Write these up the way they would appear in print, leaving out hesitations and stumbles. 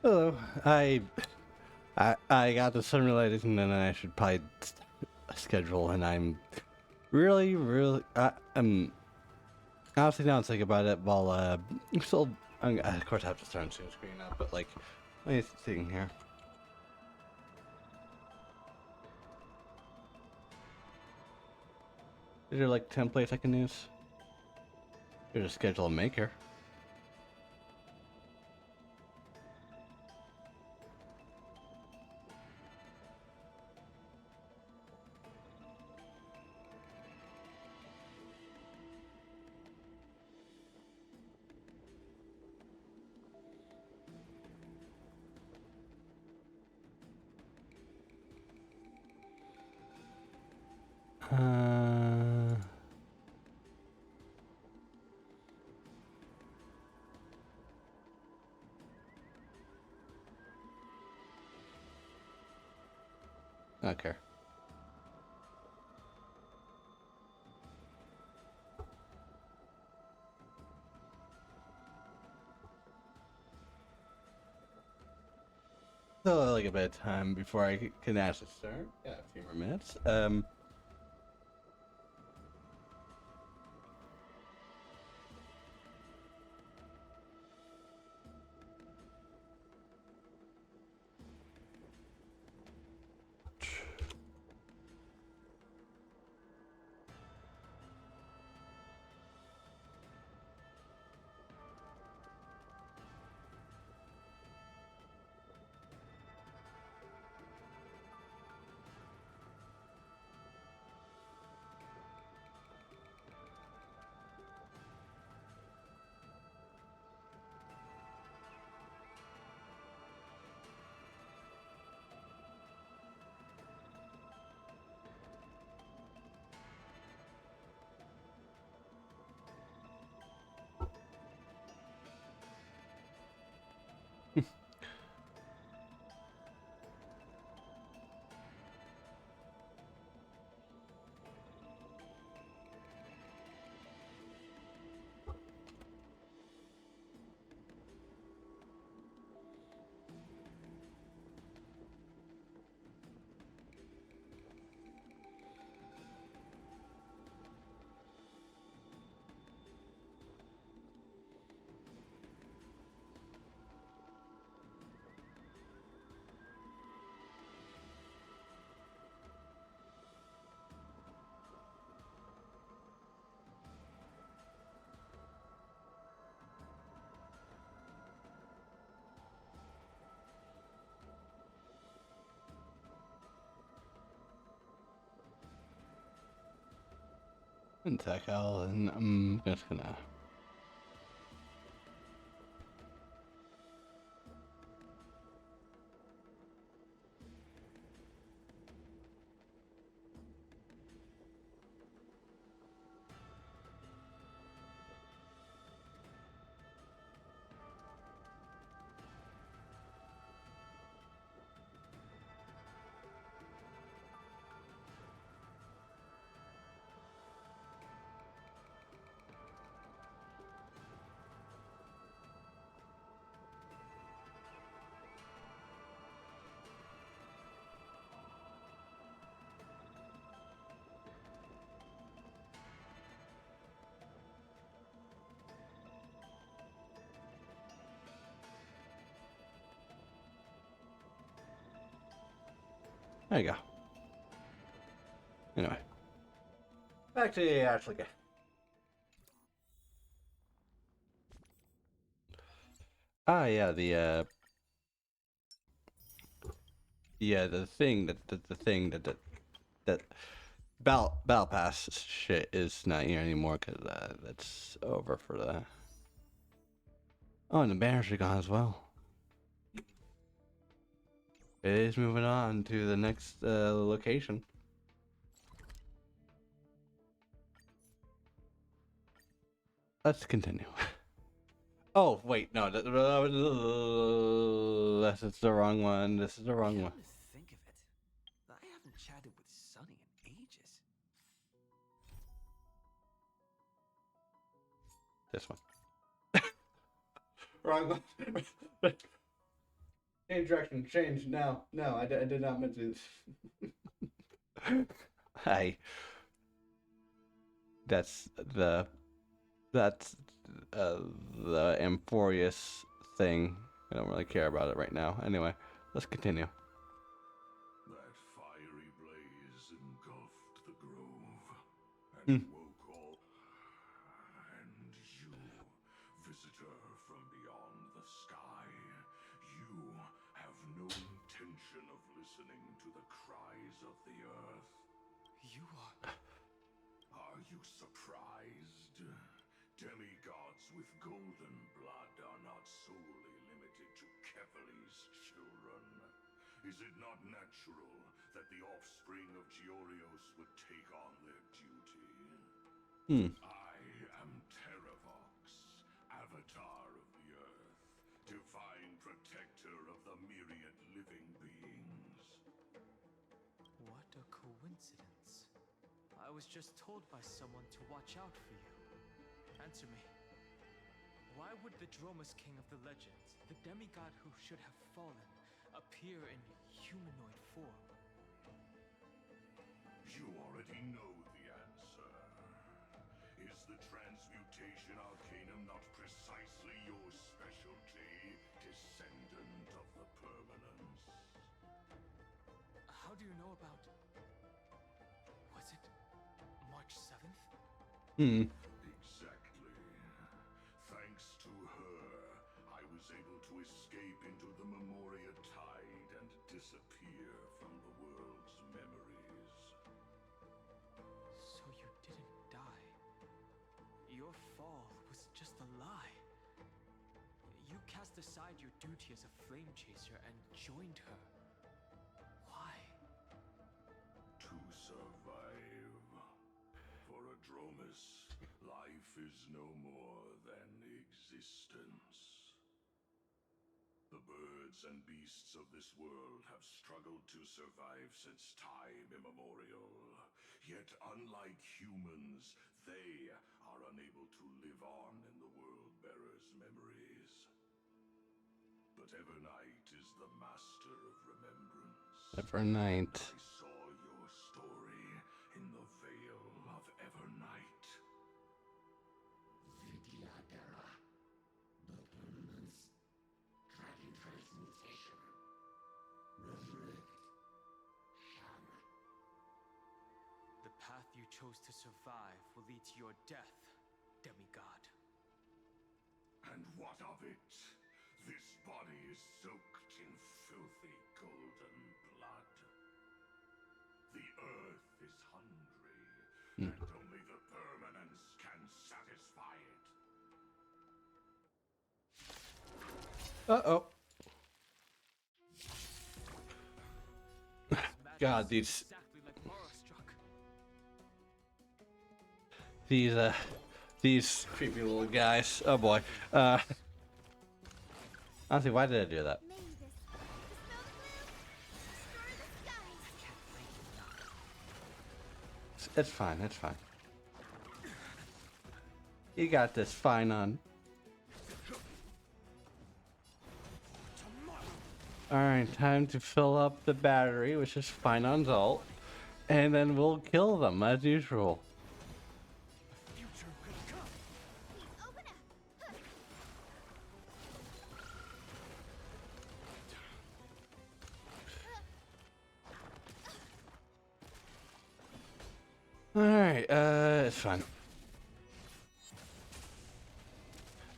Hello. I got the simulated, and then I should probably schedule. And I'm really I'm honestly now thinking about it. While still, of course I have to start on screen up, but like, let me think here. Is there like templates I can use? Or just schedule a maker. Uh, okay. Still like a bit of time before I can actually start. Yeah, a few more minutes. And tech out, and I'm just gonna. There you go. Anyway, back to the actual game. Ah, yeah, the thing the thing that battle pass shit is not here anymore because that's over for the. Oh, and the banners are gone as well. It is moving on to the next location. Let's continue. Oh wait, no, this is the wrong one. This is the wrong one. Come to think of it, I haven't chatted with Sunny in ages. This one. Wrong one. Change direction. Change. No. No, I did not mean to. Hi. That's the that's the AMPHOREUS thing. I don't really care about it right now. Anyway, let's continue. That fiery blaze engulfed the grove Hmm. and woke all. And you, visitor from beyond the sky, you have no intention of listening to the cries of the earth. You are. Are you surprised? Demigods with golden blood are not solely limited to Kevali's children. Is it not natural that the offspring of Georios would take on their duty? I am Terravox, Avatar of the Earth, divine protector of the myriad living beings. What a coincidence. I was just told by someone to watch out for you. Answer me. Why would the Dromus King of the legends, the demigod who should have fallen, appear in humanoid form? You already know the answer. Is the transmutation arcanum not precisely your specialty, descendant of the permanence? How do you know about... Was it March 7th? Exactly. Thanks to her, I was able to escape into the Memoria Tide and disappear from the world's memories. So you didn't die. Your fall was just a lie. You cast aside your duty as a flame chaser and joined her. Why? To survive. For a Dromus, life is no more than existence. The birds and beasts of this world have struggled to survive since time immemorial. Yet unlike humans, they are unable to live on in the World-Bearer's memories. But Evernight is the master of remembrance. Evernight. I saw your story in the Veil of Evernight. The path you chose to survive will lead to your death, demigod. And what of it? This body is soaked in filthy golden blood. The earth is hungry, and only the permanence can satisfy it. Uh-oh. This magic God, seems these exactly like Mara struck. these creepy little guys. Oh boy. Honestly, why did I do that? It's fine. It's fine. You got this fine on. Alright, time to fill up the battery, which is fine on ult. And then we'll kill them as usual. Future will come. Alright, it's fine.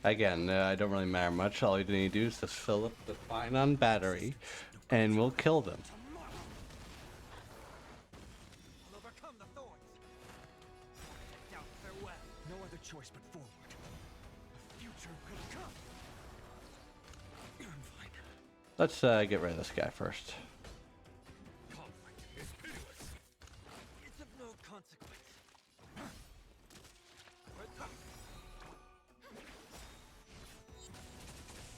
Again, I don't really matter much. All you need to do is just fill up the fine on battery, and we'll kill them. I'll overcome the thorns. Doubt farewell. No other choice but forward. The future will come. I'm fine. Let's get rid of this guy first. Conflict is pitiless. It's of no consequence.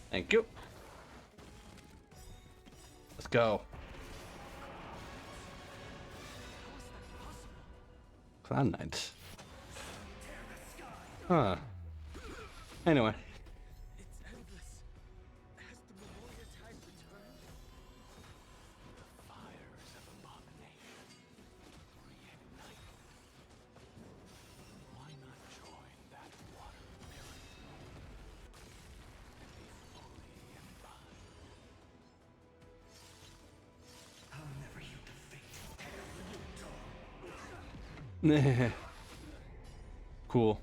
Thank you. Let's go. Cloud Knights. Huh. Anyway. It's endless. Has the Memoria Tide returned? Cool.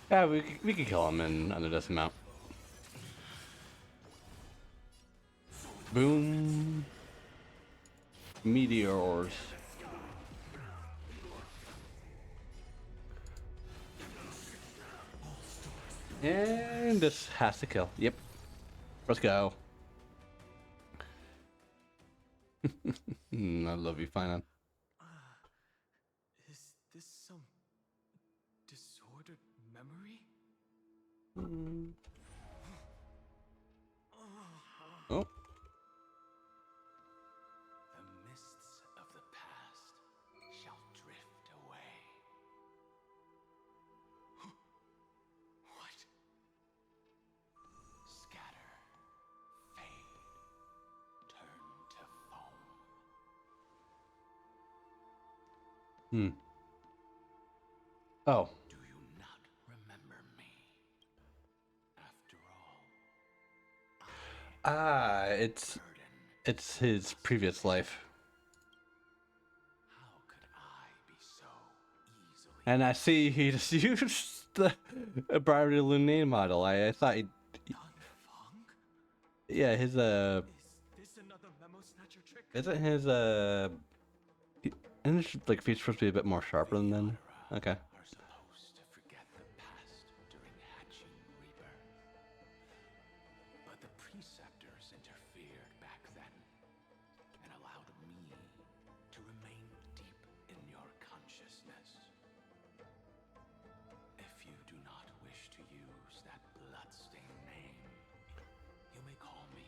Yeah, we could kill him in under this amount. Boom. Meteors. And this has to kill. Yep. Let's go. I love you, Finan. Is this some disordered memory? Oh. The mists of the past shall drift away. What? Scatter, fade, turn to foam. Oh. Do you not remember me? After all, Ah, burden. it's his previous life. How could I be so easily? And I see he just used the Barbary Lunine model. I thought he, Don Fong? yeah, his Is this another memo snatcher trick? isn't his isn't his like feet supposed to be a bit more sharper than then? Okay. Are supposed to forget the past during hatching rebirth. But the preceptors interfered back then and allowed me to remain deep in your consciousness. If you do not wish to use that bloodstained name, you may call me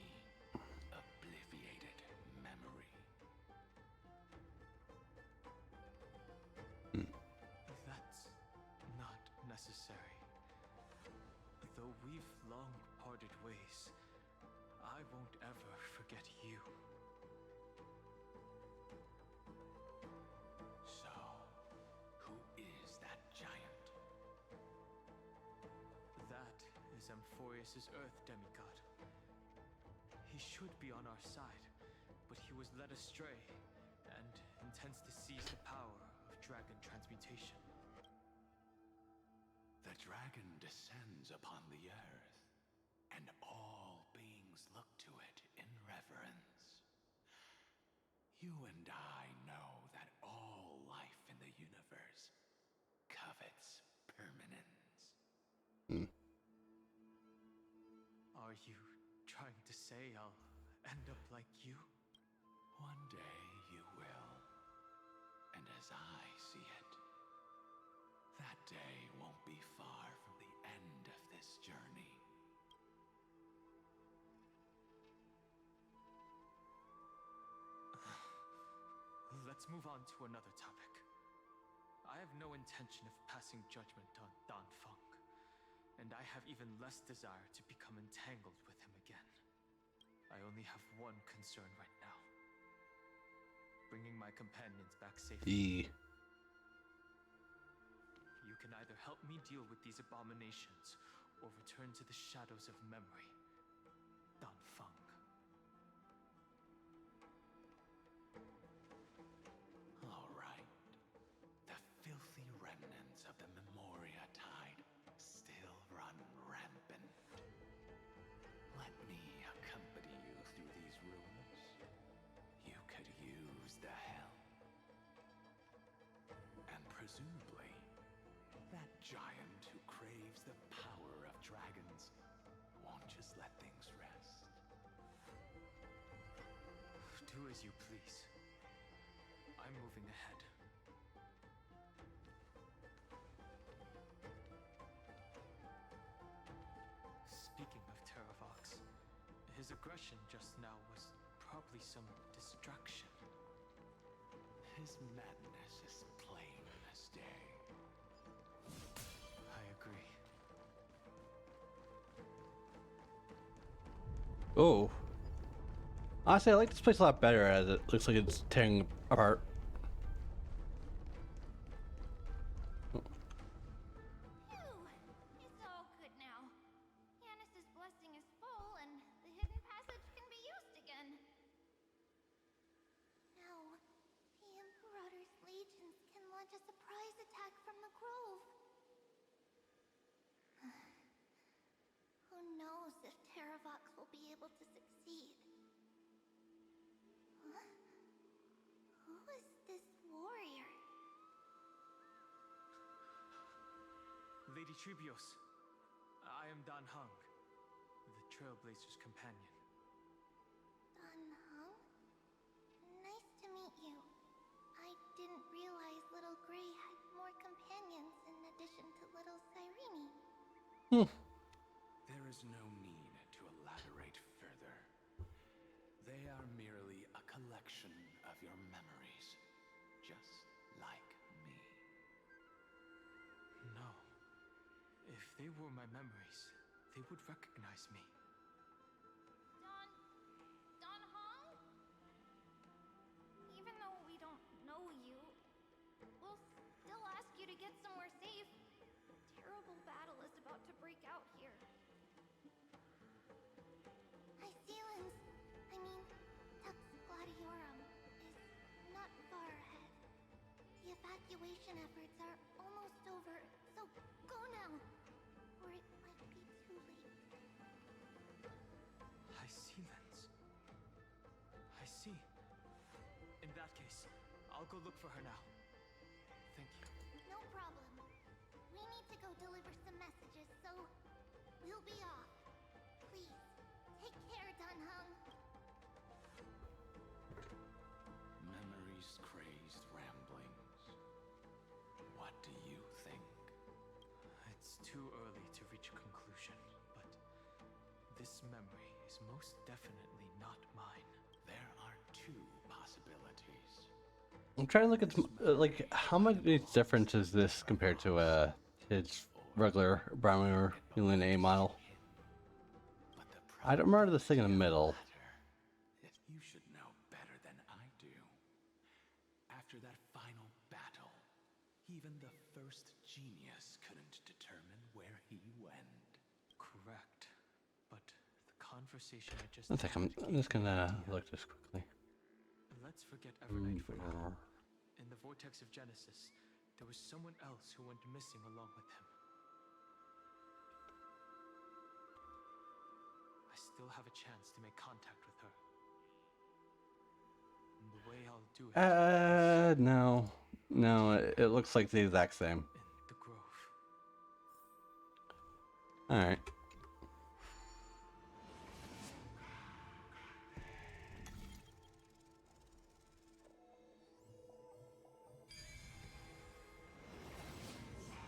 Obliviated Memory. That's not necessary. Though we've long parted ways, I won't ever forget you. So, who is that giant? That is AMPHOREUS' Earth demigod. He should be on our side, but he was led astray and intends to seize the power of dragon transmutation. The dragon descends upon the earth, and all beings look to it in reverence. You and I know that all life in the universe covets permanence. Are you trying to say I'll end up like you? One day you will. And as I see it, that day won't be far from the end of this journey. Let's move on to another topic. I have no intention of passing judgment on Don Fong, and I have even less desire to become entangled with him again. I only have one concern right now. Bringing my companions back safely. You can either help me deal with these abominations, or return to the shadows of memory. Don Fong. All right. The filthy remnants of the Memoria tide still run rampant. Let me accompany you through these rooms. You could use the help. And presumably, that giant who craves the power of dragons won't just let things rest. Do as you please. I'm moving ahead. Speaking of Terravox, his aggression just now was probably some distraction. His madness is plain as day. I agree. Oh. Honestly, I like this place a lot better as it looks like it's tearing apart. It's all good now. Yanis's blessing is full, and the hidden passage can be used again. launch a surprise attack from the grove. Who knows if Terravox will be able to succeed? Huh? Who is this warrior? Lady Tribios, I am Dan Heng, the Trailblazer's companion. Dan Heng? Nice to meet you. I didn't realize Little Gray had more companions in addition to Little Cyrene. There is no need to elaborate further. They are merely a collection of your memories, just like me. No. If they were my memories, they would recognize me. Dan Heng? Even though we don't know you, we'll still ask you to get somewhere safe. A terrible battle is about to break out here. Icelands, Tux Gladiorum, is not far ahead. The evacuation efforts are almost over, so go now, or it might be too late. Icelands. I see. In that case, I'll go look for her now. Thank you. No problem. We need to go deliver some messages, so we'll be off. Please, take care, Dan Heng. Memories crazed ramblings. What do you think? It's too early to reach a conclusion, but this memory is most definitely not mine. There are two possibilities. I'm trying to look at like how much difference is this compared to his regular Brown Human A model. But the I don't remember this thing in the middle. You should know better than I do. After that final battle, even the first genius couldn't determine where he went. Correct. But the conversation I just One sec, I'm just gonna look this quickly. Let's forget Evernight for now. In the vortex of Genesis, there was someone else who went missing along with him. I still have a chance to make contact with her. And the way I'll do it No. No, it looks like the exact same. in the grove. Alright.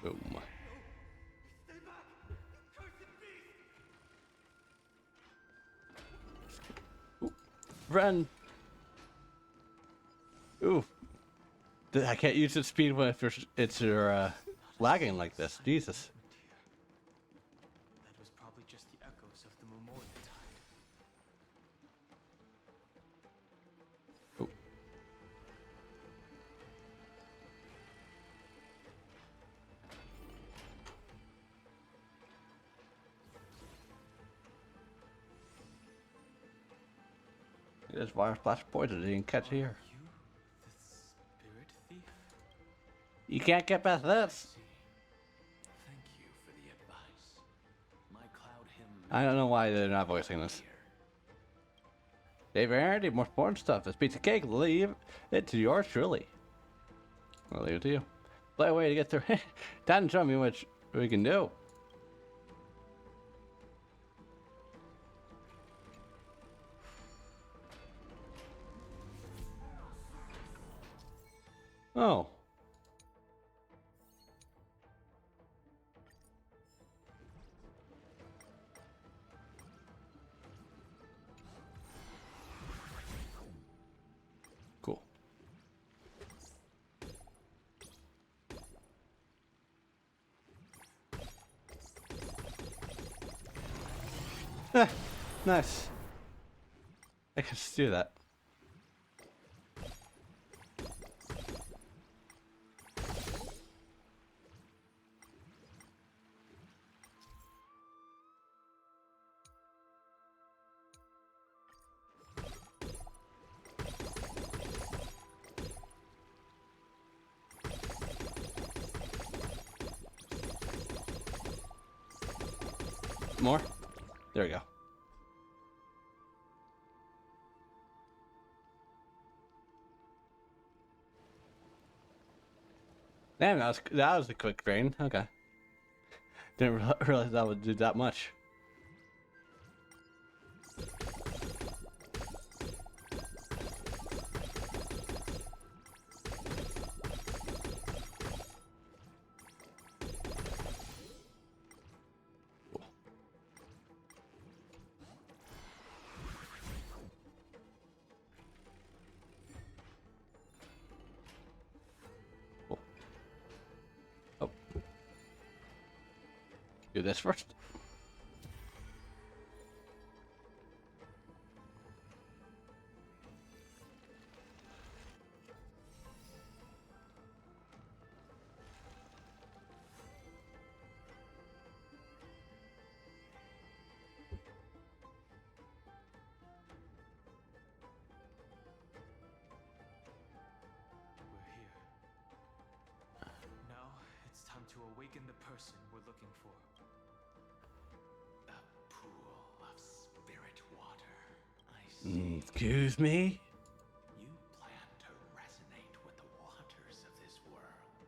Boom. Stay back! You cursed beast! Run! Ooh. I can't use the speed when it's lagging like this. Jesus. That was probably just the echoes of the memorial tide. Ooh. There's wire splash poison you can catch here. You, the spirit thief? You can't get past this. Thank you for the advice. My cloud hymn. I don't know why they're not voicing this. Dave Aaron, more important stuff. This piece of cake, leave it to yours truly. I'll leave it to you. Play a way to get through. Time to show me what we can do. Oh. Cool. Nice. I can just do that. More? There we go. Damn, that was a quick drain. Okay. Didn't realize that would do that much. Oh. Do this first. We're here. Now it's time to awaken the person we're looking for. A pool of spirit water. I see. Excuse me? You plan to resonate with the waters of this world.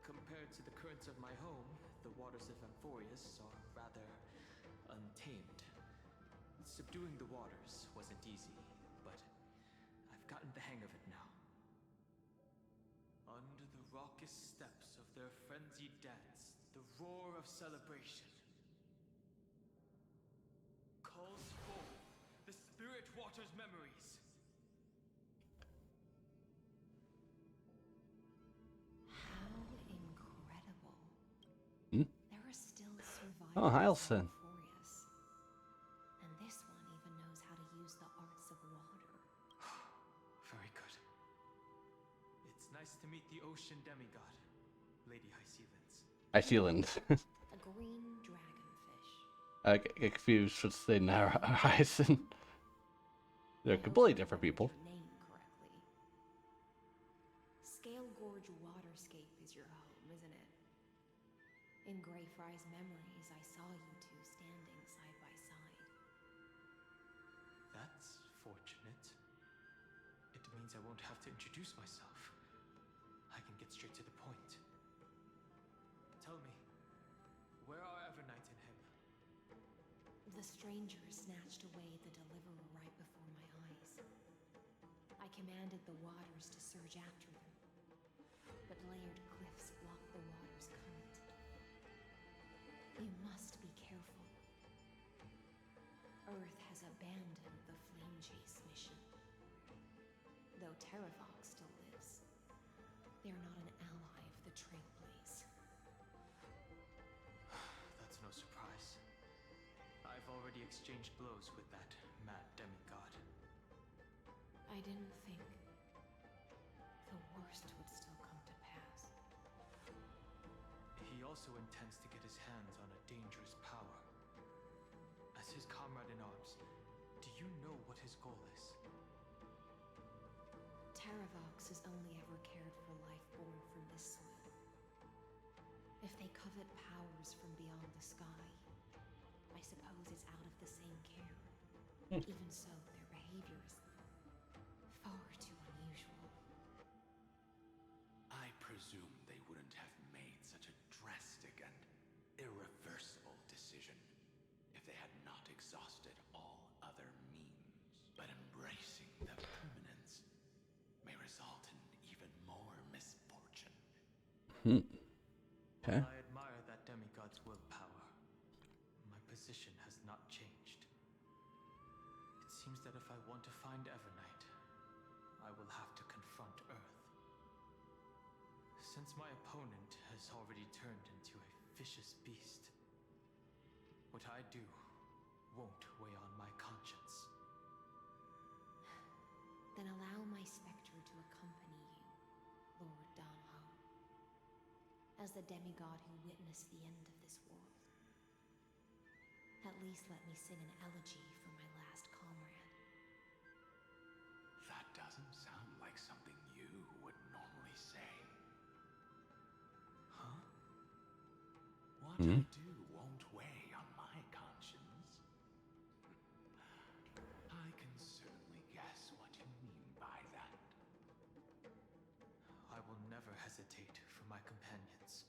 Compared to the currents of my home, the waters of AMPHOREUS are rather untamed. Subduing the waters wasn't easy, but I've gotten the hang of it now. Under the raucous steps of their frenzied dance, the roar of celebration calls forth the spirit water's memories. How incredible. Hmm? There are still survivors Oh, Heilson. of AMPHOREUS. And this one even knows how to use the arts of water. Very good. It's nice to meet the ocean demigod, Lady Hysealins. Iceland. A green dragonfish. I get confused with the Horizon. They're I completely hope I different pronounced people. your name correctly. Scale Gorge Waterscape is your home, isn't it? In Grey Fry's memories, I saw you two standing side by side. That's fortunate. It means I won't have to introduce myself. I can get straight to the point. Tell me, where are Evernight and him? The stranger snatched away the deliverer right before my eyes. I commanded the waters to surge after them, but layered cliffs blocked the water's current. You must be careful. Earth has abandoned the flame chase mission. Though Terravox still lives, they're not an ally of the Trailblaze. That's no surprise. I've already exchanged blows with that mad demigod. I didn't think the worst would still come to pass. He also intends to get his hands on a dangerous power. As his comrade in arms, do you know what his goal is? Terravox has only ever cared for life born from this soil. If they covet powers from beyond the sky, I suppose it's out of the same care. Even so, their behavior is far too unusual. I presume they wouldn't have made such a drastic and irreversible decision if they had not exhausted all other means. But embracing the permanence may result in even more misfortune. Okay. While I admire that demigod's willpower, my position has not changed. It seems that if I want to find Evernight, I will have to confront Earth. Since my opponent has already turned into a vicious beast, what I do won't weigh on my conscience. Then allow my specter to accompany you, Lord Danho, as the demigod who witnessed the end of this world. At least let me sing an elegy for my last comrade. That doesn't sound like something you would normally say. Huh? Why What I do won't weigh on my conscience. I can certainly guess what you mean by that. I will never hesitate for my companions.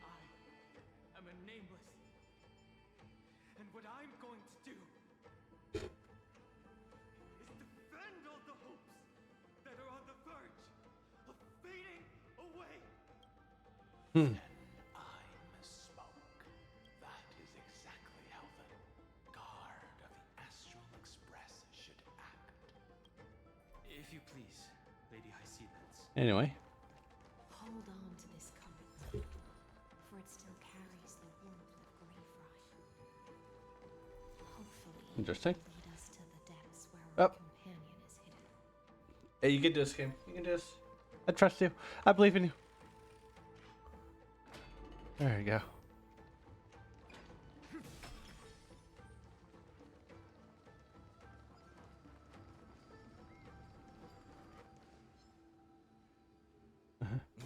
I am a nameless. And what I'm going to do is defend all the hopes that are on the verge of fading away. Then I misspoke. That is exactly how the guard of the Astral Express should act. If you please, Lady Hycelands. Anyway, Hold on to this comet, for it still carries the warmth of Greyfriar. Hopefully, Interesting. it will lead us to the depths where our Up. companion is hidden. hey, you can do this, game. You can do this. I trust you. I believe in you. There you go.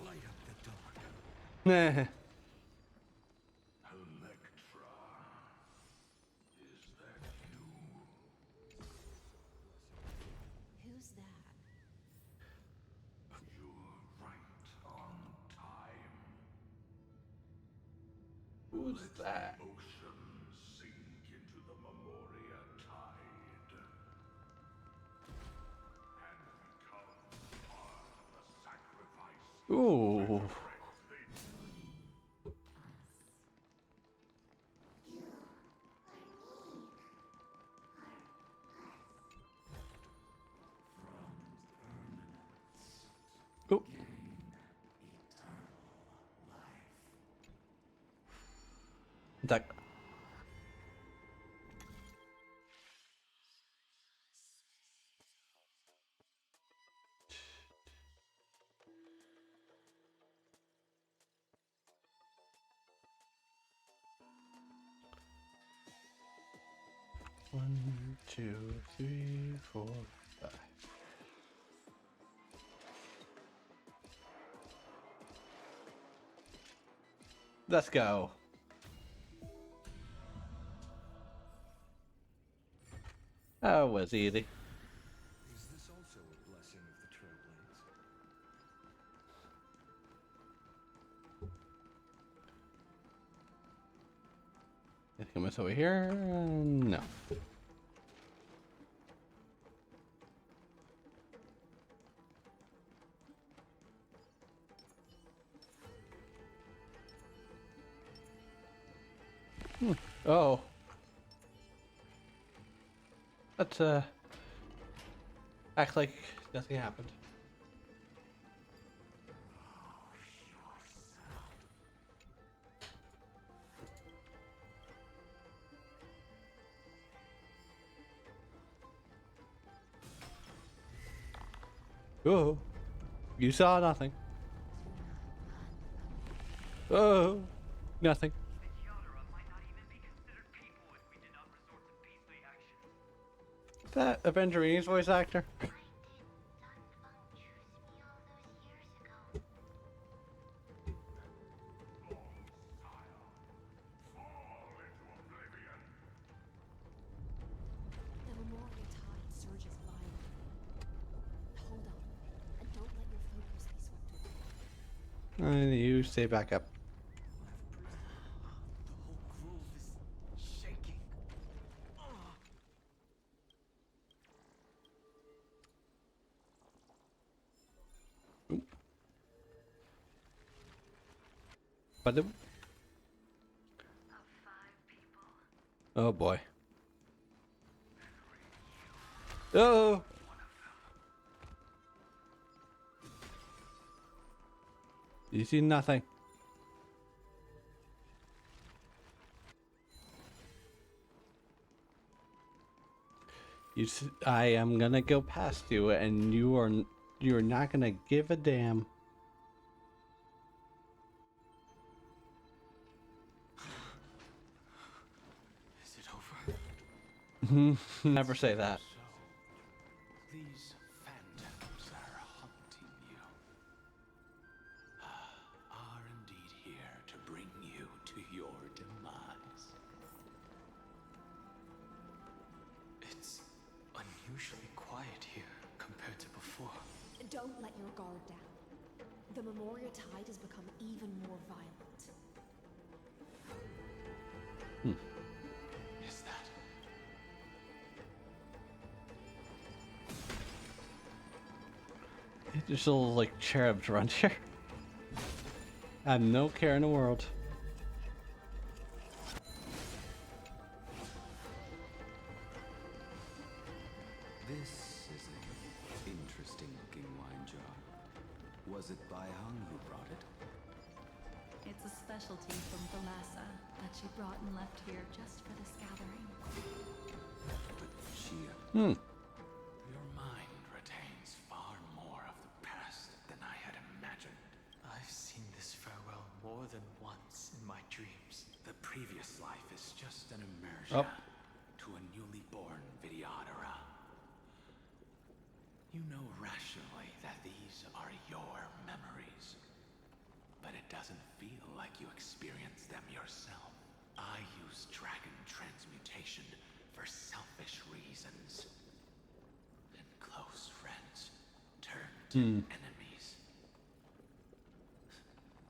Light up the dark. Nah. Electra. Is that you? Who's that? You're right on time. Who's that? Ocean sink into the Memoria tide. And become part of the sacrifice. Ooh. Ooh. That. One, two, three, four, five. Let's go. That was easy. Is this also a blessing of the Trailblades? Anything else over here? No. Oh. Let's act like nothing happened. Oh, you saw nothing. Oh, nothing. That Avengerine's voice actor. Why did Dunfang choose me all those years ago? Fall into oblivion. The Memoria tide surges violently. Hold on, and don't let your focus be swept away. And you stay back up. The whole grove is shaking. But Of 5 people, oh boy. Oh. You see nothing. I am gonna go past you, and you're not gonna give a damn. Is it over? Never say that. So, these phantoms are haunting you. unusually quiet here compared to before. Don't let your guard down. The Memoria Tide has become even more violent. Is that... There's little like cherubs around here. I have no care in the world. This is an interesting looking wine jar. Was it Baihang who brought it? It's a specialty from Thalassa that she brought and left here just for this gathering. But Chia, Hmm. your mind retains far more of the past than I had imagined. I've seen this farewell more than once in my dreams. The previous life is just an immersion Oh. to a newly born Vidyadhara. You know rationally that these are your memories, but it doesn't feel like you experienced them yourself. I use dragon transmutation for selfish reasons. And close friends turn to enemies.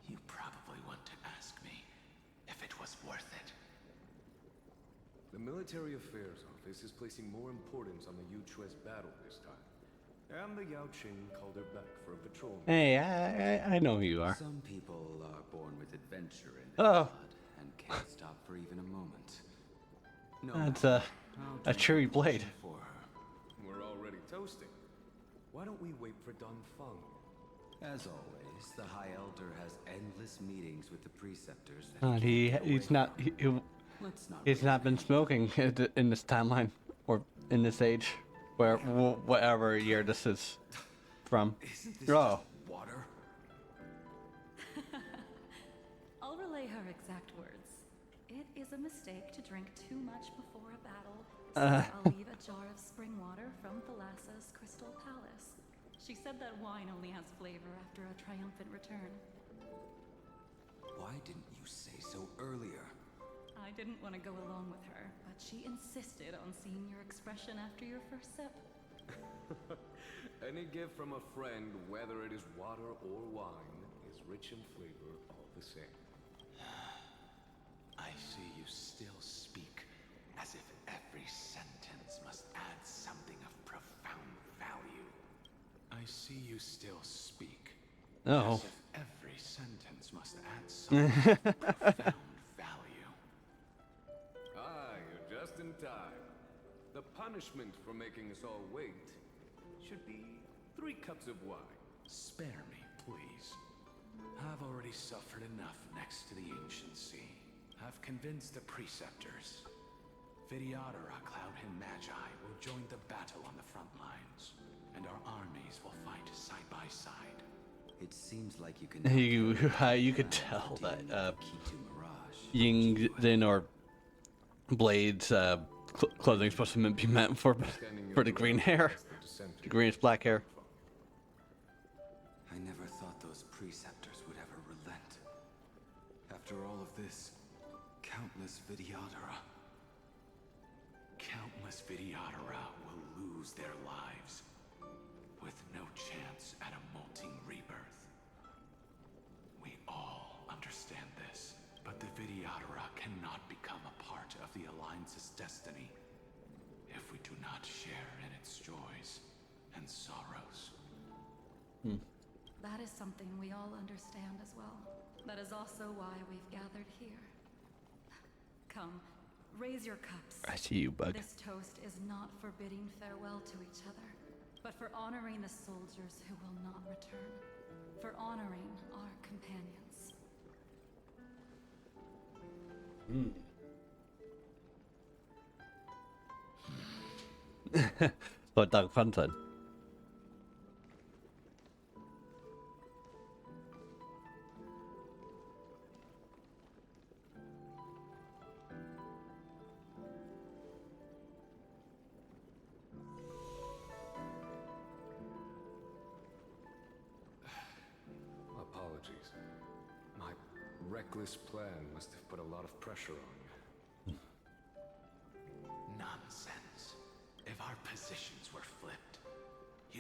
You probably want to ask me if it was worth it. The Military Affairs Office is placing more importance on the Yuchue's battle this time. And the Yaoqing called her back for a patrol. Hey, I know who you are. Some people are born with adventure in Oh. their blood and can't stop for even a moment. No, That's I'll a drink cherry the blade. potion for her. We're already toasting. Why don't we wait for Dun Feng? As always, the High Elder has endless meetings with the preceptors. That He's can't get away not from. Let's not he's not been smoking in this timeline or in this age, where whatever year this is from. Isn't this Oh. just water? I'll relay her exact words. It is a mistake to drink too much before a battle, so I'll leave a jar of spring water from Thalassa's Crystal Palace. She said that wine only has flavor after a triumphant return. Why didn't you say so earlier? I didn't want to go along with her, but she insisted on seeing your expression after your first sip. Any gift from a friend, whether it is water or wine, is rich in flavor all the same. I see you still speak as if every sentence must add something of profound value. I see you still speak Oh. as if every sentence must add something of profound value. Ah, you're just in time. The punishment for making us all wait should be 3 cups of wine. Spare me, please. I've already suffered enough next to the ancient sea. I've convinced the preceptors. Vidyadhara Cloudhim Magi will join the battle on the front lines, and our armies will fight side by side. It seems like you can. You could tell that Ying Din or Blade's clothing is supposed to be meant for the green hair, the greenish black hair. I never thought those preceptors would ever relent. After all of this, countless Vidyadhara will lose their lives, with no chance at a molting rebirth. We all understand this, but the Vidyadhara cannot become a part of the Alliance's destiny if we do not share in its joys and sorrows. That is something we all understand as well. That is also why we've gathered here. Come, raise your cups. I see you, Bug. This toast is not for bidding farewell to each other, but for honoring the soldiers who will not return. For honoring our companions. What Doug Fun said. Apologies. My reckless plan must have put a lot of pressure on you. Nonsense. If our positions were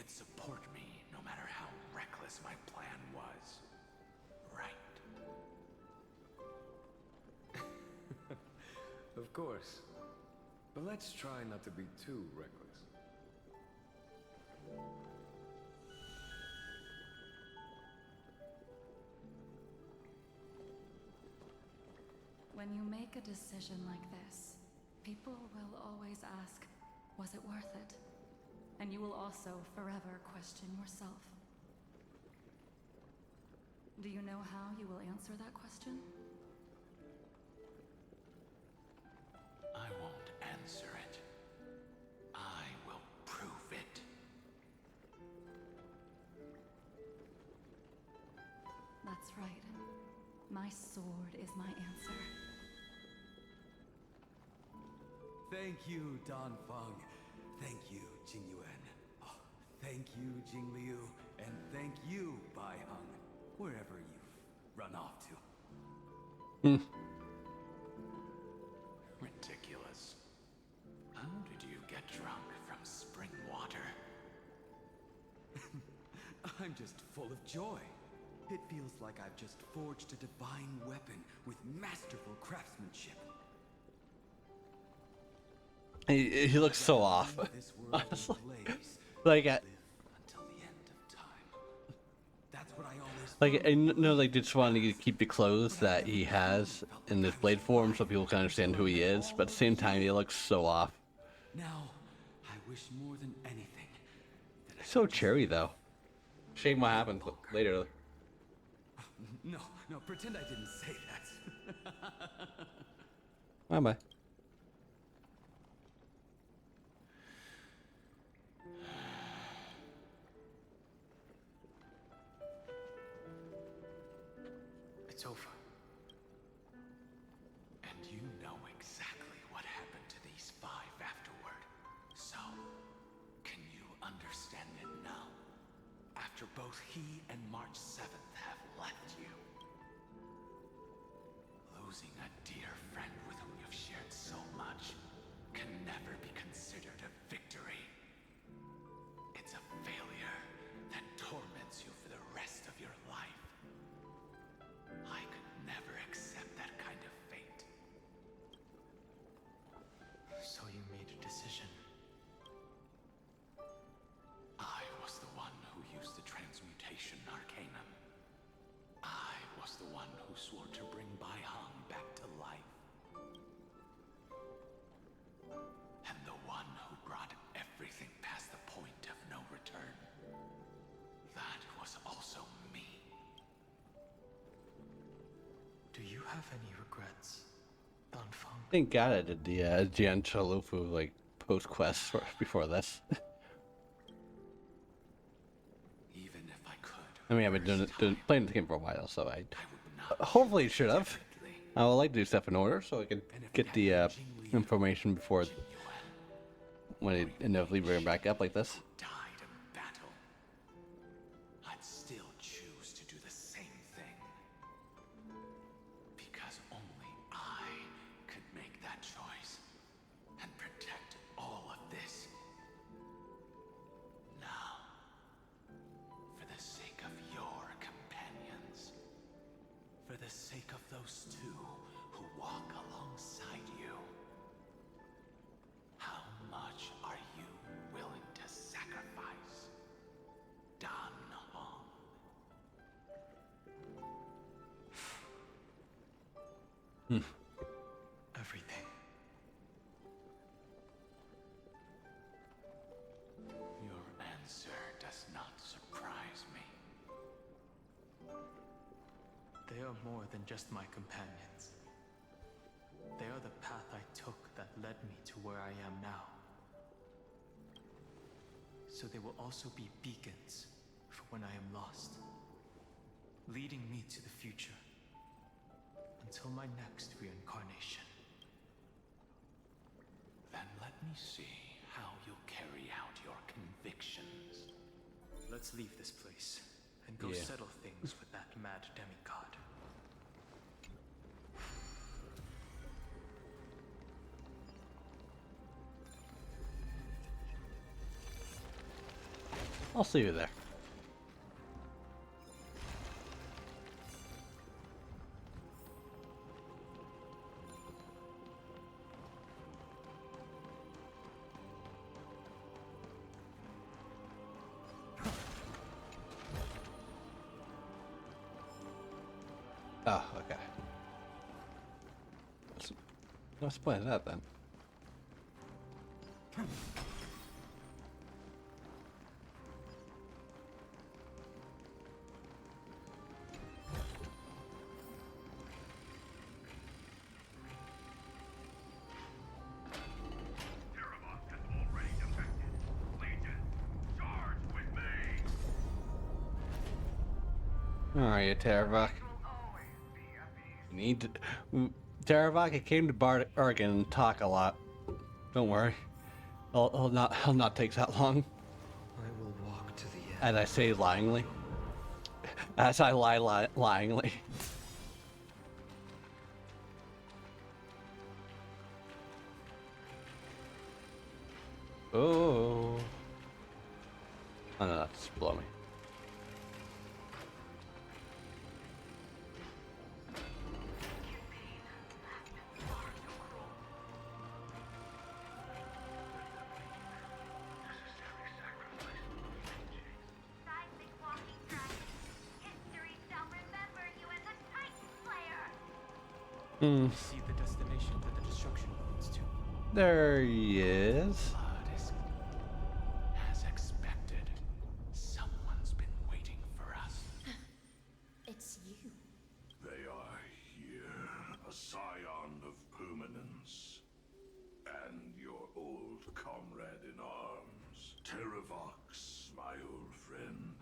you'd support me no matter how reckless my plan was. Right? Of course. But let's try not to be too reckless. When you make a decision like this, people will always ask, was it worth it? And you will also forever question yourself. Do you know how you will answer that question? I won't answer it. I will prove it. That's right. My sword is my answer. Thank you, Dan Feng. Thank you, Jing Yuan. Oh, thank you, Jing Liu. And thank you, Bai Heng. Wherever you've run off to. Ridiculous. How did you get drunk from spring water? I'm just full of joy. It feels like I've just forged a divine weapon with masterful craftsmanship. He looks so off. This world Honestly. ablaze. Like, Live until the end of time. That's what I always like I know, like, just wanting to keep the clothes that he has in this blade form so people can understand who he is, but at the same time, he looks so off. Now, I wish more than anything that I So cherry, though. Shame what happened later. No, pretend I didn't say that. Bye bye. It's over. And you know exactly what happened to these five afterward. So, can you understand it now? After both he and March 7th have left you. Losing a dear friend with whom you've shared so much can never be considered a victory. It's a failure that torments you for the rest of your life. I could never accept that kind of fate. So you made a decision. I was the one who used the transmutation arcanum. I was the one who swore to bring Bai Heng back to life. And the one who brought everything past the point of no return. That was also me. Do you have any regrets, Dan Feng? Thank God I did the Jian Chalufu, like, post-quest before this. Even if I could. I mean, I've been playing the game for a while, so I I would not hopefully should have. differently. I would like to do stuff in order so I can get the information before when it inevitably bring back up like this. Died in battle. I'd still choose to do the same thing. Because only I could make that choice and protect all of this. Now, for the sake of your companions, for the sake of those two who walk alongside you, how much are you willing to sacrifice, Dan Hong? Everything. Your answer does not surprise me. They are more than just my companions. They are the path I took that led me to where I am now. So they will also be beacons for when I am lost, leading me to the future until my next reincarnation. Then let me see how you'll carry out your convictions. Let's leave this place and go Yeah. settle things with that mad demigod. I'll see you there. Oh, okay. What's the point of that then? Alright, Terravok. You need to... Terravok, I came to Oregon and talk a lot. Don't worry. I'll not take that long. I will walk to the end. As I say lyingly. As I lie lyingly. Oh. Oh no, that's below me. See the destination that the destruction leads to. There he is. Blood is as expected. Someone's been waiting for us. It's you. They are here, a scion of permanence. And your old comrade in arms, Terravox, my old friend.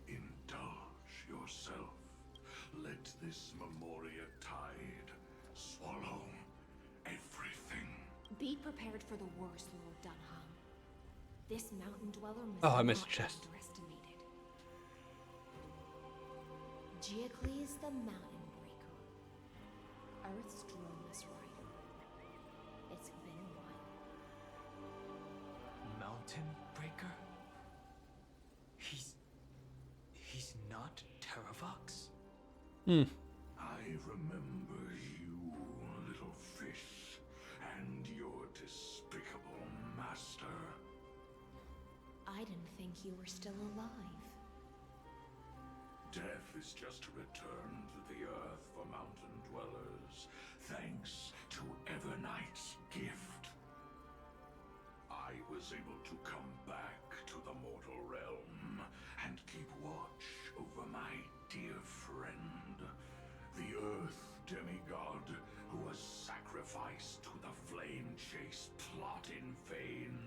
Indulge yourself. Let this Memoria tide swallow everything. Be prepared for the worst, Lord Dunham. This mountain dweller must Oh, I missed not the chest. be underestimated. Geocles the Mountain Breaker. Earth's Dromus rider. It's been a while. Mountain Breaker? He's not Terravox? I remember you, little fish, and your despicable master. I didn't think you were still alive. Death is just a return to the earth for mountain dwellers, thanks to Evernight's gift. I was able to come back to the mortal realm and keep watch over my dear friend, the Earth demigod who was sacrificed to the flame chase plot in vain.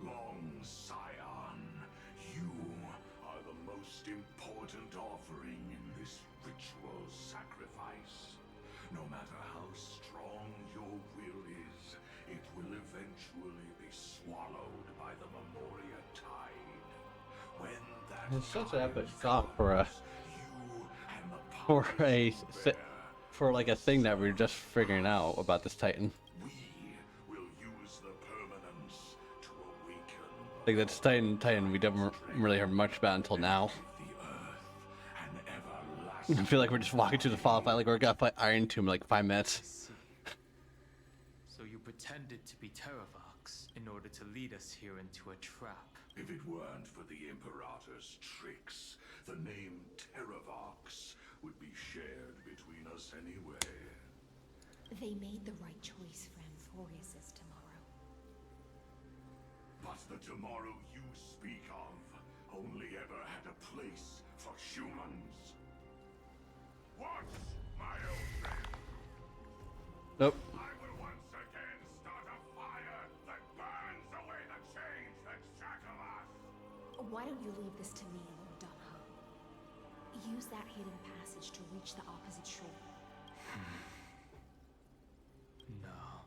Long Scion, you are the most important offering in this ritual sacrifice. No matter how strong your will is, it will eventually be swallowed by the Memoria tide. When that It's such an epic time song for a comes, you and the for powers you bear for like a thing that we are just figuring out about this Titan. we will use the permanence to awaken Like that's Titan we haven't really heard much about until now. the earth and I everlasting. feel like we're just walking through the fall fight like we're gonna fight Iron Tomb in like 5 minutes. See. So you pretended to be Terravox in order to lead us here into a trap. If it weren't for the Imperator's tricks, the name Terravox would be shared between us anyway. They made the right choice for AMPHOREUS' tomorrow. But the tomorrow you speak of only ever had a place for humans. Watch, my old friend. Nope. I will once again start a fire that burns away the chains that shackle us. Why don't you leave this to me, Lord Dunham? Use that hidden passage to reach the opposite shore. No.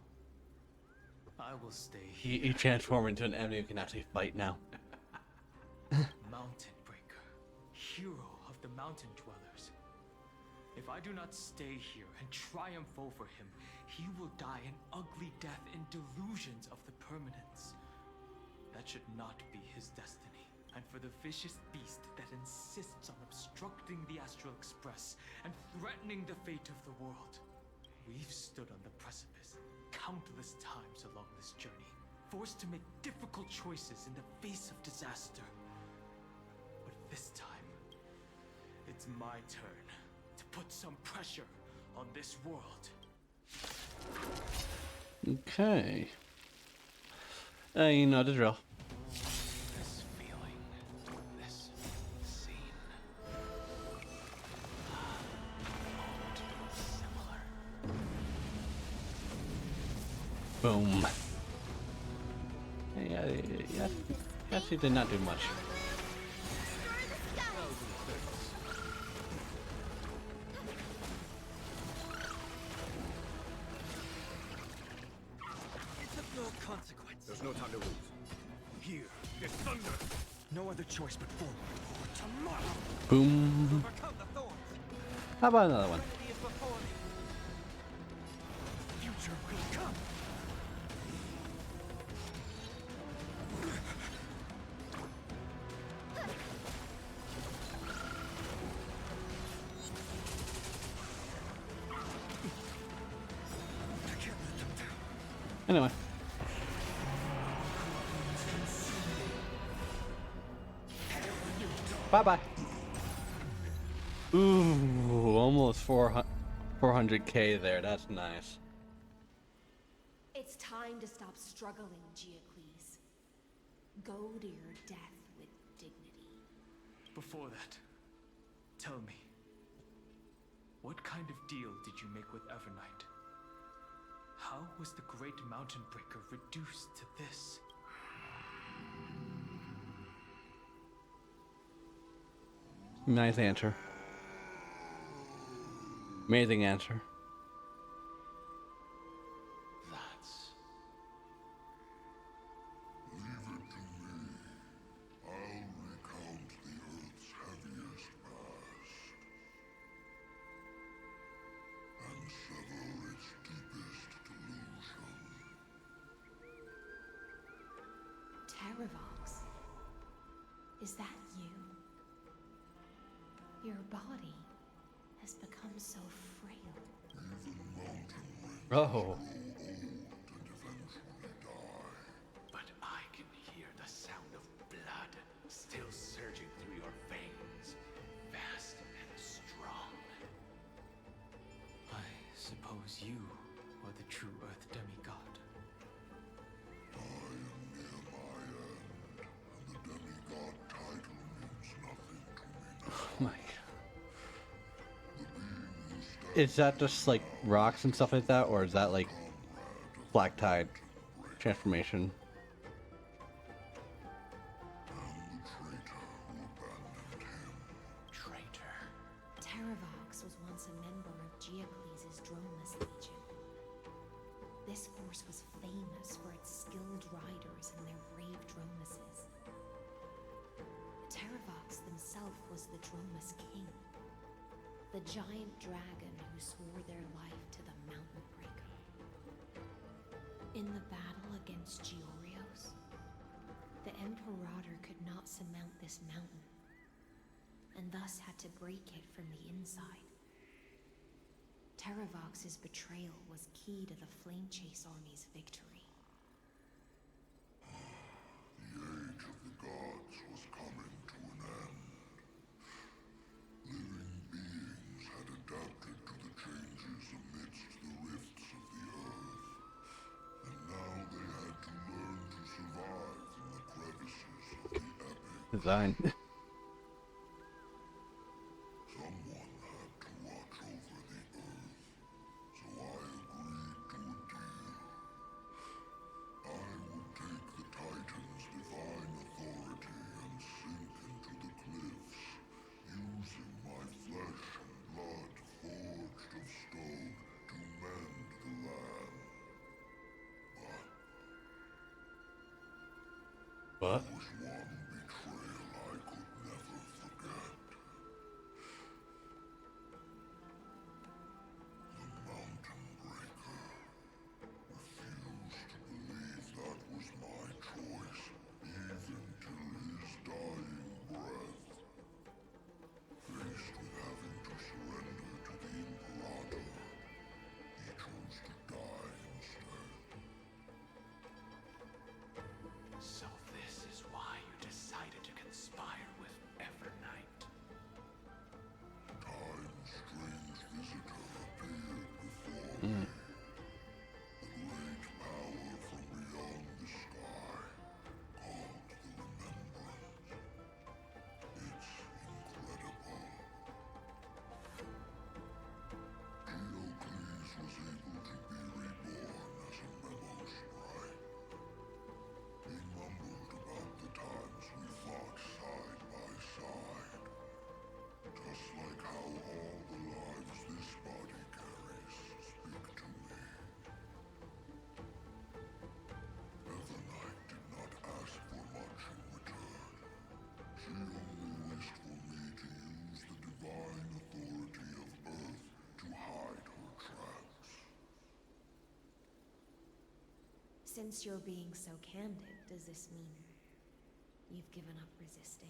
I will stay here. He transformed into an enemy who can actually fight now. Mountain Breaker, hero of the mountain dwellers. If I do not stay here and triumph over him, he will die an ugly death in delusions of the permanence. That should not be his destiny. And for the vicious beast that insists on obstructing the Astral Express and threatening the fate of the world. We've stood on the precipice countless times along this journey, forced to make difficult choices in the face of disaster. But this time, it's my turn to put some pressure on this world. Okay. You know the drill. This feeling, this scene. All too similar. Boom. Yeah, actually did not do much. Consequence. There's no time to lose. Here is thunder. No other choice but forward. For tomorrow. Boom. Overcome the thorns. How about another one? Eternity is before me. Future will come. I can't let them down. Anyway. Bye-bye. Ooh, almost 400k there. That's nice. It's time to stop struggling, Geocles. Go to your death with dignity. Before that, tell me, what kind of deal did you make with Evernight? How was the Great Mountain Breaker reduced to this? Nice answer. Amazing answer. That's... Leave it to me. I'll recount the Earth's heaviest past. And sever its deepest delusion. Terravox. Is that you? Your body has become so frail. Even mountain winds Oh. grow old and eventually die. But I can hear the sound of blood still surging through your veins, fast and strong. I suppose you are the true Earth demigod. I am near my end, and the demigod title means nothing to me now. Oh my. The being who stands Is that just like rocks and stuff like that, or is that like black tide transformation? and the traitor who abandoned him. Traitor. Terravox was once a member of Geocles' Dromus Legion. This force was famous for its skilled riders and their brave Dromuses. Terravox himself was the Dromus King, the giant dragon who swore their life to the Mountain Breaker. In the battle against Georios, the Imperator could not surmount this mountain, and thus had to break it from the inside. Terravox's betrayal was key to the Flamechase army's victory. The age of the gods was coming to an end. Living beings had adapted to the changes amidst the rifts of the earth. And now they had to learn to survive in the crevices of the epic. Design. Someone had to watch over the earth, so I agreed to a deal. I would take the Titan's divine authority and sink into the cliffs, using my flesh and blood forged of stone to mend the land. What? There was one betrayal I could never forget. The Mountain Breaker refused to believe that was my choice, Since you're being so candid, does this mean you've given up resisting?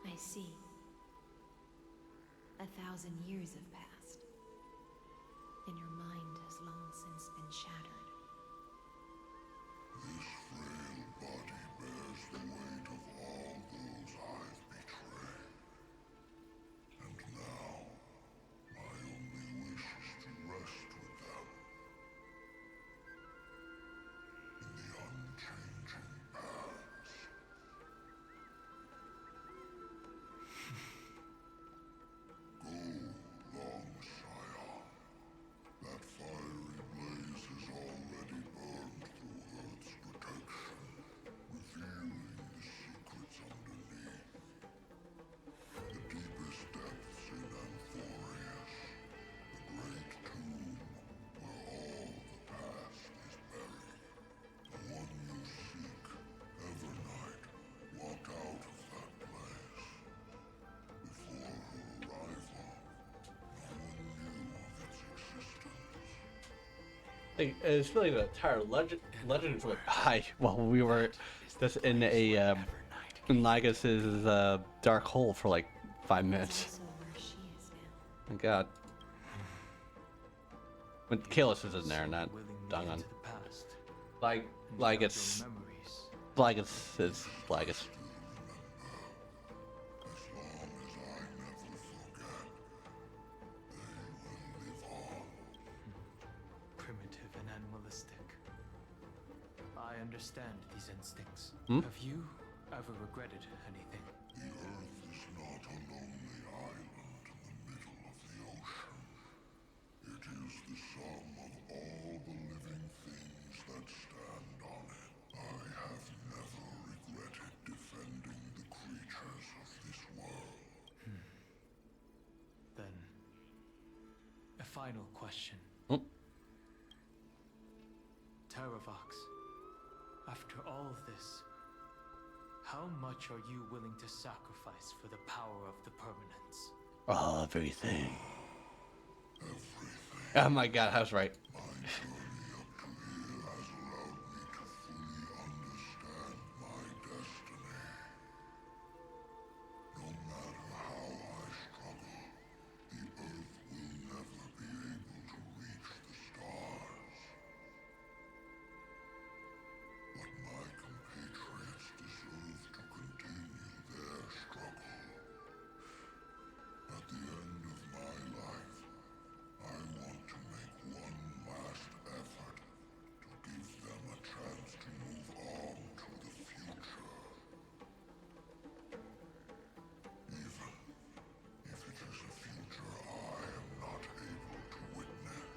I see. 1,000 years have passed, and your mind has long since been shattered. This frail body bears the weight of all those I've betrayed. And now, my only wish is to rest with them. In the unchanging past. Go, long Scion. That fiery blaze has already burned through Earth's protection, revealing the secrets underneath. The deepest depths in AMPHOREUS, the great tomb where all the past is buried. The one you seek, Evernight, walked out of that place. Before her arrival, no one knew of its existence. It's really the entire legend went by while we were just in a in Lygus's dark hole for like 5 minutes. Also where she is now. My God. When Kalis is in there, not Willingly Dungan. into the past, Like and dug Lygus, your memories. Lygus is Lygus. As long as I never forget, they will live on. Primitive and animalistic. I understand these instincts. Hmm? Have you ever regretted anything? The Earth is not a lonely island in the middle of the ocean. It is the sum of all the living things that stand on it. I have never regretted defending the creatures of this world. Then, a final question. Hmm? Terravox, after all of this, how much are you willing to sacrifice for the power of the permanence? Oh, everything. Everything. Oh my God, I was right. My journey up to here has allowed me to fully understand my destiny. No matter how I struggle, the Earth will never be able to reach the stars. But my compatriots deserve to continue their struggle. At the end of my life, I want to make one last effort to give them a chance to move on to the future. Even if it is a future I am not able to witness.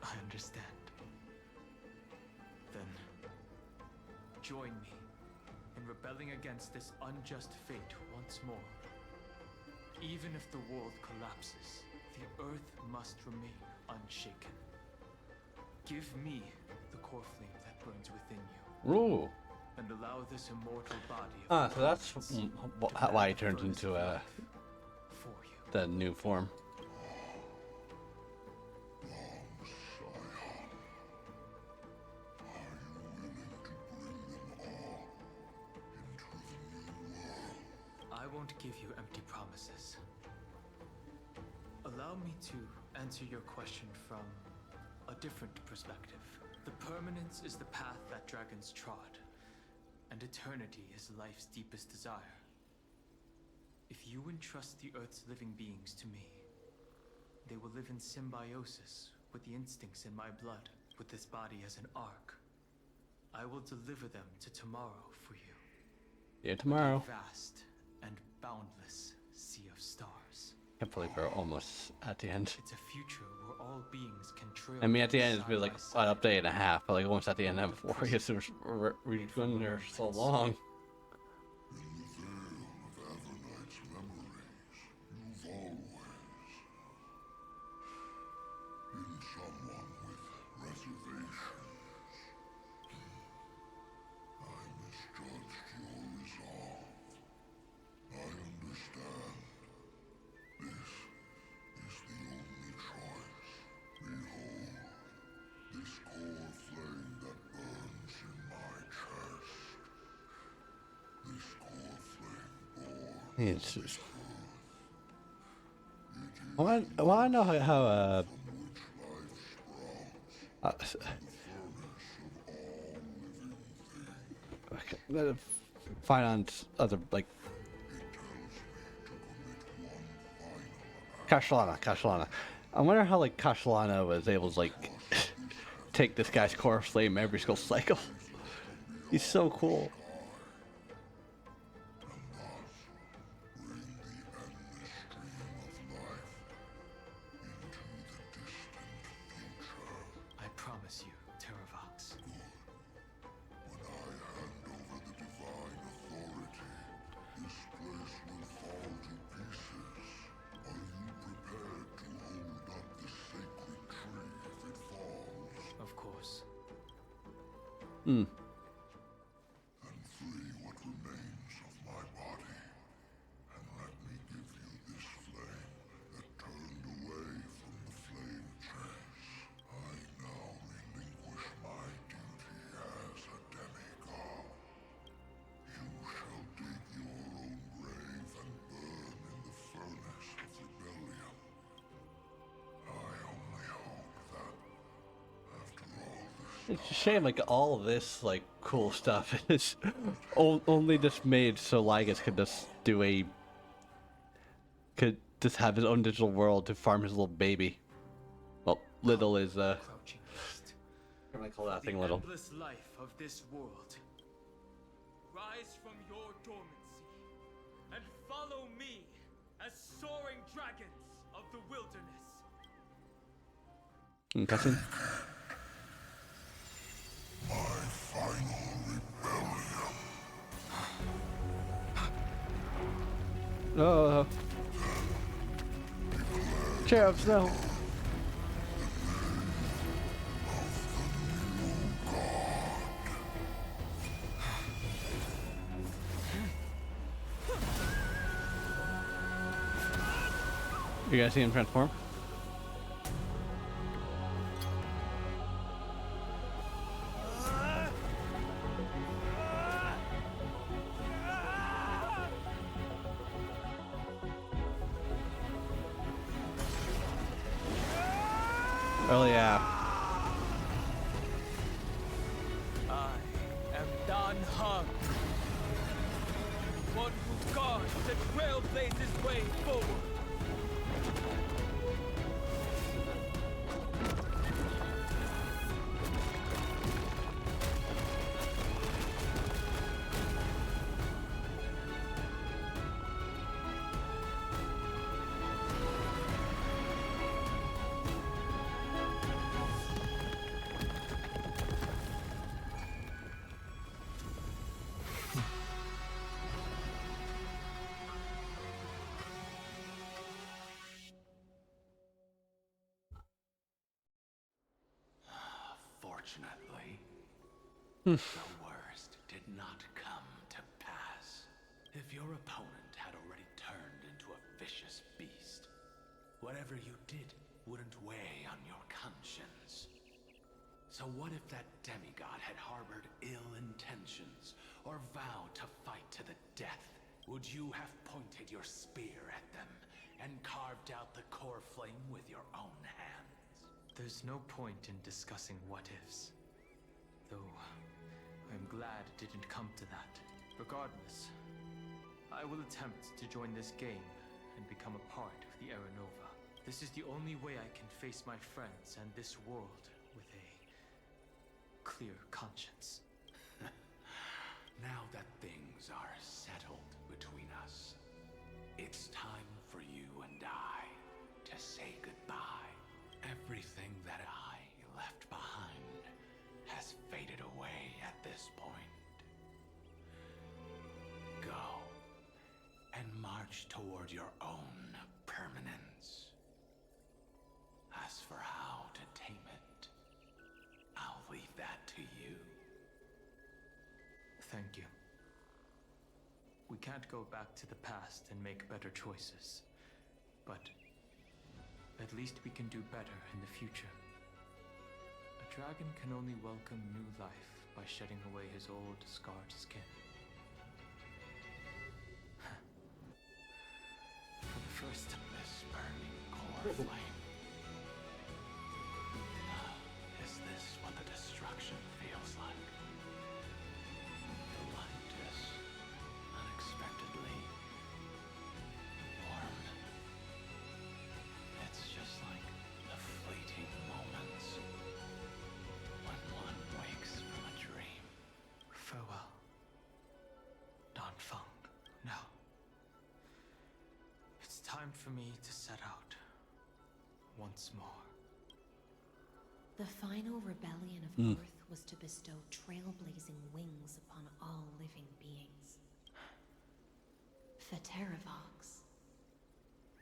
I understand. Then, join me in rebelling against this unjust fate once more. Even if the world collapses, the Earth must remain unshaken. Give me the core flame that burns within you, Ooh. and allow this immortal body of Ah, the so that's permanence to why he fan the turned furnace into of life for you. the new form. Long Scion, are you willing to bring them all into the new world? I won't give you empty promises. Allow me to answer your question from a different perspective. The permanence is the path that dragons trod, and eternity is life's deepest desire. If you entrust the Earth's living beings to me, they will live in symbiosis with the instincts in my blood, with this body as an ark. I will deliver them to tomorrow for you. Yeah, tomorrow. A vast and boundless sea of stars. Can't believe we're almost at the end. It's a future where all beings can trail. I mean, at the end, it's side been like by side. an update and a half, but like almost at the end of 4 years, we're doing there so long. In the It's just... I want to know okay, find on other, like... Kashlana. I wonder how, like, Kashlana was able to, like, take this guy's core flame every single cycle. He's so cool. I promise you, Terravox. Of course. Hmm. It's a shame, like, all this, like, cool stuff is only just made so Lygus could just could just have his own digital world to farm his little baby. Well, little is, Crouching east. what do I call that The thing, little? endless life of this world. Rise from your dormancy and follow me as soaring dragons of the wilderness. Cutscene? Oh. Cherubs, no. You guys see him transform? Oh yeah. I am Dan Hung, one who guards and trailblazes way forward. Fortunately, the worst did not come to pass. If your opponent had already turned into a vicious beast, whatever you did wouldn't weigh on your conscience. So what if that demigod had harbored ill intentions or vowed to fight to the death? Would you have pointed your spear at them and carved out the core flame with your own hands? There's no point in discussing what-ifs. Though, I'm glad it didn't come to that. Regardless, I will attempt to join this game and become a part of the Era Nova. This is the only way I can face my friends and this world with a clear conscience. Now that things are settled between us, it's time for you and I to say goodbye. Everything that I left behind has faded away at this point. Go and march toward your own permanence. As for how to tame it, I'll leave that to you. Thank you. We can't go back to the past and make better choices, but at least we can do better in the future. A dragon can only welcome new life by shedding away his old, scarred skin. flame. Is this what the destruction feels like? The light is unexpectedly warm. It's just like the fleeting moments when one wakes from a dream. Farewell, Don Feng. Now, it's time for me to set out once more. The final rebellion of Earth was to bestow trailblazing wings upon all living beings. Fateravox.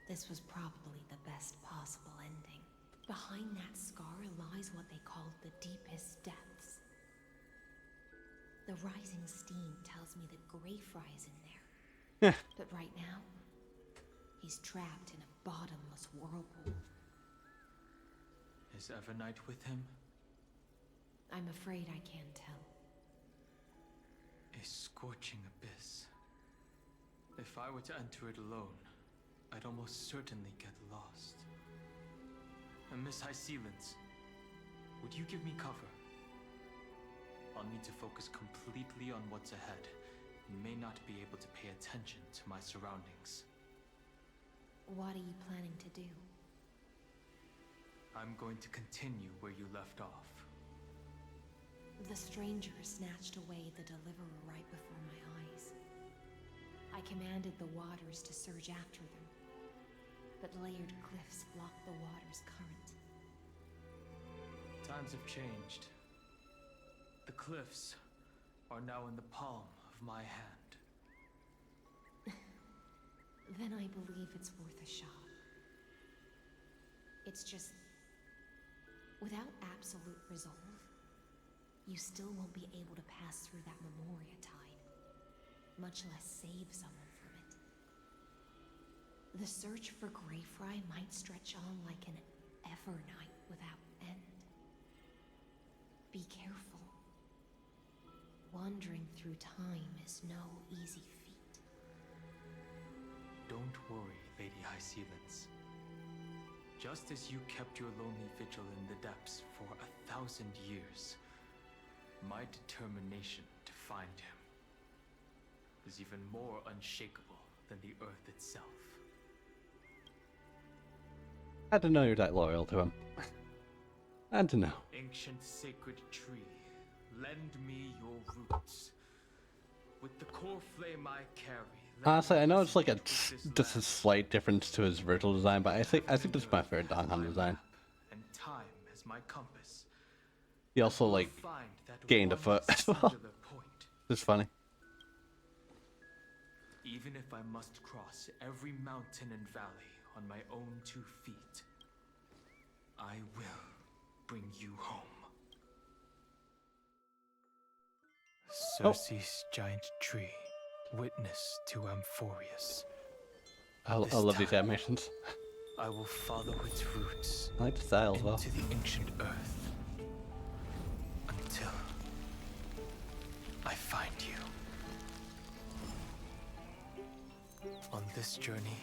This was probably the best possible ending. Behind that scar lies what they called the deepest depths. The rising steam tells me that Greyfry is in there. But right now, he's trapped in a bottomless whirlpool. Is Evernight with him? I'm afraid I can't tell. A scorching abyss. If I were to enter it alone, I'd almost certainly get lost. And Miss High Sealants, would you give me cover? I'll need to focus completely on what's ahead, and may not be able to pay attention to my surroundings. What are you planning to do? I'm going to continue where you left off. The stranger snatched away the deliverer right before my eyes. I commanded the waters to surge after them, but layered cliffs blocked the water's current. Times have changed. The cliffs are now in the palm of my hand. Then I believe it's worth a shot. It's just, without absolute resolve, you still won't be able to pass through that Memoria tide, much less save someone from it. The search for Greyfry might stretch on like an Evernight without end. Be careful. Wandering through time is no easy feat. Don't worry, Lady High Sealants. Just as you kept your lonely vigil in the depths for 1,000 years, my determination to find him is even more unshakable than the Earth itself. I didn't know you're that loyal to him. I had to know. Ancient sacred tree, lend me your roots. With the core flame I carry. Honestly, I know it's like just a slight difference to his virtual design, but I think this is my favorite Danhan design. And time as my compass. He also like Find that gained a one foot as well. singular point. It's funny. Even if I must cross every mountain and valley on my own 2 feet, I will bring you home. Circe's giant tree, witness to AMPHOREUS. I love these animations. I will follow its roots I like the style as well. into the ancient earth until I find you. On this journey,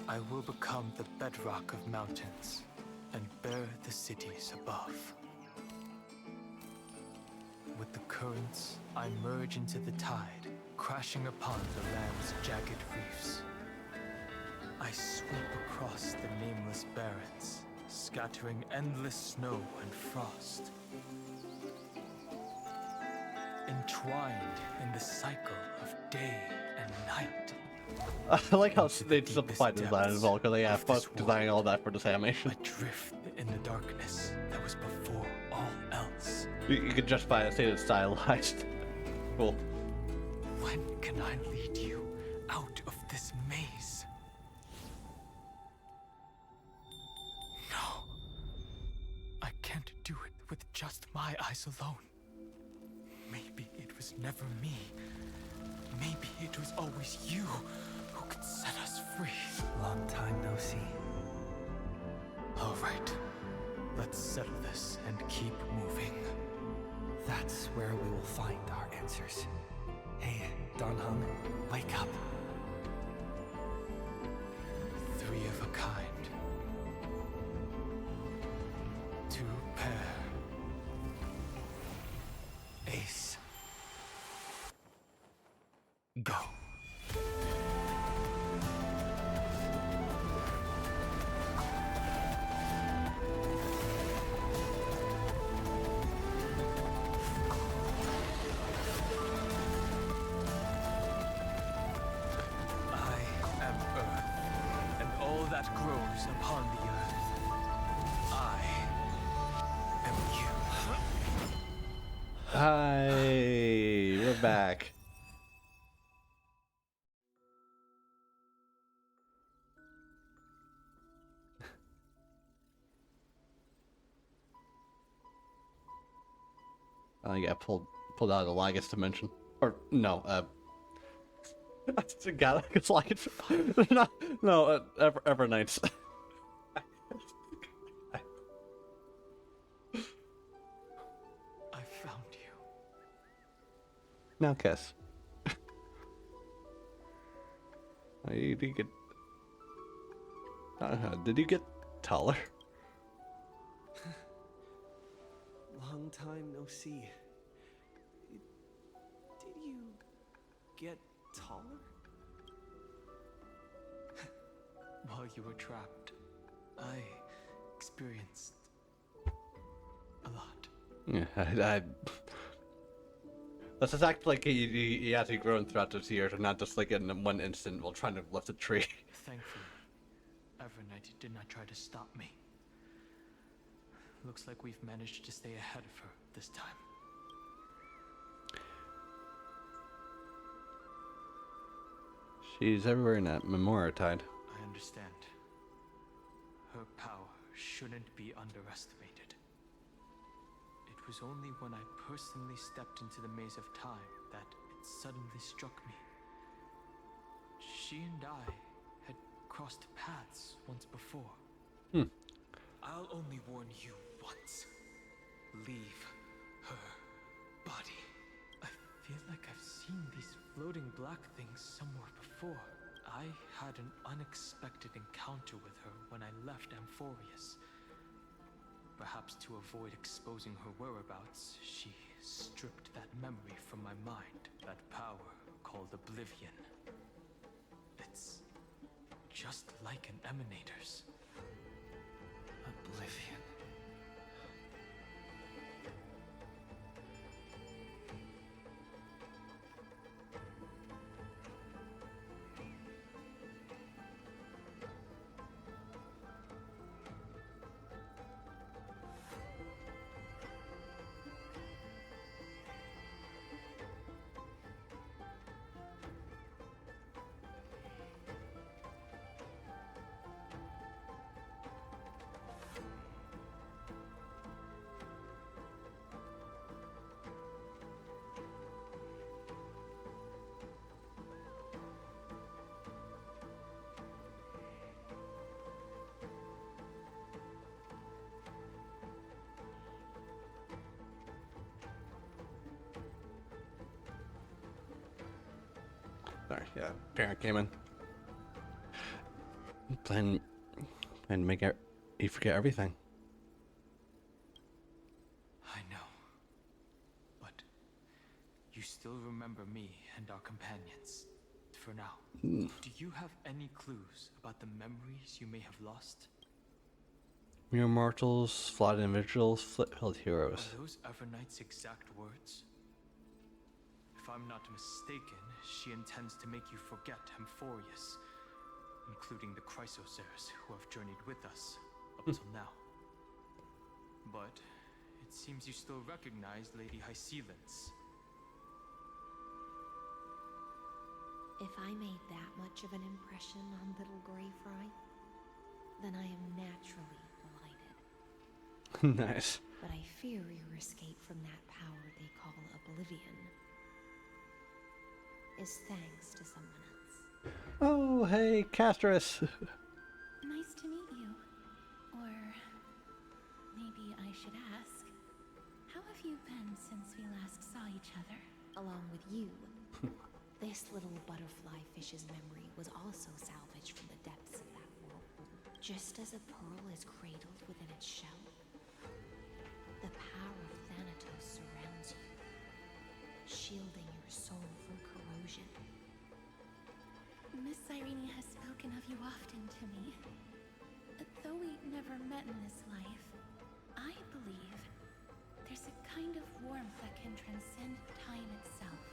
I will become the bedrock of mountains and bear the cities above. With the currents, I merge into the tide, crashing upon the land's jagged reefs. I sweep across the nameless barrens, scattering endless snow and frost. Entwined in the cycle of day and night. I like how they simplified the design as well, because they have fuck designing all that for this animation. Adrift in the darkness that was before all else. You could justify it, say it's stylized. Cool. When can I lead you out of this maze? No. I can't do it with just my eyes alone. Maybe it was never me. Maybe it was always you who could set us free. Long time no see. All right. Let's settle this and keep moving. That's where we will find our answers. Hey, Don Hung, wake up. 3 of a kind. that grows upon the earth. I am you. Hi, we're back. I got pulled out of the Lygus dimension. Or no, God, it's like it. No, Evernights. I found you. Now kiss. Did you get? Did you get taller? Long time no see. Did you get taller? While you were trapped, I experienced a lot. Yeah, This is actually like he actually grown throughout those years, and not just like in one instant while trying to lift a tree. Thankfully, Evernight did not try to stop me. Looks like we've managed to stay ahead of her this time. She's everywhere in that Memoria tide. I understand. Her power shouldn't be underestimated. It was only when I personally stepped into the maze of time that it suddenly struck me. She and I had crossed paths once before. I'll only warn you once. Leave her body. I feel like I've seen these floating black things somewhere before. I had an unexpected encounter with her when I left AMPHOREUS. Perhaps to avoid exposing her whereabouts, she stripped that memory from my mind. That power called Oblivion. It's just like an Emanator's. Oblivion. Sorry, yeah, parent came in. Plan to make you forget everything. I know. But you still remember me and our companions. For now. Do you have any clues about the memories you may have lost? Mere mortals, flawed individuals, flip-filled heroes. Are those Evernight's exact words? If I'm not mistaken, she intends to make you forget AMPHOREUS, including the Chrysosaurs who have journeyed with us up till now. But it seems you still recognize Lady Hycelens. If I made that much of an impression on little Grey Fry, then I am naturally delighted. Nice. But I fear your escape from that power they call Oblivion is thanks to someone else. Oh, hey, Castris. Nice to meet you. Or maybe I should ask, how have you been since we last saw each other? Along with you, this little butterfly fish's memory was also salvaged from the depths of that whirlpool. Just as a pearl is cradled within its shell, the power of Thanatos surrounds you, shielding your soul from corrosion. Miss Irene has spoken of you often to me. Though we never met in this life, I believe there's a kind of warmth that can transcend time itself.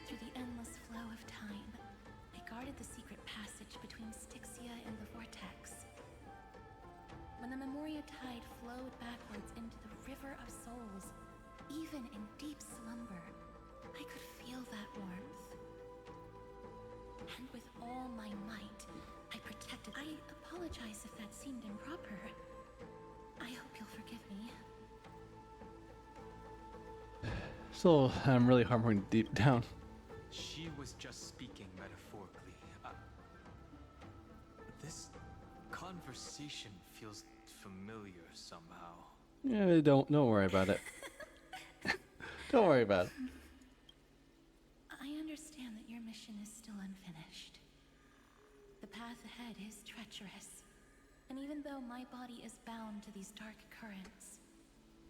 Through the endless flow of time, I guarded the secret passage between Styx and with all my might, I protected. I apologize if that seemed improper. I hope you'll forgive me. So I'm really harboring deep down. She was just speaking metaphorically. This conversation feels familiar somehow. Yeah, don't worry about it. Don't worry about it. I understand that your mission is still unfinished. The path ahead is treacherous. And even though my body is bound to these dark currents,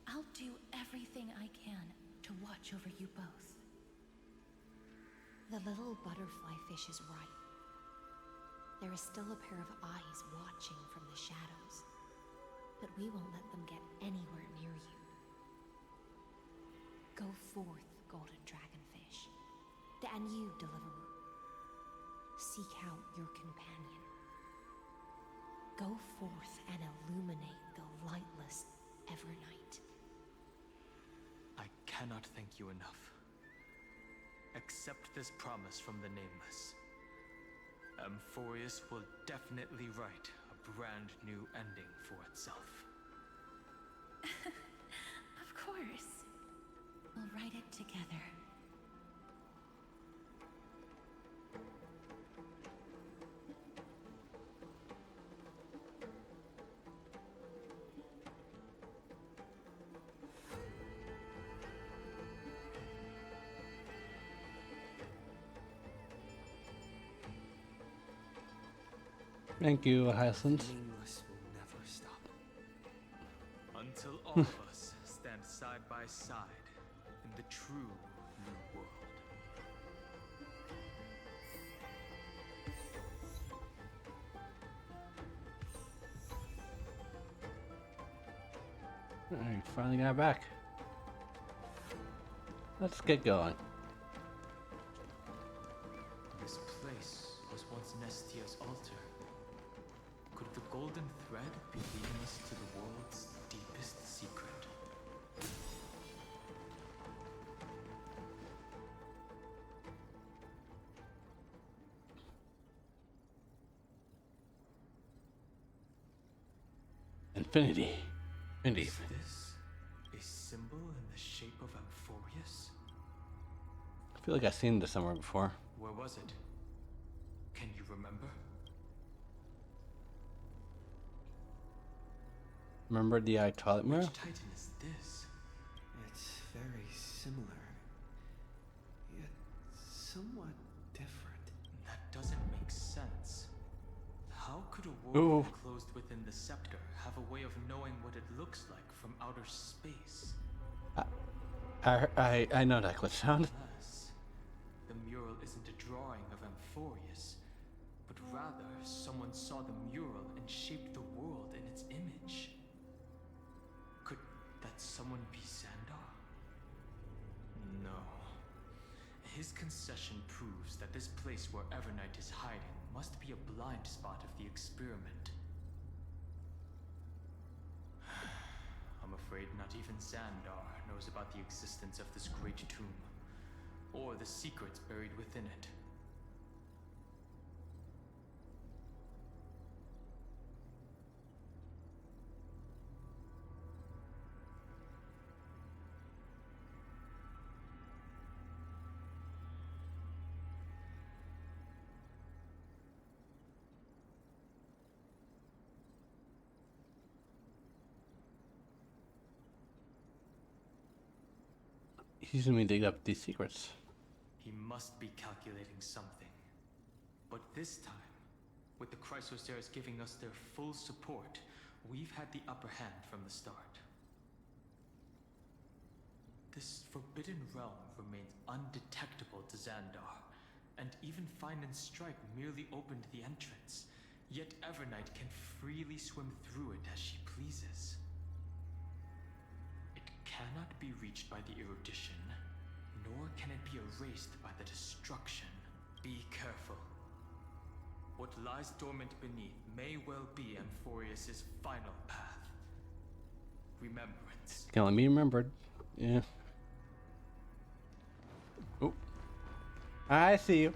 I'll do everything I can to watch over you both. The little butterfly fish is right. There is still a pair of eyes watching from the shadows, but we won't let them get anywhere near you. Go forth, golden dragonfish, and you, deliverer. Seek out your companion. Go forth and illuminate the lightless Evernight. I cannot thank you enough. Accept this promise from the Nameless. AMPHOREUS will definitely write a brand new ending for itself. Of course. We'll write it together. Thank you, Hyacinth. Nameless will never stop. Until all of us stand side by side in the true new world. Alright, finally got back. Let's get going. This place was once Nestia's altar. Could the golden thread be leading us to the world's deepest secret? Infinity. Infinity. Is this a symbol in the shape of AMPHOREUS? I feel like I've seen this somewhere before. Where was it? Can you remember? Remember the toilet mirror? Which titan is this? It's very similar, yet somewhat different. That doesn't make sense. How could a world Ooh. enclosed within the scepter have a way of knowing what it looks like from outer space? I know that glitch sound. Unless the mural isn't a drawing of AMPHOREUS, but rather someone saw the mural and shaped the world in its image. Could that someone be Xandar? No. His concession proves that this place where Evernight is hiding must be a blind spot of the experiment. I'm afraid not even Xandar knows about the existence of this great tomb, or the secrets buried within it. He's gonna dig up these secrets. He must be calculating something. But this time, with the Chrysoceres giving us their full support, we've had the upper hand from the start. This forbidden realm remains undetectable to Xandar, and even Fine and Stripe merely opened the entrance, yet Evernight can freely swim through it as she pleases. It cannot be reached by the erudition, nor can it be erased by the destruction. Be careful. What lies dormant beneath may well be AMPHOREUS' final path. Remembrance. Can't let me remembered. Yeah. Oh. I see you.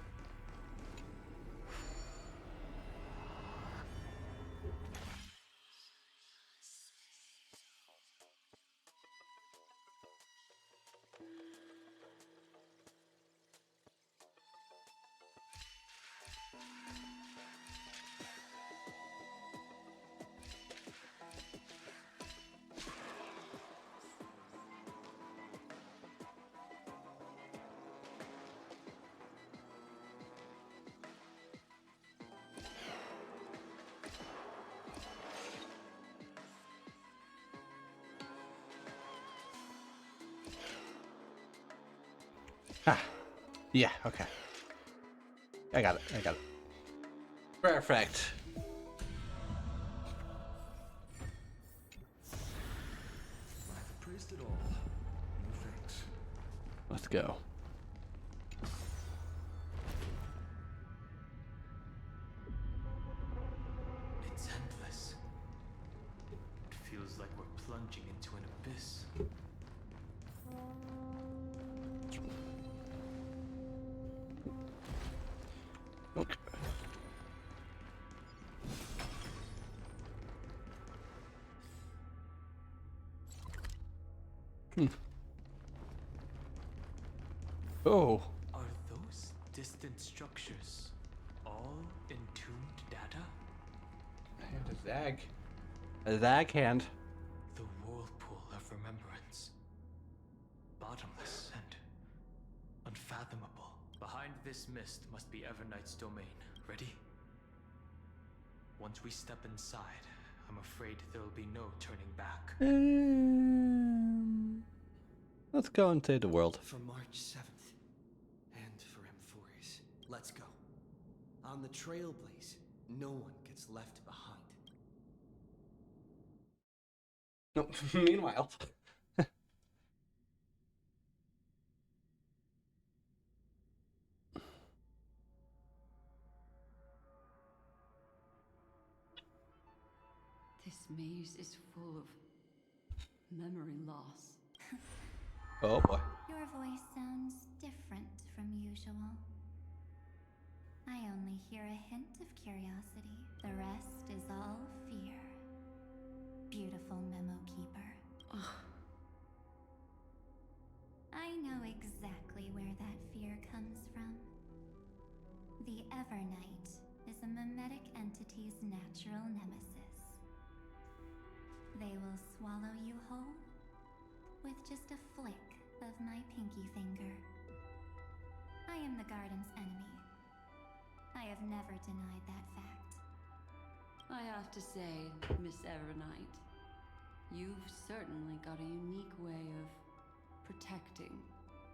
Ah, yeah, okay. I got it. Perfect. I've appraised it all. No thanks. Let's go. It's endless. It feels like we're plunging into an abyss. Okay. Oh. Are those distant structures all entombed data? And a Zag. A Zag hand. The whirlpool of remembrance. Bottomless and unfathomable. Behind this mist must be Everknight's domain. Ready? Once we step inside, I'm afraid there'll be no turning back. Let's go and save the world. For March 7th. And for AMPHOREUS. Let's go. On the Trailblaze, no one gets left behind. No, meanwhile. This maze is full of memory loss. Oh boy. Your voice sounds different from usual. I only hear a hint of curiosity. The rest is all fear. Beautiful memo keeper. I know exactly where that fear comes from. The Everknight is a mimetic entity's natural nemesis. They will swallow you whole with just a flick of my pinky finger. I am the garden's enemy. I have never denied that fact. I have to say, Miss Everknight, you've certainly got a unique way of protecting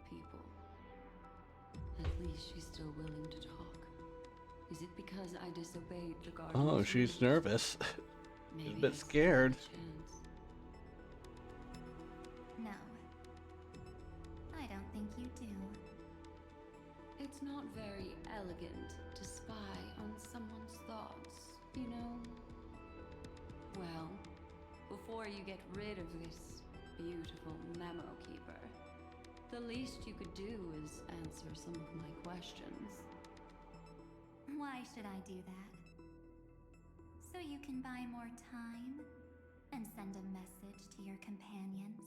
people. At least she's still willing to talk. Is it because I disobeyed the garden? Oh, she's nervous. She's a bit scared. No. I don't think you do. It's not very elegant to spy on someone's thoughts, you know? Well, before you get rid of this beautiful memo keeper, the least you could do is answer some of my questions. Why should I do that? So you can buy more time and send a message to your companions?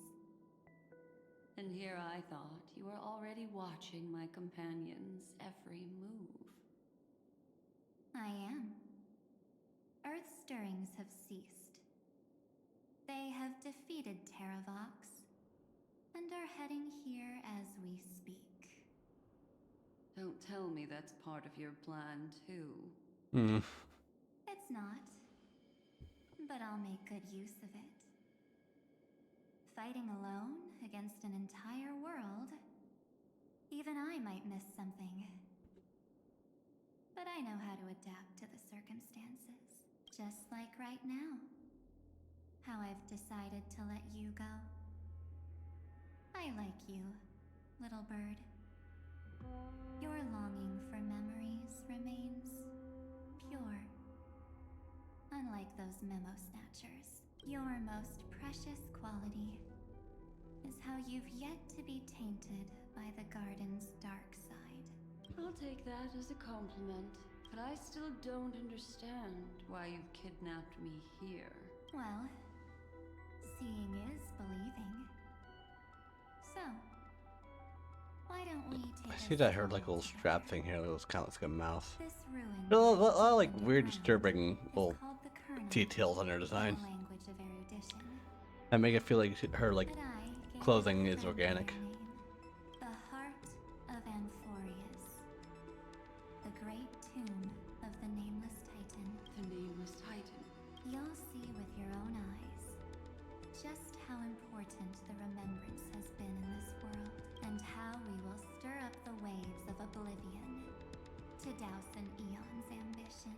And here I thought you were already watching my companion's every move. I am. Earth's stirrings have ceased. They have defeated Terravox and are heading here as we speak. Don't tell me that's part of your plan, too. It's not. But I'll make good use of it. Fighting alone against an entire world, even I might miss something. But I know how to adapt to the circumstances. Just like right now. How I've decided to let you go. I like you, little bird. Your longing for memories remains pure. Unlike those memo snatchers, your most precious quality is how you've yet to be tainted by the garden's dark side. I'll take that as a compliment, but I still don't understand why you've kidnapped me here. Well, seeing is believing. So, why don't we take I see that her like little strap thing here, little kind of looks like a mouth. This ruin A lot of like in weird, your disturbing mind little is called the kernel, details on her design. the language of erudition. That make it feel like her like But I gave clothing it a is friendlier organic. name, the heart of AMPHOREUS, the great tomb of the nameless titan. The nameless titan. You'll see with your own eyes just how important the remembrance has been in this world, and how we will stir up the waves of oblivion, to douse an eon's ambition.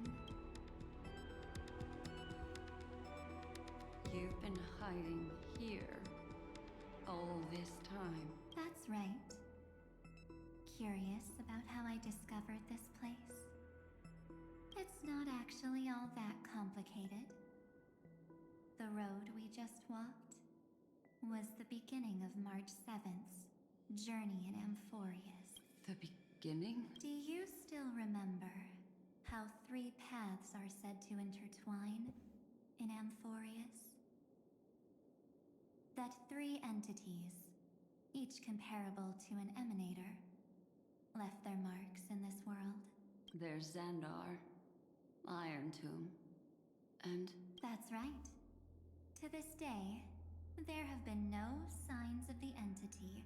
You've been hiding here all this time. That's right. Curious about how I discovered this place? It's not actually all that complicated. The road we just walked was the beginning of March 7th's journey in AMPHOREUS. The beginning? Do you still remember how 3 paths are said to intertwine in AMPHOREUS? That 3 entities, each comparable to an emanator, left their marks in this world. There's Xandar, Iron Tomb, and... That's right. To this day, there have been no signs of the entity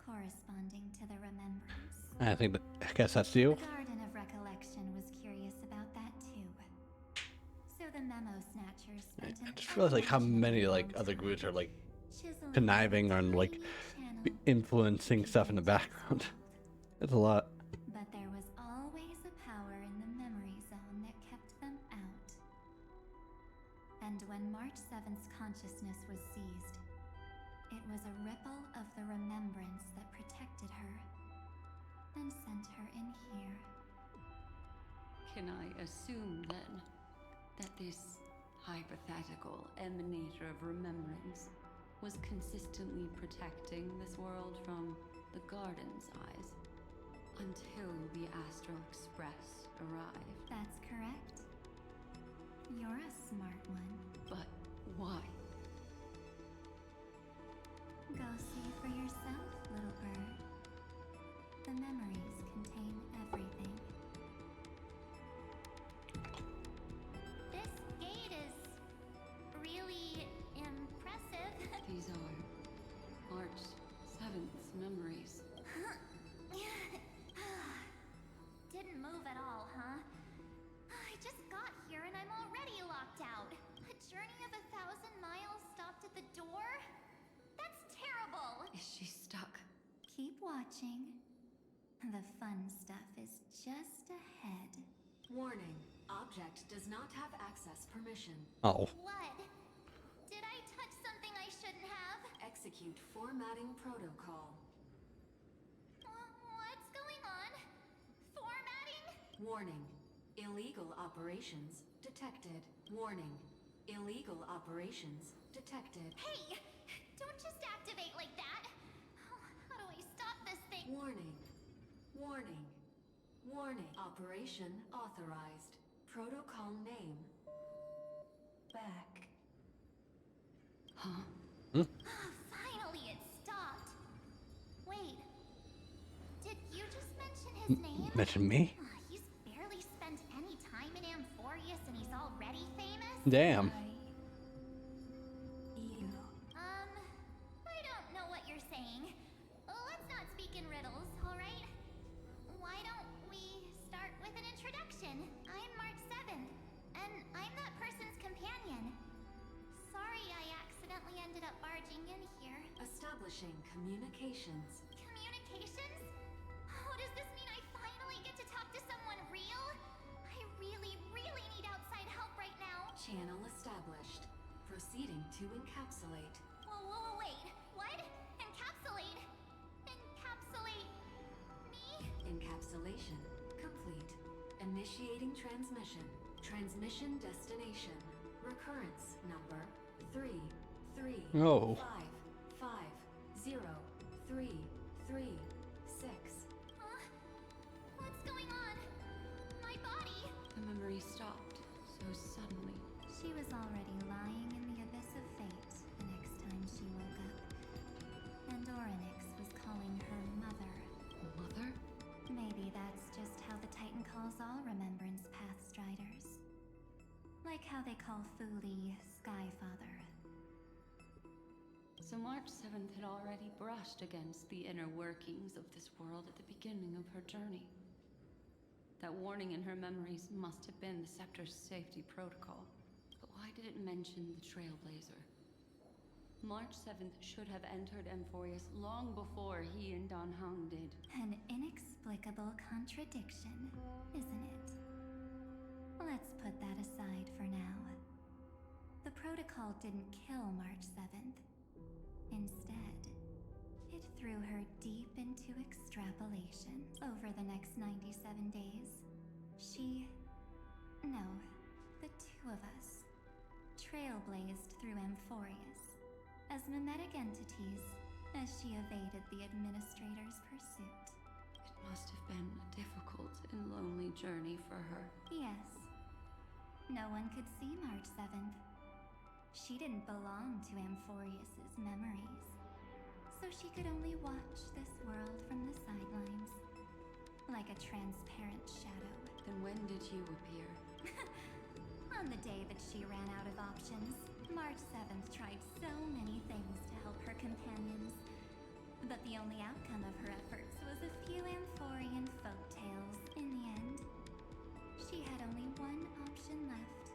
corresponding to the remembrance. I guess that's you. The Garden of Recollection was curious about that too. So the memo snatchers spent I just realized like how many like other groups are like conniving on like influencing stuff in the background. It's a lot. But there was always a power in the memory zone that kept them out. And when March 7th's consciousness was seized, it was a ripple of the remembrance that protected her and sent her in here. Can I assume then that this hypothetical emanator of remembrance was consistently protecting this world from the Garden's eyes until the Astral Express arrived? That's correct. You're a smart one. But why? Go see for yourself, little bird. The memories contain everything. This gate is really impressive. These are March 7th's memories. Didn't move at all, huh? I just got here and I'm already locked out. A journey of 1,000 miles stopped at the door? That's terrible! Is she stuck? Keep watching. The fun stuff is just ahead. Warning. Object does not have access permission. Oh. What? Did I touch something I shouldn't have? Execute formatting protocol. What's going on? Formatting? Warning. Illegal operations detected. Warning. Illegal operations detected. Hey! Don't just activate like that! How do I stop this thing? Warning. Warning. Warning. Operation authorized. Protocol name. Back. Huh? Finally, it stopped. Wait. Did you just mention his name? Mention me? He's barely spent any time in AMPHOREUS and he's already famous? Damn. I don't know what you're saying. Let's not speak in riddles, alright? Why don't we start with an introduction? I'm March 7th, and I'm that person's companion. Sorry I accidentally ended up barging in here. Establishing communications. Communications? Oh, does this mean I finally get to talk to someone real? I really, really need outside help right now. Channel established. Proceeding to encapsulate. Whoa, wait. What? Encapsulate? Encapsulate me? Encapsulation complete. Initiating transmission. Transmission destination. Recurrence number 3 Oh. 5 5 0 3 3 6. What's going on? My body? The memory stopped so suddenly. She was already lying in the abyss of fate the next time she woke up. And Orynyx was calling her mother. Mother? Maybe that's just how the Titan calls all Remembrance Path Striders. Like how they call Fuli Skyfather. So March 7th had already brushed against the inner workings of this world at the beginning of her journey. That warning in her memories must have been the Scepter's safety protocol. But why did it mention the Trailblazer? March 7th should have entered AMPHOREUS long before he and Don Hung did. An inexplicable contradiction, isn't it? Let's put that aside for now. The protocol didn't kill March 7th. Instead, it threw her deep into extrapolation. Over the next 97 days, the two of us, trailblazed through AMPHOREUS as mimetic entities as she evaded the administrator's pursuit. It must have been a difficult and lonely journey for her. Yes. No one could see March 7th. She didn't belong to AMPHOREUS's memories, so she could only watch this world from the sidelines, like a transparent shadow. Then when did you appear? On the day that she ran out of options, March 7th tried so many things to help her companions, but the only outcome of her efforts was a few Amphorian folktales. In the end, she had only one option left.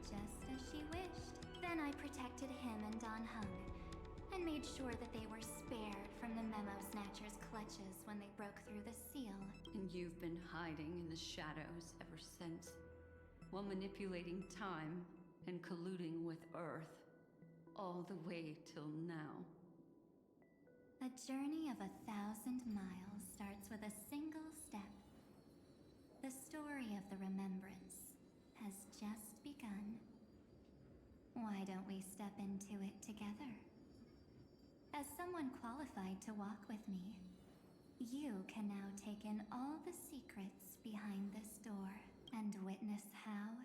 Just as she wished. Then I protected him and Don Hung, and made sure that they were spared from the Memo Snatcher's clutches when they broke through the seal. And you've been hiding in the shadows ever since, while manipulating time and colluding with Earth, all the way till now. A journey of 1,000 miles starts with a single step. The story of the remembrance has just begun. Why don't we step into it together? As someone qualified to walk with me, you can now take in all the secrets behind this door and witness how,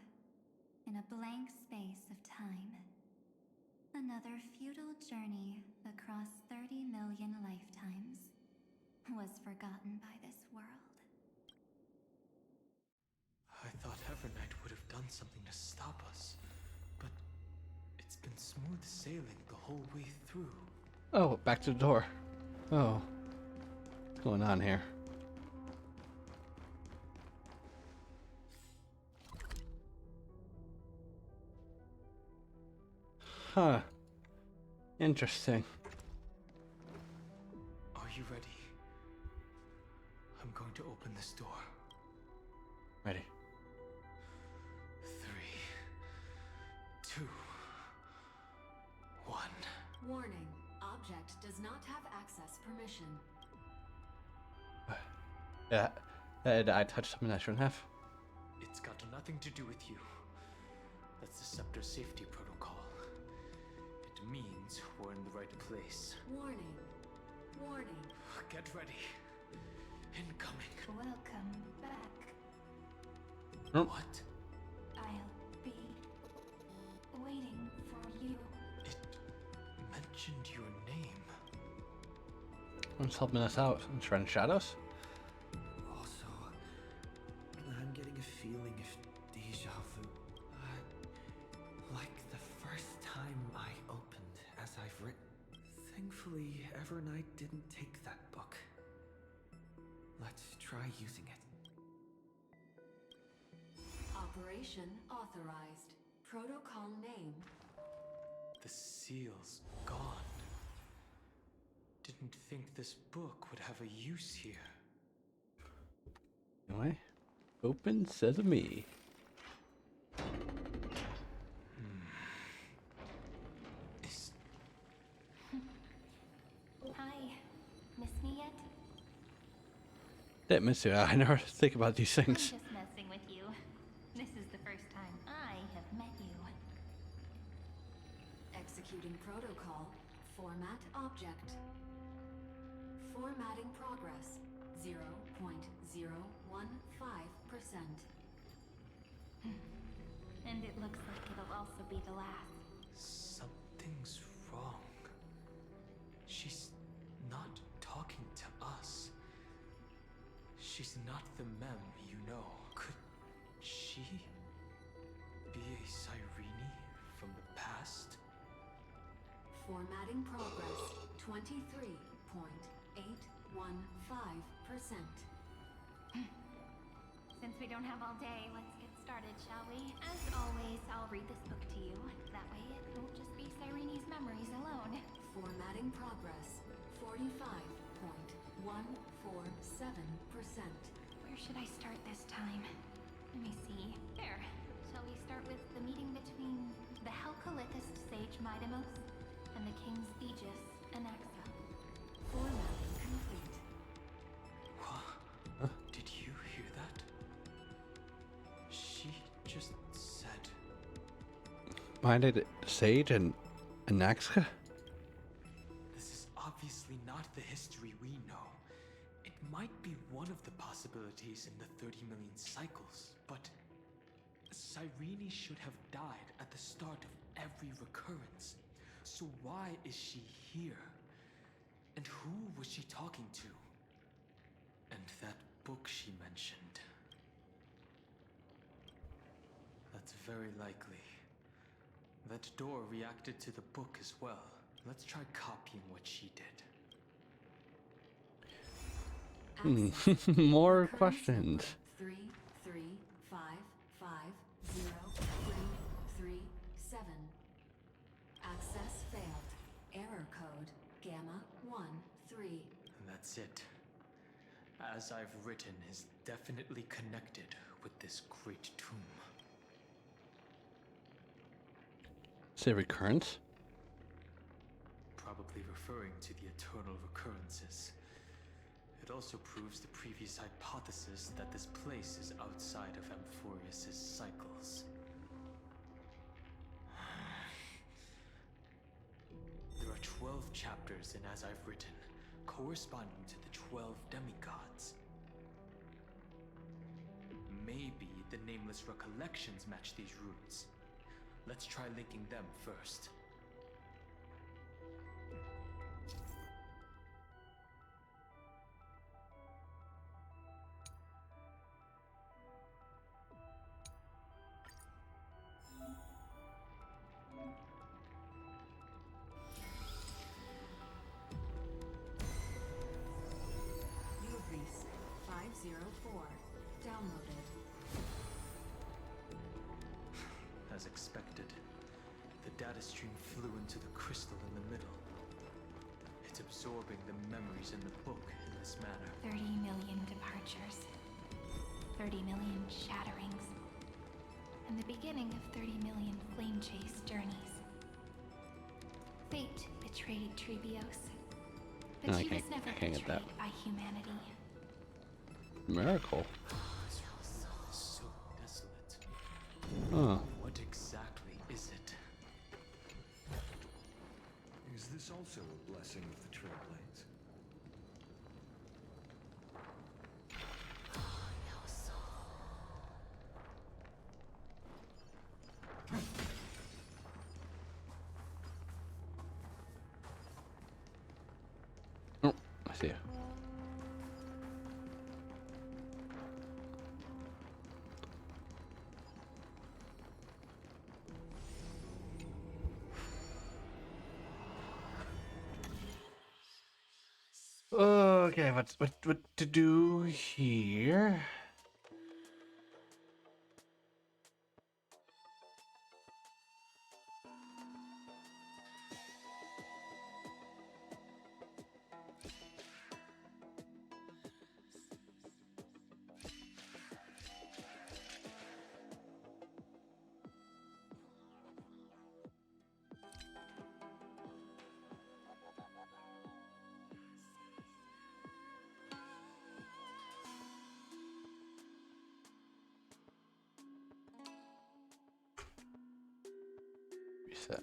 in a blank space of time, another futile journey across 30 million lifetimes was forgotten by this world. I thought Evernight would have done something to stop us, but it's been smooth sailing the whole way through. Oh, back to the door. Oh. What's going on here? Huh. Interesting. Are you ready? I'm going to open this door. Ready. 3, 2, 1. Warning. Object does not have access permission. Yeah, I touched something I shouldn't have. It's got nothing to do with you. That's the Scepter safety protocol. It means we're in the right place. Warning. Warning. Get ready. Incoming. Welcome back. What? I'll be waiting for you. It mentioned your name. Who's helping us out? Shredding shadows? Also, I'm getting a feeling of deja vu. Like the first time I opened as I've written. Thankfully, Evernight didn't take that book. Let's try using it. Operation authorized. Protocol name. The seal's gone. Didn't think this book would have a use here. Anyway, open sesame. Hi. Miss me yet? Didn't miss you. I never think about these I'm things. just messing with you. This is the first time I have met you. Executing protocol. Format object. Formatting progress. 0.015%. And it looks like it'll also be the last. Something's wrong. She's not talking to us. She's not the Mem you know. Could she be a Cyrene from the past? Formatting progress. 23.815%. Since we don't have all day, let's get started, shall we? As always, I'll read this book to you. That way it won't just be Cyrene's memories alone. Formatting progress. 45.147%. Where should I start this time? Let me see. There. Shall we start with the meeting between the Helcolithist sage Midamos and the King's Aegis, Anaxa? Formatting complete. What? Did you hear that? She just said... Minded Sage and Anaxa? This is obviously not the history we know. It might be one of the possibilities in the 30 million cycles, but Cyrene should have died at the start of every recurrence. So why is she here? And who was she talking to? And that book she mentioned. That's very likely. That door reacted to the book as well. Let's try copying what she did. More questions. 335503337. Access failed. Error code Gamma 13. And that's it. As I've written is definitely connected with this great tomb. Say recurrence? Probably referring to the eternal recurrences. It also proves the previous hypothesis that this place is outside of AMPHOREUS' cycles. There are 12 chapters in As I've Written, corresponding to the 12 demigods. Maybe the nameless recollections match these runes. Let's try linking them first. Urbis 504. Downloaded. As expected, the data stream flew into the crystal in the middle. It's absorbing the memories in the book in this manner. 30 million departures. 30 million shatterings. And the beginning of 30 million flame chase journeys. Fate betrayed Trebios. But No, I she was can't- never I can't get betrayed that. by humanity. Miracle. So desolate. Huh. What exactly is it? Is this also a blessing of the Trailblades? Oh, I see. Okay, what to do here? Reset.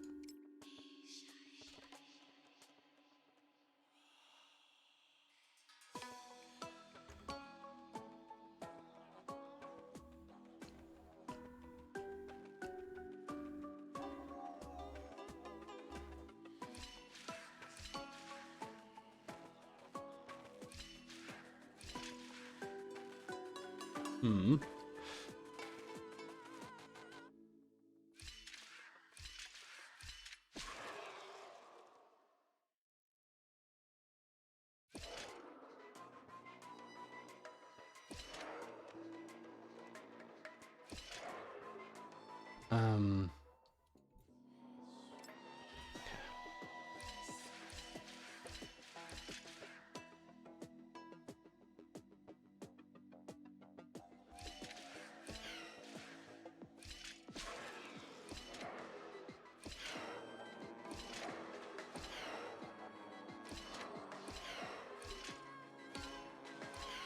Hmm.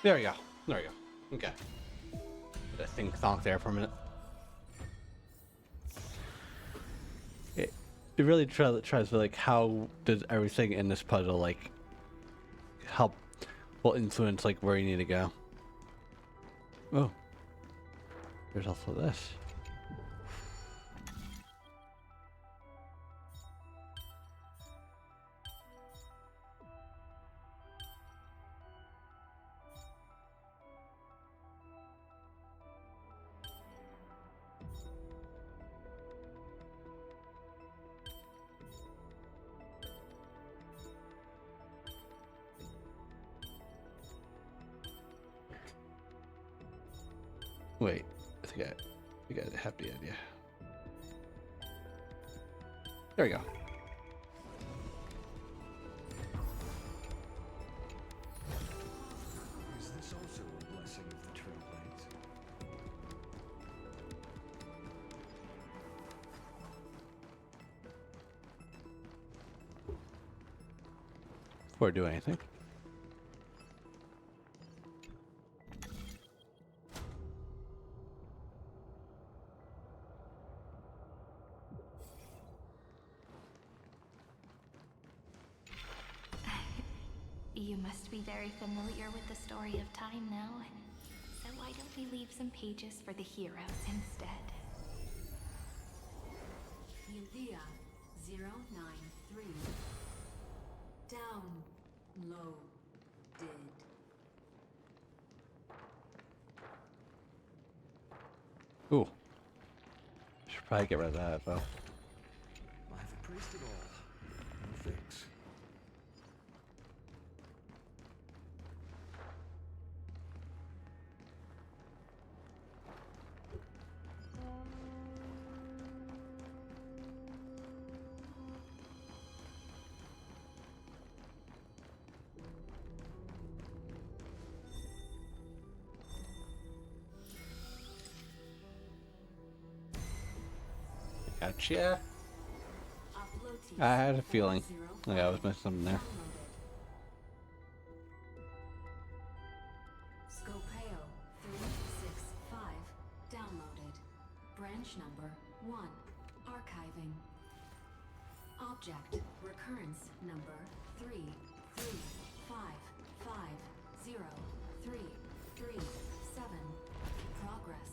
There we go. There we go. Okay. Let that thing thonk there for a minute. It really tries to like, how does everything in this puzzle like help, will influence like where you need to go. Oh, there's also this. Wait, I think I have the idea. There we go. Is this also a blessing of the Trailblades? Before I do anything. You must be very familiar with the story of time now. So why don't we leave some pages for the heroes instead? Yulia 093. Downloaded. Ooh. Should probably get rid of that though. I've appraised it all. No thanks. Gotcha. I had a feeling like I was missing something there. Scopeo 365 downloaded. Branch number 1. Archiving. Object recurrence number 335503337. Progress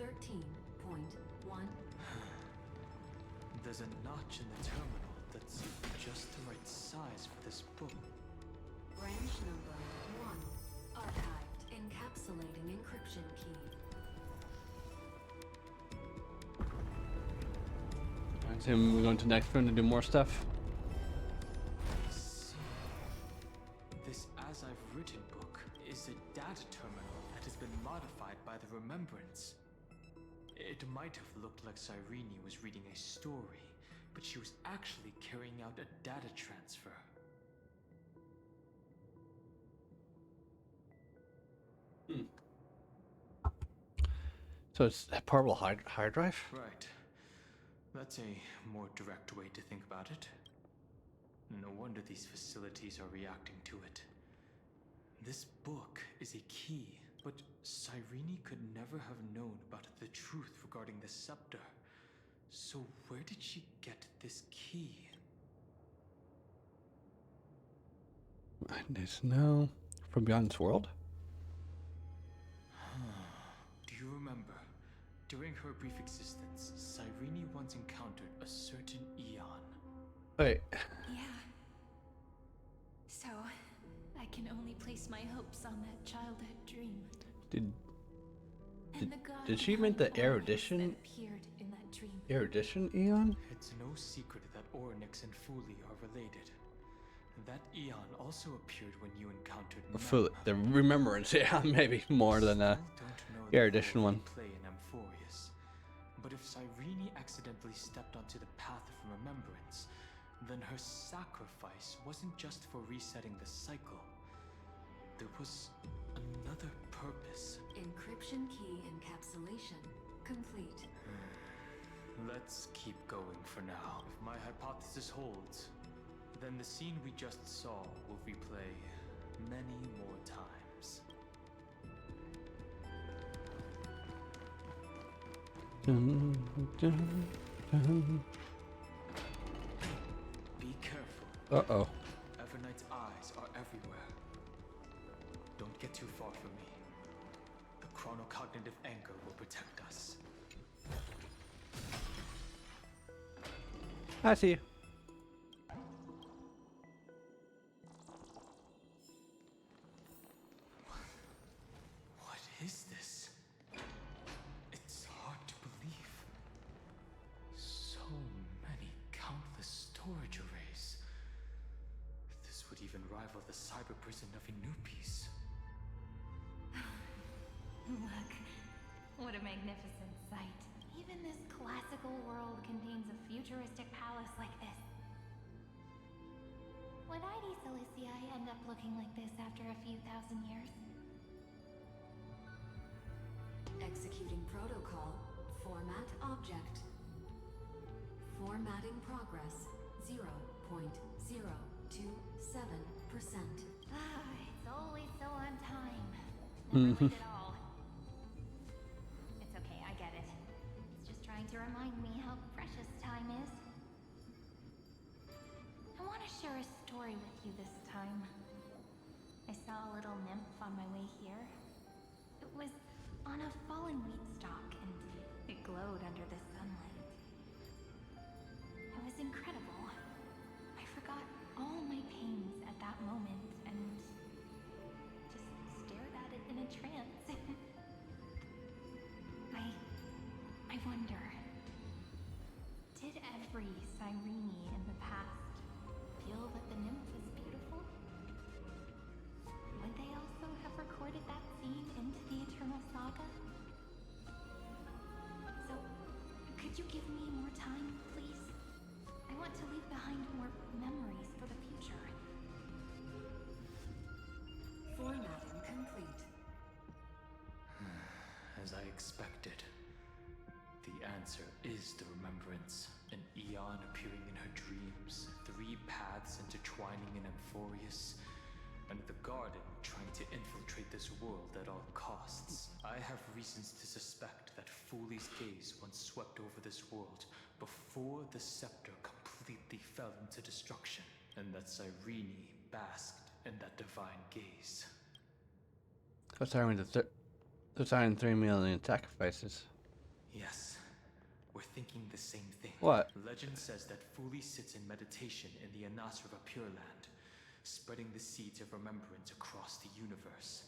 13.1. There's a notch in the terminal that's just the right size for this book. Branch number 1. Archived. Encapsulating encryption key. Alright, so we're going to the next room to do more stuff. I see. This As I've Written book is a data terminal that has been modified by the Remembrance. It might have looked like Cyrene was reading a story, but she was actually carrying out a data transfer. So it's a portable hard drive? Right. That's a more direct way to think about it. No wonder these facilities are reacting to it. This book is a key, but Cyrene could never have known about the truth regarding the scepter. So where did she get this key? I need to know. From beyond this world? Do you remember? During her brief existence, Cyrene once encountered a certain Eon. Wait. Yeah. So, I can only place my hopes on that childhood dream. Did she mean the erudition? Appeared in that dream. Erudition Eon? It's no secret that Orynyx and Fuli are related. That Eon also appeared when you encountered Mem. The Remembrance, yeah, maybe more than Still don't know the erudition role one. they play in AMPHOREUS. But if if Cyrene accidentally stepped onto the path of remembrance, then her sacrifice wasn't just for resetting the cycle. There was another purpose. Encryption key encapsulation complete. Let's keep going for now. If my hypothesis holds, then the scene we just saw will replay many more times. Dun, dun, dun. Be careful. Uh-oh. Everknight's eyes are everywhere. Don't get too far from me. The chronocognitive anchor will protect us. I see you. What is this? It's hard to believe. So many countless storage arrays. This would even rival the cyber prison of Inupis. Look, what a magnificent sight. Even this classical world contains a futuristic palace like this. Would ID Ciliciae end up looking like this after a few thousand years? Executing protocol. Format object. Formatting progress 0.027%. It's always so on time. Never late at all. It's okay, I get it. It's just trying to remind me how precious time is. I want to share a story with you this time. I saw a little nymph on my way here. It was on a fallen wheat stalk, and it glowed under the sunlight. It was incredible. I forgot all my pains at that moment and just stared at it in a trance. I wonder, did every Cyrene in the past feel that the nymph was beautiful? Would they also have recorded that scene into the Eternal Saga? So, could you give me more time, please? I want to leave behind more memories for the future. Formatting complete. As I expected. The answer is the remembrance. An eon appearing in her dreams, 3 paths intertwining in AMPHOREUS, and the garden trying to infiltrate this world at all costs. I have reasons to suspect that Foolie's gaze once swept over this world before the scepter completely fell into destruction, and that Cyrene basked in that divine gaze. Considering the 3 million sacrifices. Yes, we're thinking the same thing. What? Legend says that Fuli sits in meditation in the Anasra Pure Land, spreading the seeds of remembrance across the universe.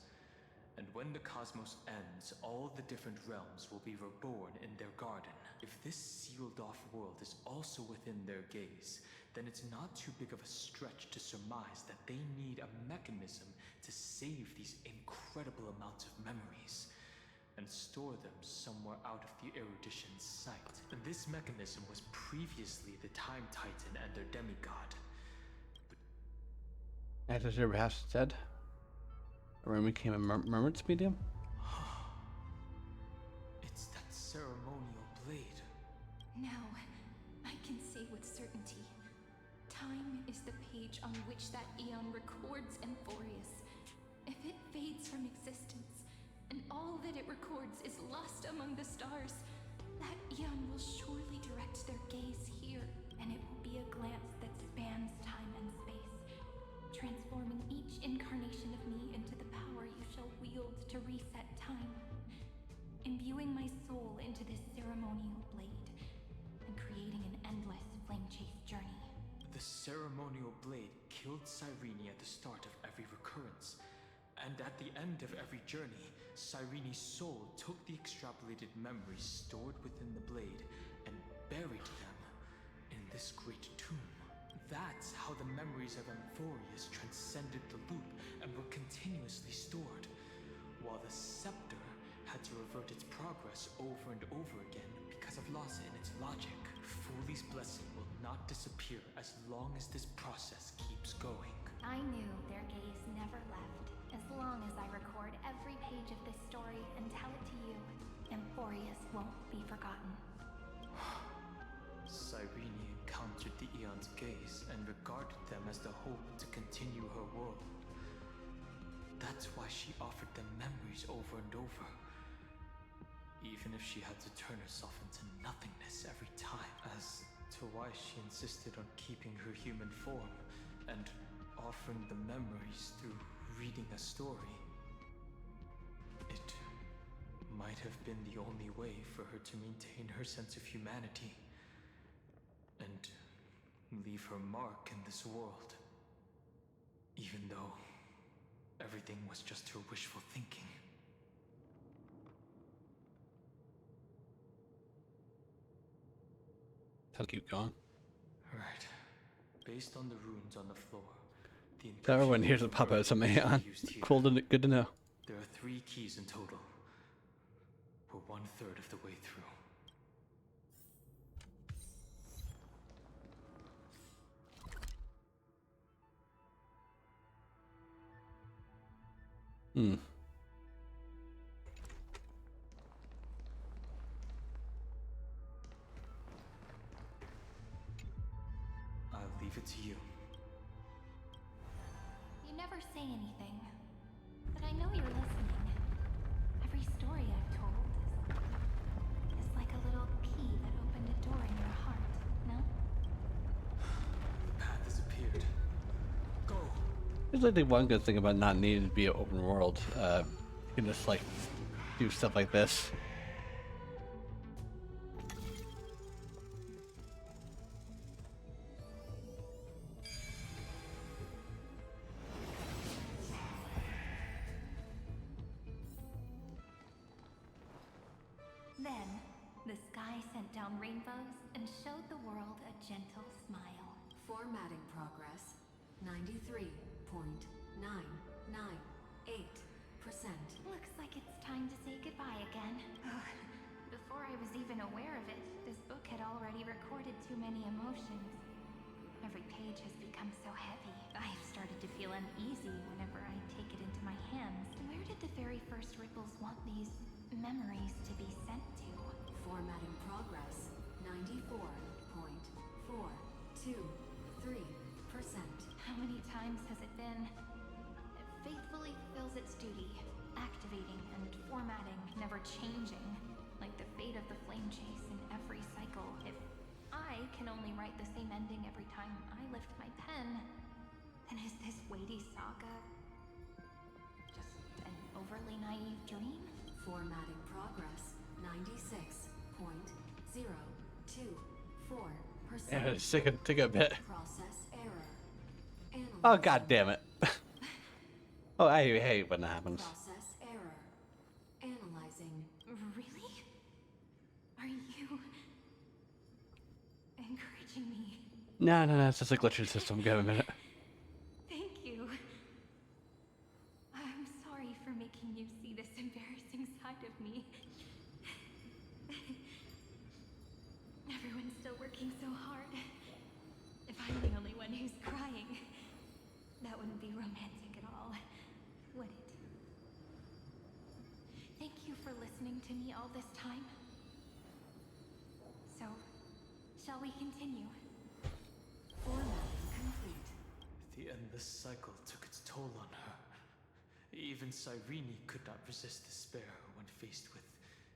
And when the cosmos ends, all the different realms will be reborn in their garden. If this sealed-off world is also within their gaze, then it's not too big of a stretch to surmise that they need a mechanism to save these incredible amounts of memories and store them somewhere out of the erudition's sight. This mechanism was previously the Time Titan and their demigod. As I perhaps said, a room became a remembrance medium? It's that ceremonial blade. Now, I can say with certainty, time is the page on which that eon records AMPHOREUS. If it fades from existence, and all that it records is lost among the stars, that eon will surely direct their gaze here, and it will be a glance that spans time and space, transforming each incarnation of me into the power you shall wield to reset time, imbuing my soul into this ceremonial blade, and creating an endless flame-chased journey. The ceremonial blade killed Cyrene at the start of every recurrence, and at the end of every journey, Cyrene's soul took the extrapolated memories stored within the blade and buried them in this great tomb. That's how the memories of AMPHOREUS transcended the loop and were continuously stored, while the scepter had to revert its progress over and over again because of loss in its logic. Foolie's blessing will not disappear as long as this process keeps going. I knew their gaze never left. As long as I record every page of this story and tell it to you, AMPHOREUS won't be forgotten. Cyrene encountered the Aeon's gaze and regarded them as the hope to continue her world. That's why she offered them memories over and over. Even if she had to turn herself into nothingness every time. As to why she insisted on keeping her human form and offering the memories through reading a story. It might have been the only way for her to maintain her sense of humanity and leave her mark in this world. Even though everything was just her wishful thinking. I'll keep going. Right. Based on the runes on the floor, the Everyone hears a pop out some Aeon. Cool to good to know. There are 3 keys in total. We're 1/3 of the way through. I'll leave it to you. You never say anything, but I know you're listening. Every story I've told is like a little key that opened a door in your heart, no? The path has appeared. Go! There's like the one good thing about not needing to be an open world. You can just like do stuff like this. Then, the sky sent down rainbows and showed the world a gentle smile. Formatting progress 93.998%. Looks like it's time to say goodbye again. Before I was even aware of it, this book had already recorded too many emotions. Every page has become so heavy. I've started to feel uneasy whenever I take it into my hands. Where did the very first ripples want these memories to be sent to? Formatting progress 94.423%. How many times has it been? It faithfully fulfills its duty, activating and formatting, never changing, like the fate of the flame chase in every cycle. If I can only write the same ending every time I lift my pen, then is this weighty saga just an overly naive dream? Formatting progress 96.024%. Yeah, it's take a bit. Process error. Oh god damn it. Oh, I hate when that happens. Process error. Analyzing. Really? Are you encouraging me? No, it's just a glitching system. Give it a minute. Thank you. I'm sorry for making you see this embarrassing side of me. Everyone's still working so hard. If I'm the only one who's crying, that wouldn't be romantic at all, would it? Thank you for listening to me all this time. So, shall we continue? Formatting complete. The endless cycle took its toll on her. Even Cyrene could not resist despair when faced with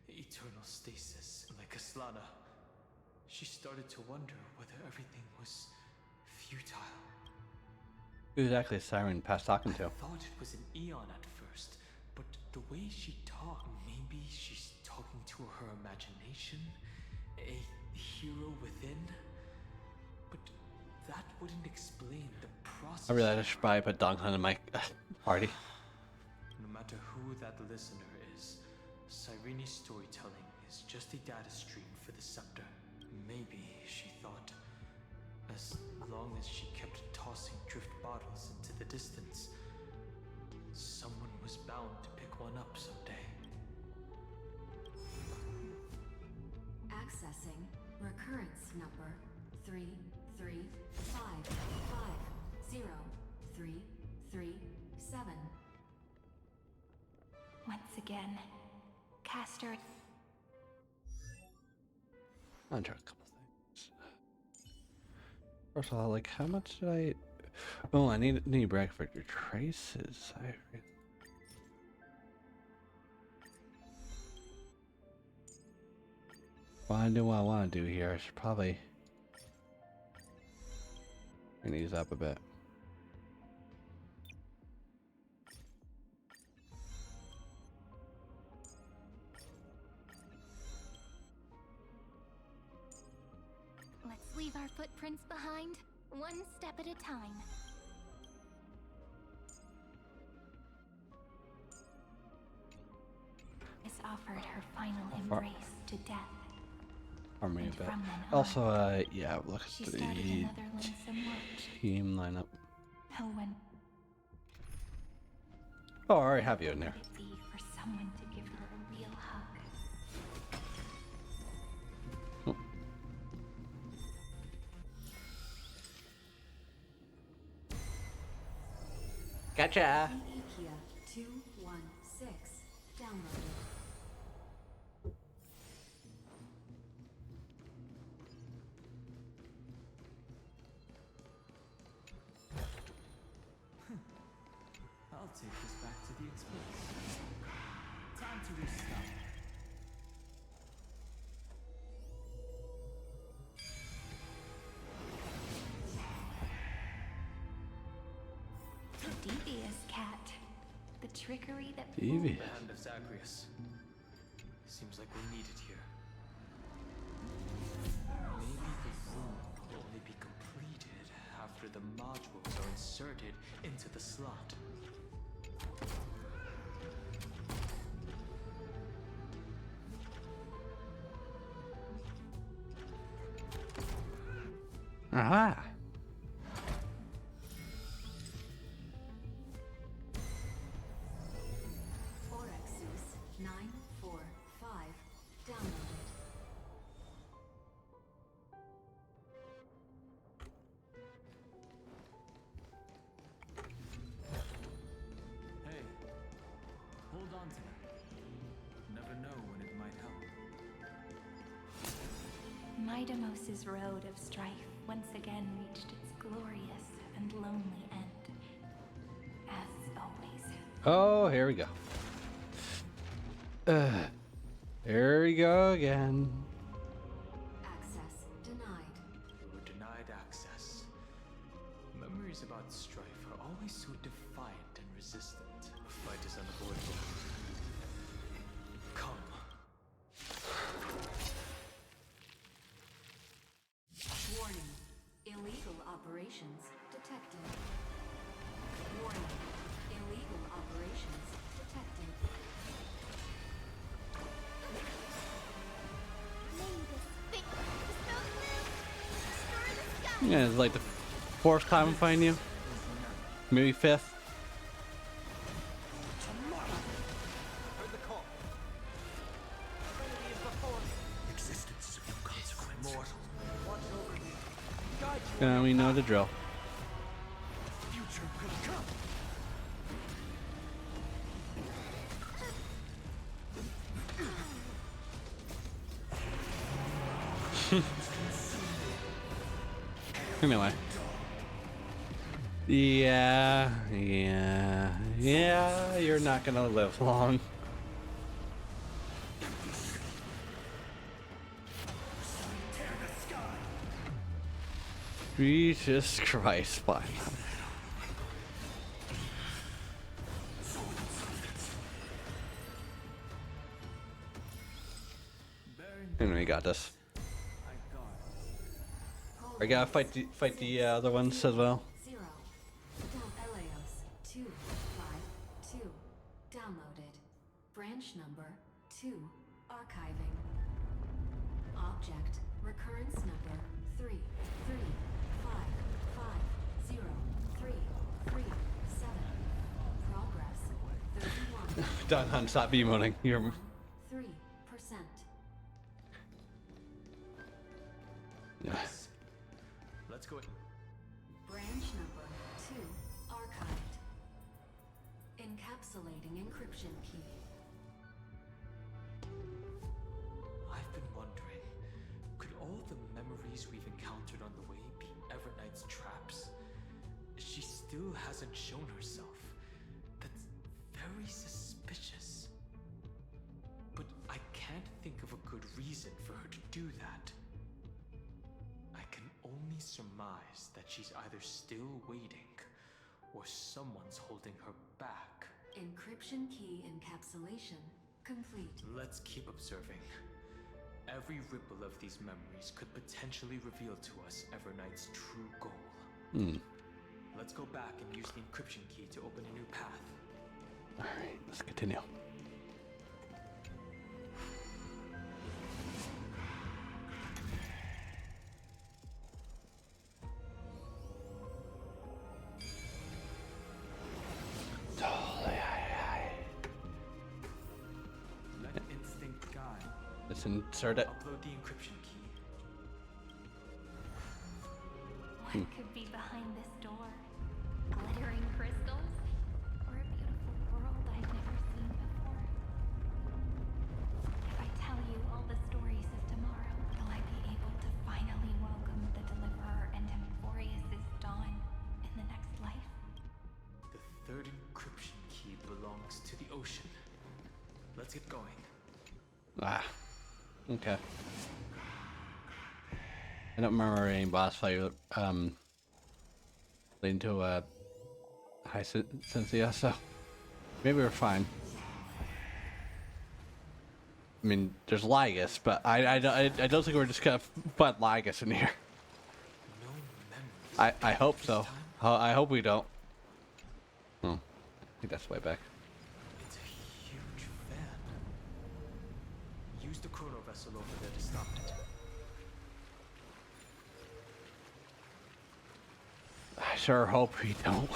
eternal stasis. Like Aslana, she started to wonder whether everything was futile. Who exactly is Siren past talking to? I thought it was an Aeon at first, but the way she talked, maybe she's talking to her imagination? A hero within? But that wouldn't explain the process. I realized I should probably put Dong in my party. No matter who that listener is, Cyrene's storytelling is just a data stream for the scepter. Maybe, she thought, as long as she kept tossing drift bottles into the distance, someone was bound to pick one up someday. Accessing recurrence number 335503337. Once again, Caster. I'll try a couple things. First of all, like, how much did I? Oh, I need break for your traces. What I do what I want to do here. I should probably bring these up a bit. Let's leave our footprints behind, one step at a time. Has offered her final embrace to death. Or maybe a And bit. from then on, Also, yeah, look she at the started another lonesome watch. team lineup. Oh, when Oh, I already have you in there. would it be for someone to give her a real hug? Oh. Gotcha. Ikia 216 downloaded. I'll take this back to the Express. Time to restart. Devious cat. The trickery that Devious. The hand of Zagreus. Seems like we need it here. Maybe the room will only be completed after the modules are inserted into the slot. Aha. AMPHOREUS 945 downloaded. Hey, hold on to that. Never know when it might help. Midamos's road of strife once again reached its glorious and lonely end. As always. Oh, here we go. Here we go again. Access denied. We were denied access. Memories about strife are always so defiant and resistant. A fight is unavoidable. Come. Warning. Illegal operations detected. Warning. Illegal operations detected. May this big stone live! Destroy the sky! Yeah, it's like the fourth time I'm fighting you. Maybe fifth. Heard the call. Trinity is before me. Existence is of no consequence. Mortal. Watch over me. Guide you. And we know the drill. Future could come. Anyway. Yeah, you're not gonna live long. Jesus Christ, fine. Anyway, we got this. I gotta fight the other ones as well. 0. Eleos 252 downloaded. Branch number 2 archiving. Object recurrence number 335503337. Progress 31. Done, stop emoting. You're 3%. Nice. Let's go. Branch number 2, archived. Encapsulating encryption key. I've been wondering, could all the memories we've encountered on the way be Everknight's traps? She still hasn't shown herself. That's very suspicious. But I can't think of a good reason for her to do that. I can only surmise that she's either still waiting, or someone's holding her back. Encryption key encapsulation complete. Let's keep observing. Every ripple of these memories could potentially reveal to us Everknight's true goal. Let's go back and use the encryption key to open a new path. Alright, let's continue. Let instinct guide. Let's insert it. Upload the encryption key. What could be behind this door? Glittering crystals? Or a beautiful world I've never seen before? If I tell you all the stories of tomorrow, will I be able to finally welcome the Deliverer and AMPHOREUS' dawn in the next life? The third encryption key belongs to the ocean. Let's get going. Ah, okay. I don't remember any boss fight leading to a high Cynthia, so maybe we're fine. I mean, there's Lygus, but I don't think we're just gonna find Lygus in here. No memories. I hope so. I hope we don't. Oh, I think that's way back. It's a huge fan. Use the chrono vessel over there to stop it. I sure hope we don't.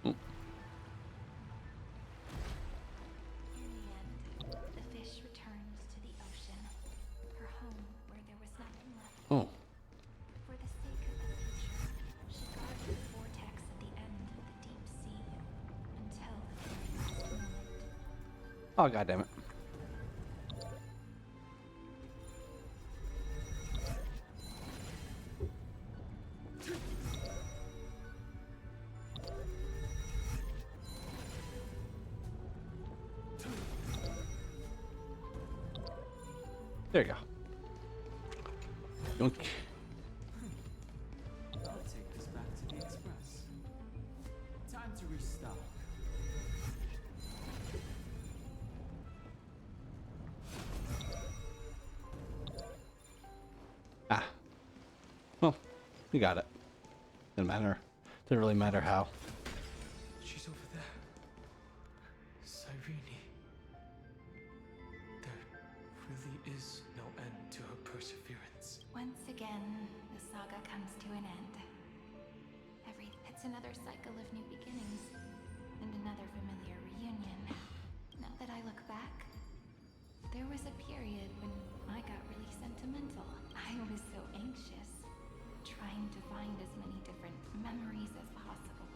In the end, the fish returns to the ocean, her home where there was nothing left. Oh, For the sake of the future, she guards the vortex at the end of the deep sea until the very last moment. oh, god damn it. There you go. Yoink. I'll take this back to the express. Time to restock. Ah. Well, you got it. Didn't matter. Didn't really matter how. She's over there. Cyrene. There really is no end to her perseverance. Once again, the saga comes to an end. It's another cycle of new beginnings, and another familiar reunion. Now that I look back, there was a period when I got really sentimental. I was so anxious, trying to find as many different memories as possible,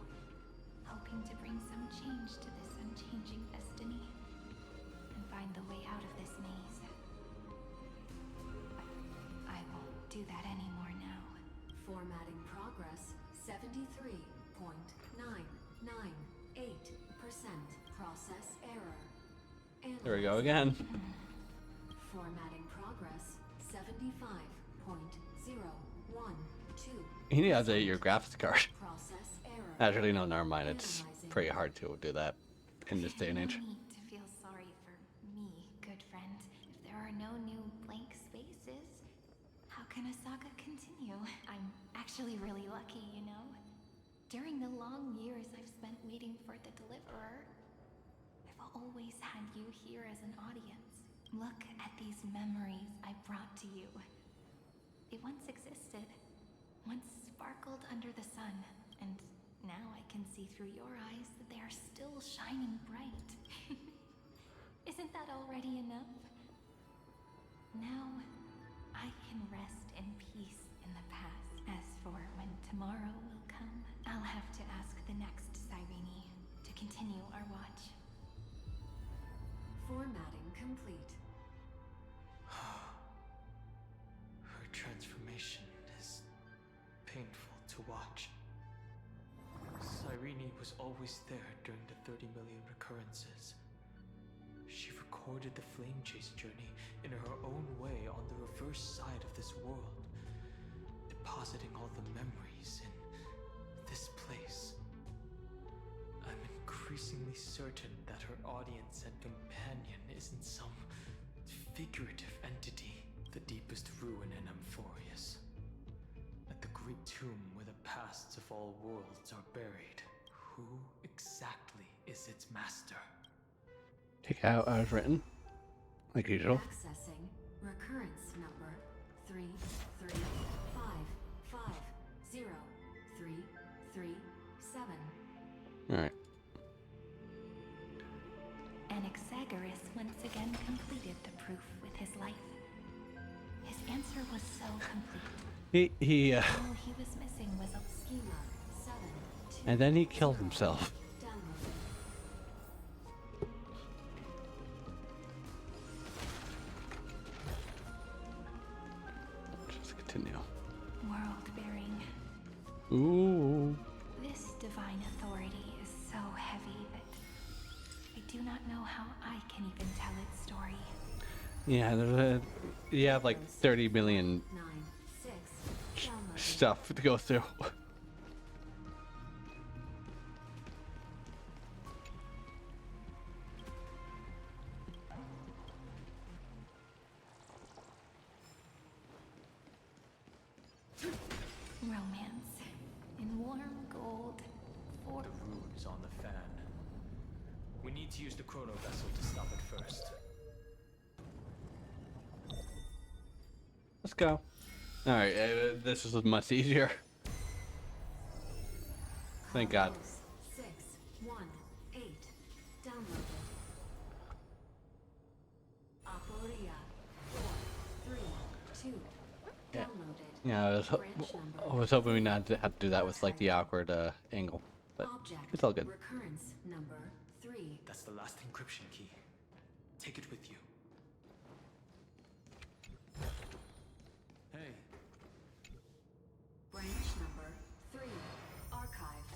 hoping to bring some change to this unchanging destiny, and find the way out of this maze. I won't do that anymore now. Formatting progress 73.998%. Process error. There we go again. Formatting progress 75.012. You need to update your graphics card. Process error. Actually, no, never mind. It's pretty hard to do that in this day and age. No need to feel sorry for me, good friend. If there are no new blank spaces, how can a saga continue? I'm actually really lucky, you know? During the long years I've spent waiting for the Deliverer, I've always had you here as an audience. Look at these memories I brought to you. They once existed, once sparkled under the sun, and now I can see through your eyes that they are still shining bright. Isn't that already enough? Now, I can rest in peace in the past. As for when tomorrow will come, I'll have to ask the next Cyrene to continue our watch. Formatting complete. Her transformation is painful to watch. Cyrene was always there during the 30 million recurrences. She recorded the Flame Chase journey in her own way on the reverse side of this world, depositing all the memories in this place. I'm increasingly certain that her audience and companion isn't some figurative entity, the deepest ruin in AMPHOREUS. At the great tomb where the pasts of all worlds are buried, who exactly is its master? Take out as written, like usual. Accessing recurrence number 335503337. Alright. Anaxagoras once again completed the proof with his life. His answer was so complete. He All he was missing was a Schema 7. and then he killed himself. Downloaded. Just continue. world-bearing. Ooh. This divine authority is so heavy that I do not know how I can even tell its story. Yeah, you have like 30 million 96. Downloaded. stuff to go through. Romance in warm gold. For The rune is on the fan. We need to use the chrono vessel to stop it first. Let's go. Alright, this is much easier. Thank God. 618. Downloaded. Aporia 432. Yeah. Downloaded. Yeah, I was hoping we not to have to do that with like the awkward angle, but Object. it's all good. Recurrence number 3. That's the last encryption key. Take it with you. Hey, Branch number 3. Archive.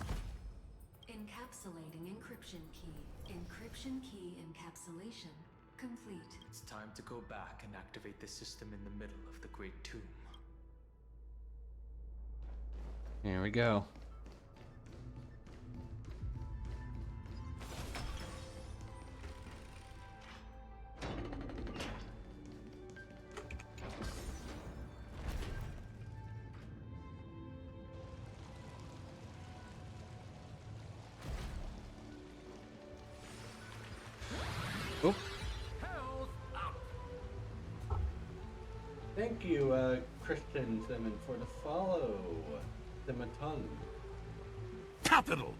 Encapsulating encryption key. Encryption key encapsulation complete. it's time to go back and activate the system in the middle of the Great Tomb. Here we go. Oop. Thank you, Christian Simmons, for the follow. Simaton. Capital!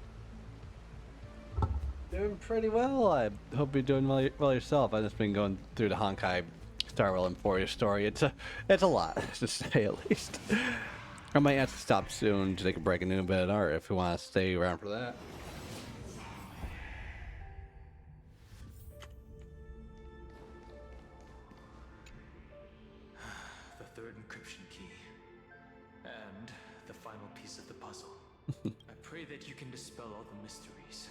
Doing pretty well. I hope you're doing well yourself. I've just been going through the Honkai Star Rail AMPHOREUS story. It's a lot, to say at least. I might have to stop soon to take a break and do a bit of art if you want to stay around for that. The third encryption key. And the final piece of the puzzle. I pray that you can dispel all the mysteries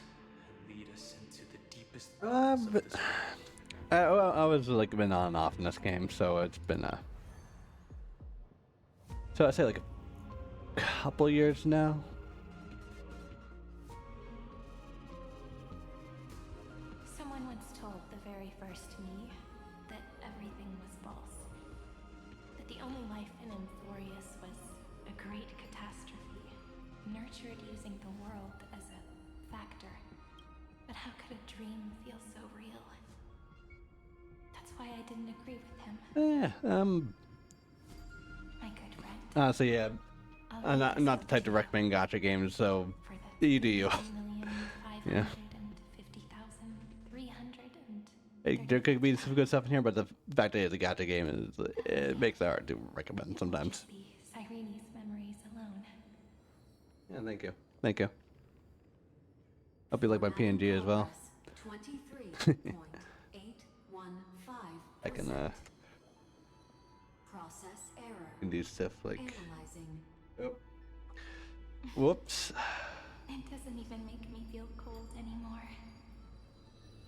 and lead us into the deepest thoughts of But this world. I was like been on and off in this game, so it's been so I'd say like a couple years now. someone once told the very first me that everything was false. That the only life in AMPHOREUS was a great catastrophe, nurtured using the world as a factor. But how could a dream feel so real? That's why I didn't agree with him. Yeah, My good friend. honestly, yeah. I'll I'm leave not this the type to up you recommend gacha games, so for the You do you. Yeah. 350,300 Hey, there could be some good stuff in here, but the fact that it's a gacha game is it makes it hard to recommend sometimes. be Cyrene's memories alone. Yeah, thank you. Thank you. Hope you like my PNG as well. 23.815. I can Process error. can do stuff like Analyzing. whoops. It doesn't even make me feel cold anymore.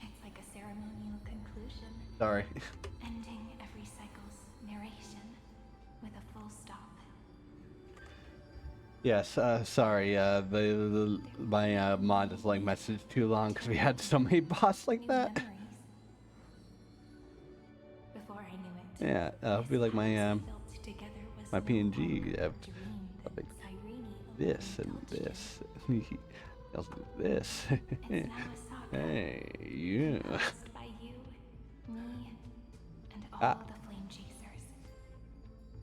It's like a ceremonial conclusion, Sorry. ending every cycle's narration with a full stop. Yes, sorry, my mod is like message too long because we had so many boss like New that. memories. Before I knew it, Yeah, I'll be like my built together was my no PNG, longer a like dream that Cyrene this and alone this, I'll do this. cultivated. It's now a saga. Hey, you. Composed by you, me, and all Ah. the flame chasers.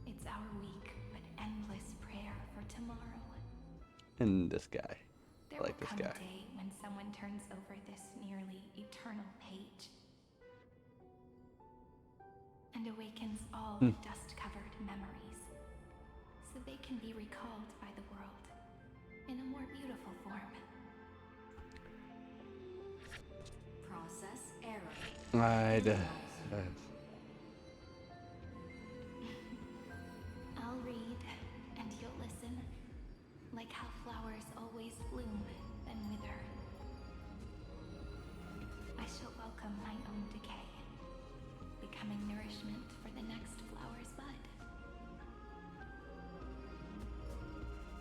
It's our weak but endless prayer for tomorrow. And this guy. There I like will this come guy. a day when someone turns over this nearly eternal page and awakens all the dust-covered memories, so they can be recalled by the world in a more beautiful form. Process error. I'll read, and you'll listen, like how flowers always bloom, then wither. I shall welcome my own decay, becoming nourishment for the next flower's bud.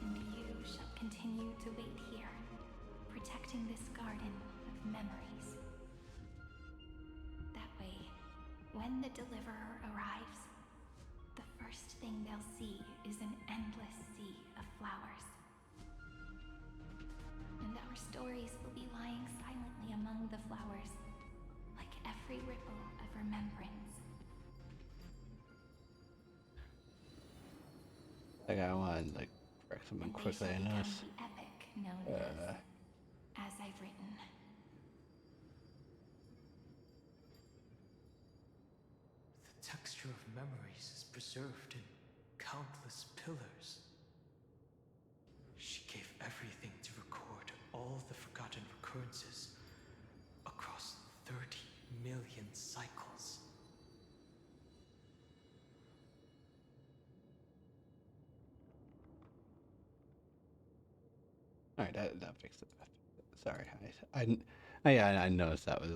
And you shall continue to wait here, protecting this garden of memories. That way, when the deliverer arrives, the first thing they'll see is an endless sea of flowers. And our stories will be lying silently among the flowers, like every ripple of remembrance. Like I want like correct something And they quickly. shall I become notice. the epic known as I've written. The texture of memories is preserved in countless pillars. She gave everything to record all the forgotten recurrences across 30 million cycles. All right, that fixed it. Sorry, I noticed that was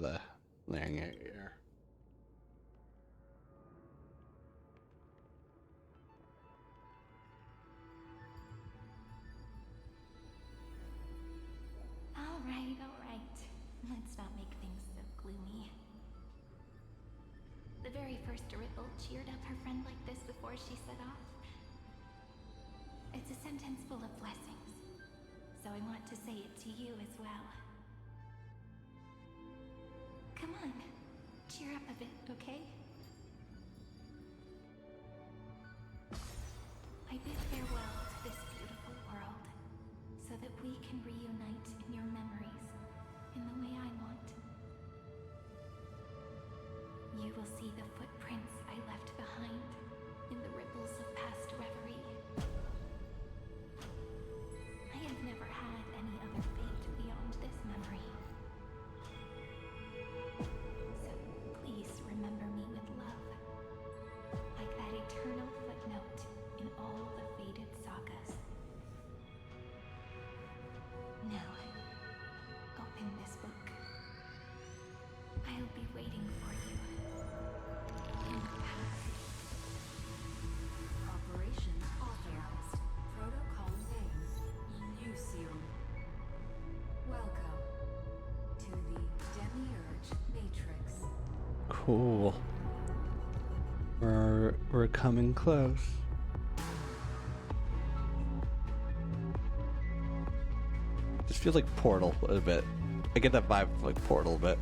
layering error. All right. Let's not make things so gloomy. The very first ripple cheered up her friend like this before she set off. It's a sentence full of blessings, so I want to say it to you as well. Come on, cheer up a bit, okay? I bid farewell to this beautiful world, so that we can reunite in your memories in the way I want. You will see the footprints I left behind in the ripples of past reverie. I have never had any other fate beyond this memory. So please remember me with love, like that eternal footnote in all the faded sagas. Now, open this book. I'll be waiting for you in the past. Operation authorized. Protocol name, Lucium. Welcome to the Demiurge Matrix. Cool. We're coming close. This feels like Portal a bit. I get that vibe like Portal a bit.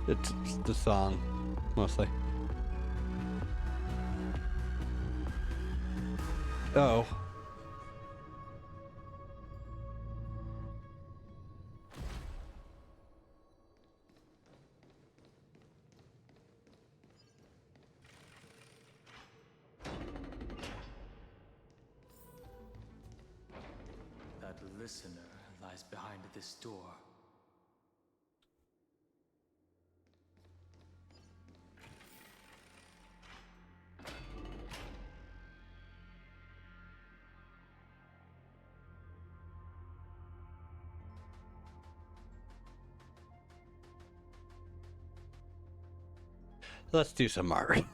It's the song mostly. Oh. listener lies behind this door. Let's do some art.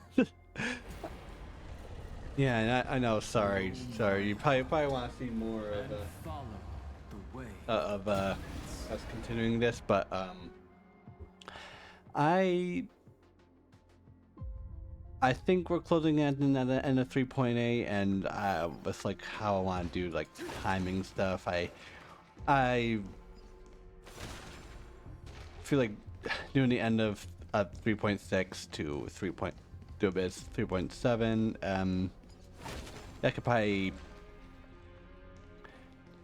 Yeah, I know. Sorry. You probably want to see more of Follow the way. Us continuing this, but I think we're closing at the end of 3.8, and with like how I want to do like timing stuff, I feel like doing the end of 3.6 to 3.7. That could probably.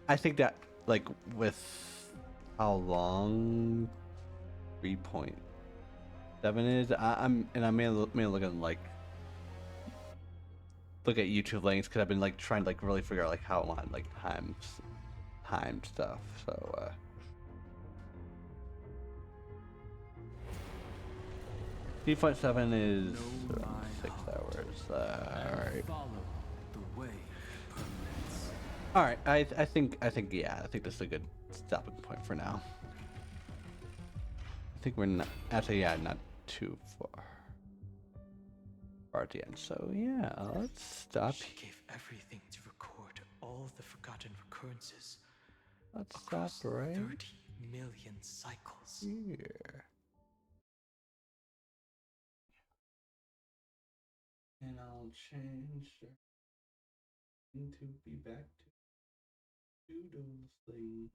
I think that like with how long 3.7 is, I may look at like look at YouTube links because I've been like trying to like really figure out like how I want like time stuff. So 3.7 is around 6 hours. Alright. Follow the way. Permanence. Alright, I think yeah, I think this is a good stopping point for now. I think we're not actually, yeah, not too far at the end. So yeah, let's stop. She gave everything to record all the forgotten recurrences. Let's across stop right 30 million cycles. here. And I'll change to be back to doodles thing.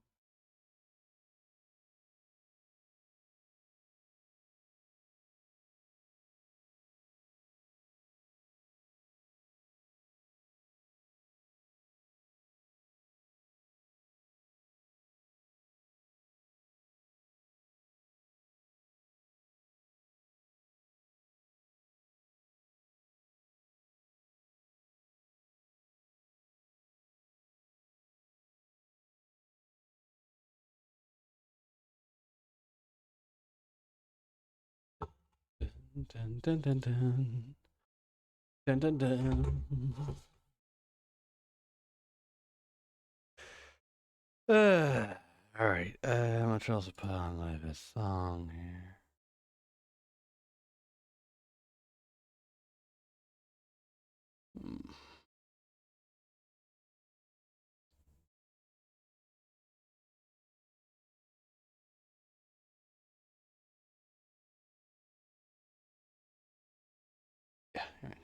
Dun dun dun dun. Dun dun dun. All right. How much else to put on like a song here? Hmm. Yeah, here we go.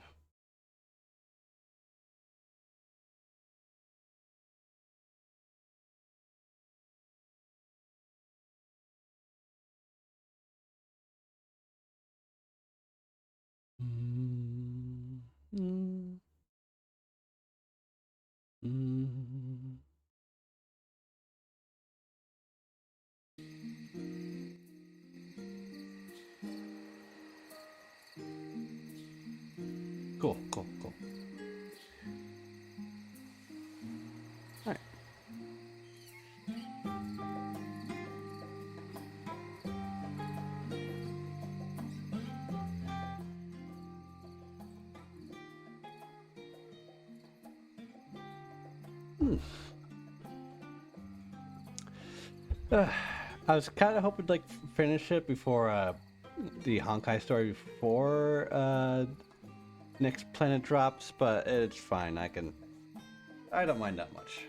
Mm, mm, mm. Cool. All right. Hmm. I was kind of hoping to like finish it before the Honkai story before next planet drops, but it's fine. I don't mind that much.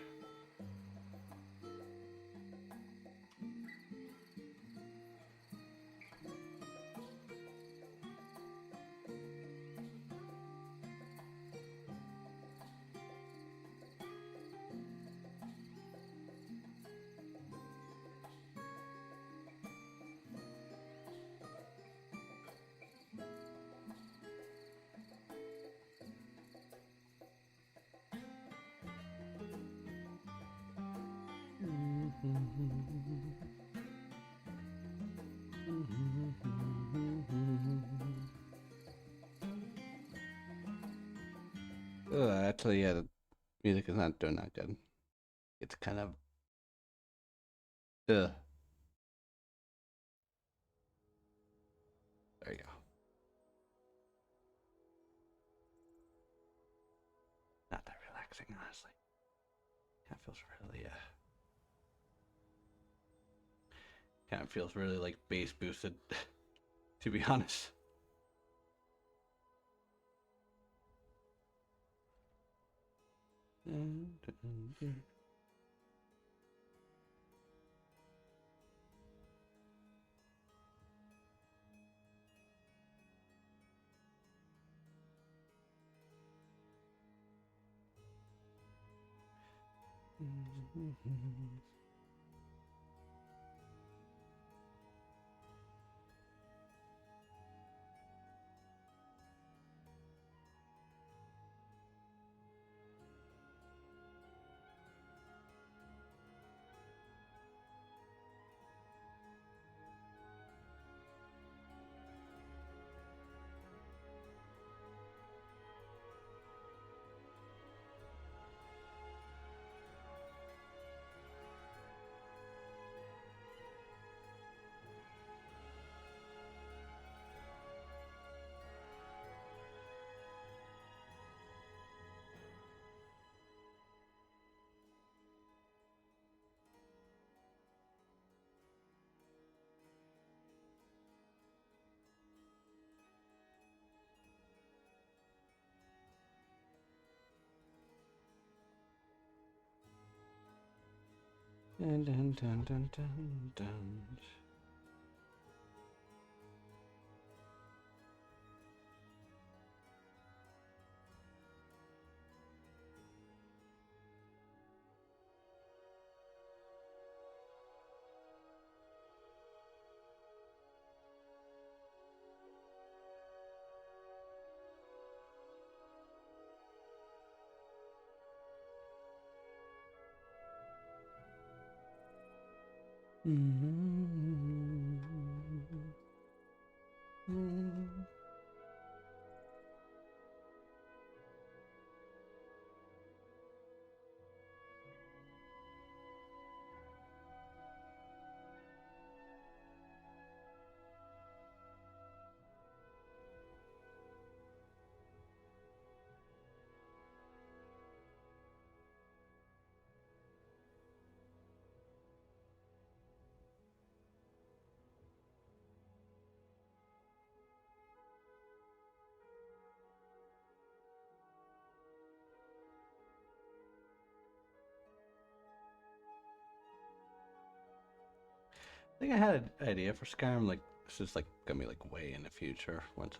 Actually, yeah, the music is not doing that good. It's kind of Ugh. There you go. Not that relaxing, honestly. Kind of feels really, kind of feels really like bass boosted, to be honest. Dun, dun, dun, dun, dun, dun. I think I had an idea for Skyrim. Like this is like gonna be like way in the future once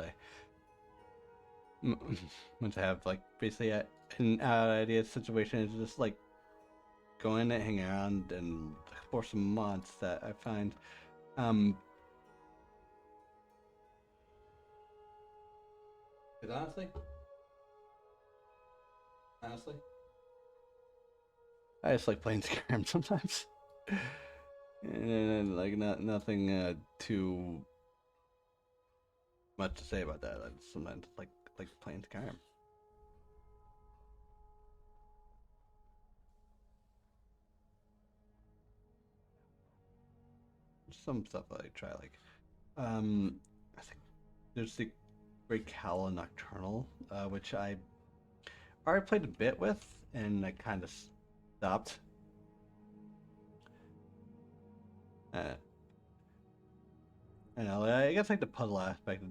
once I have like basically an idea situation is just like going to hang around and for some mods that I find. Because honestly, I just like playing Skyrim sometimes. And like nothing too much to say about that. I just sometimes like playing Skyrim. Some stuff I try like I think there's the Great Calla Nocturnal, which I already played a bit with and I kind of stopped. Uh, I know. I guess like the puzzle aspect.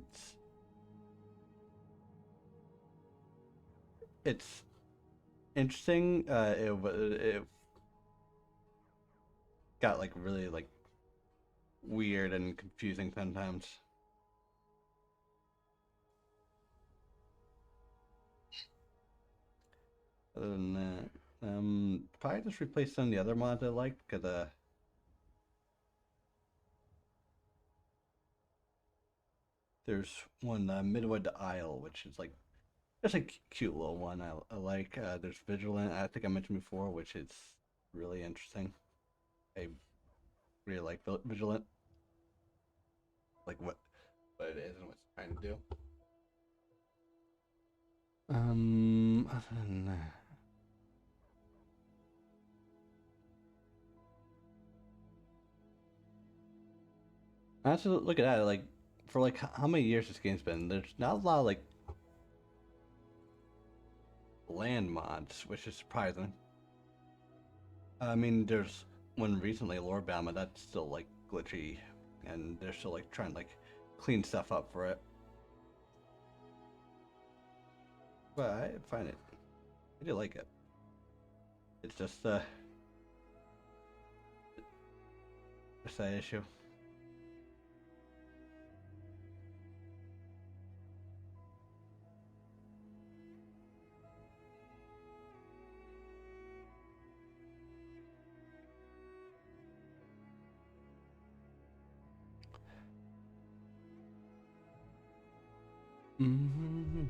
It's interesting. It got like really like weird and confusing sometimes. Other than that, probably just replace some of the other mods I liked because there's one Midwood Isle, which is like just a cute little one. I like. There's Vigilant. I think I mentioned before, which is really interesting. I really like Vigilant, like what it is and what it's trying to do. Other than that, Honestly, look at that. Like, for like how many years this game's been, there's not a lot of like land mods, which is surprising. I mean, there's one recently, Lore Bama, that's still like glitchy, and they're still like trying to like clean stuff up for it. But I find it, I do like it. It's just a side issue. Mm-hmm.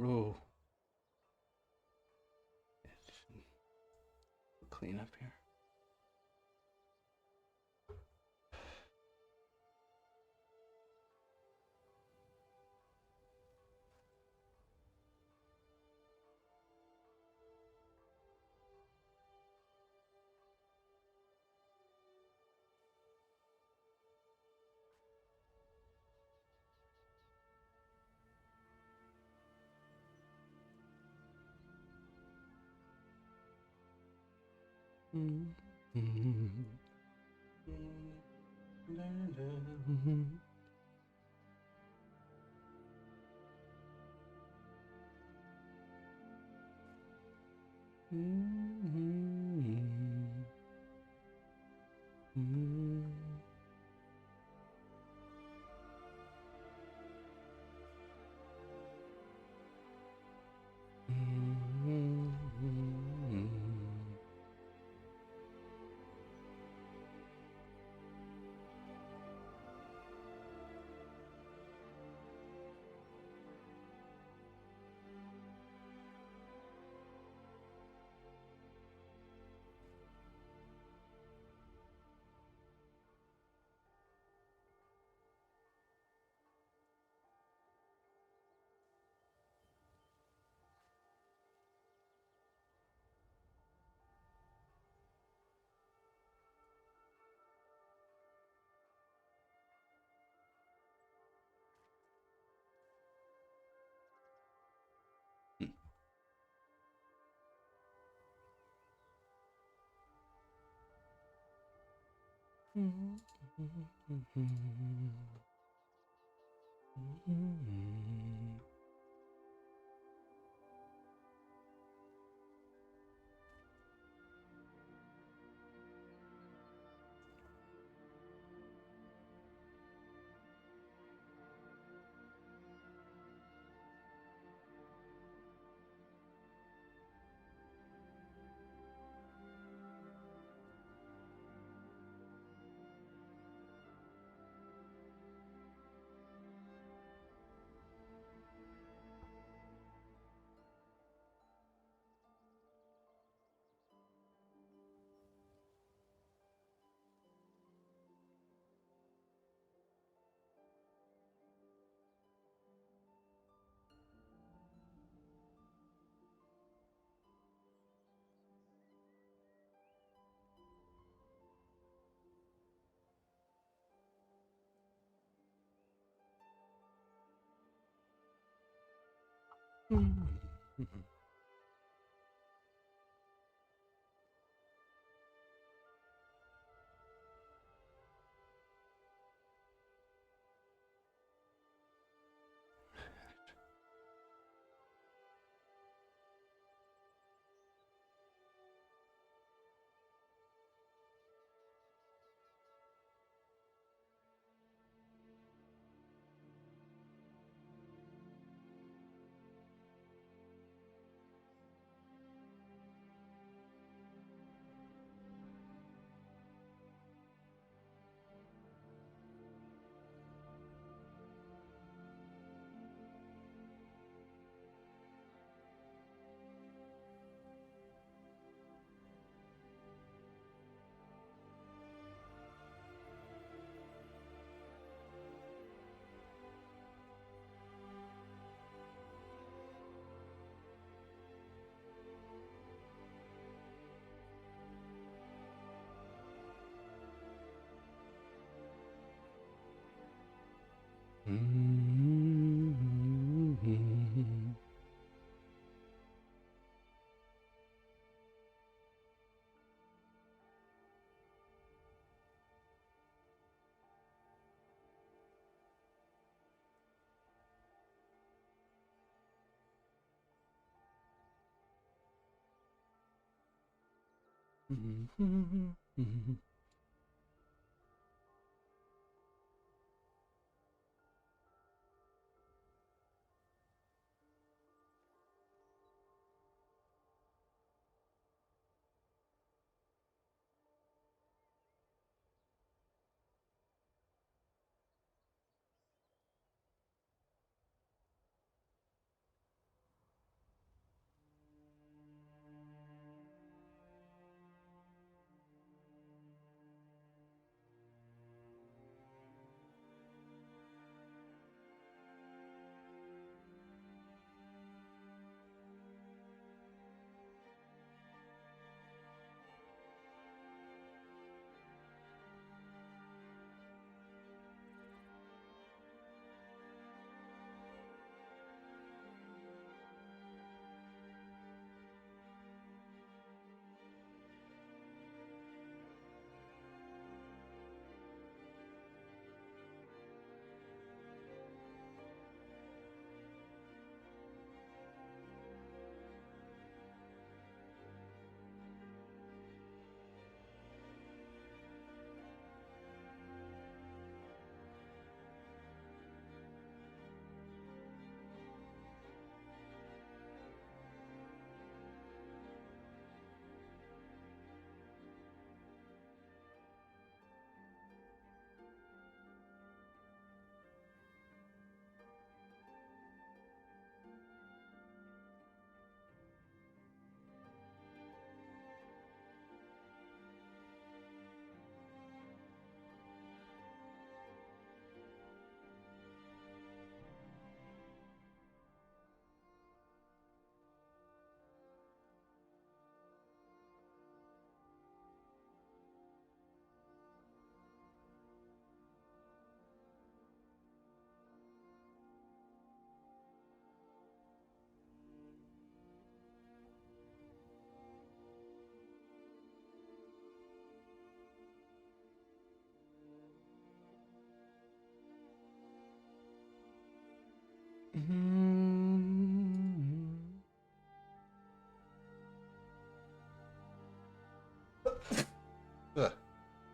Ooh. Clean up here.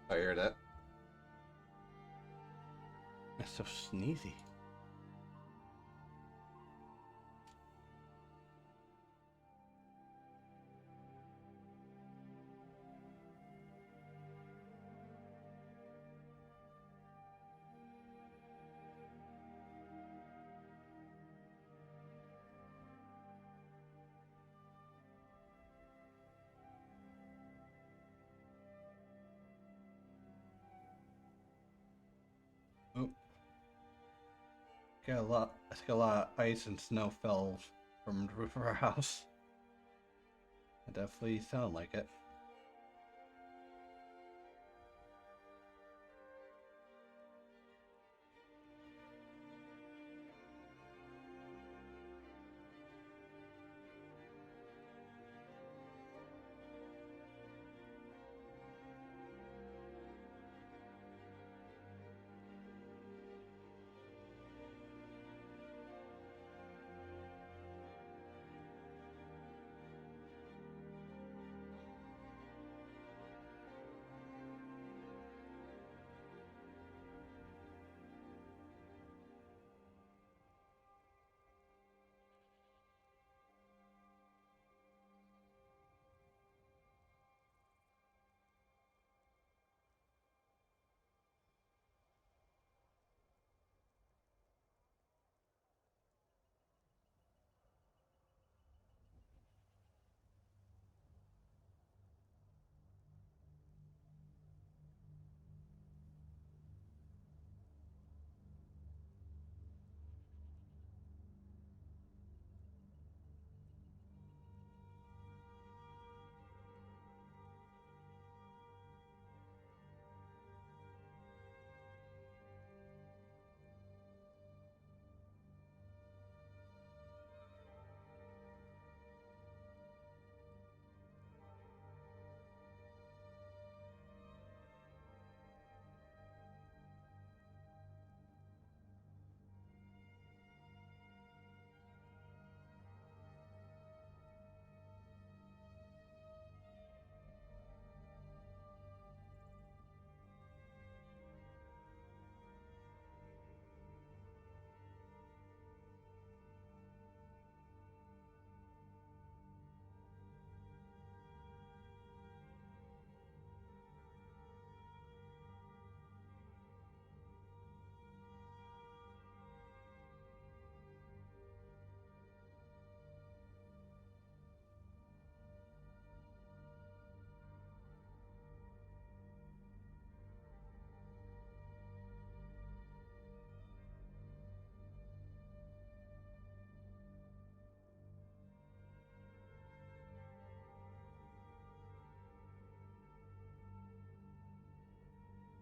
I hear that. That's so sneezy. Oh. I think a lot of ice and snow fell from the roof of our house. It definitely sounded like it.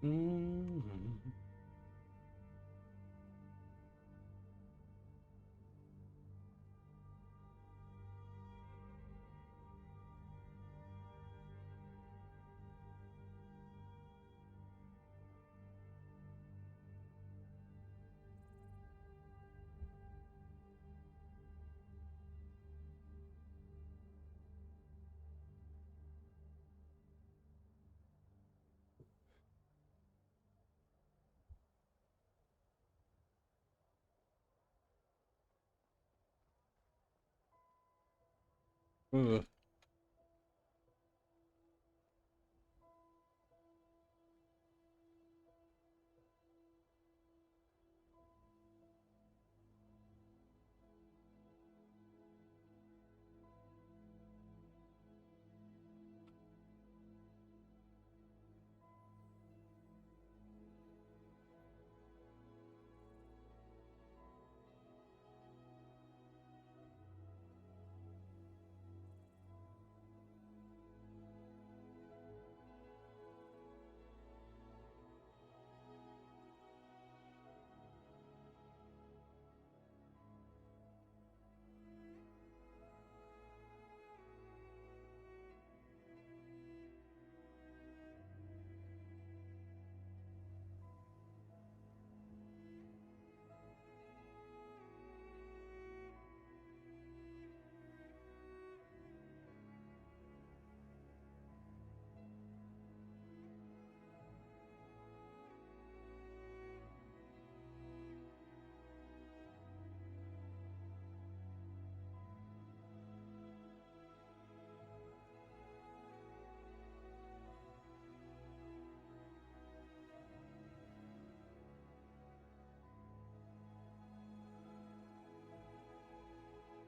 Mm-hmm. Ooh.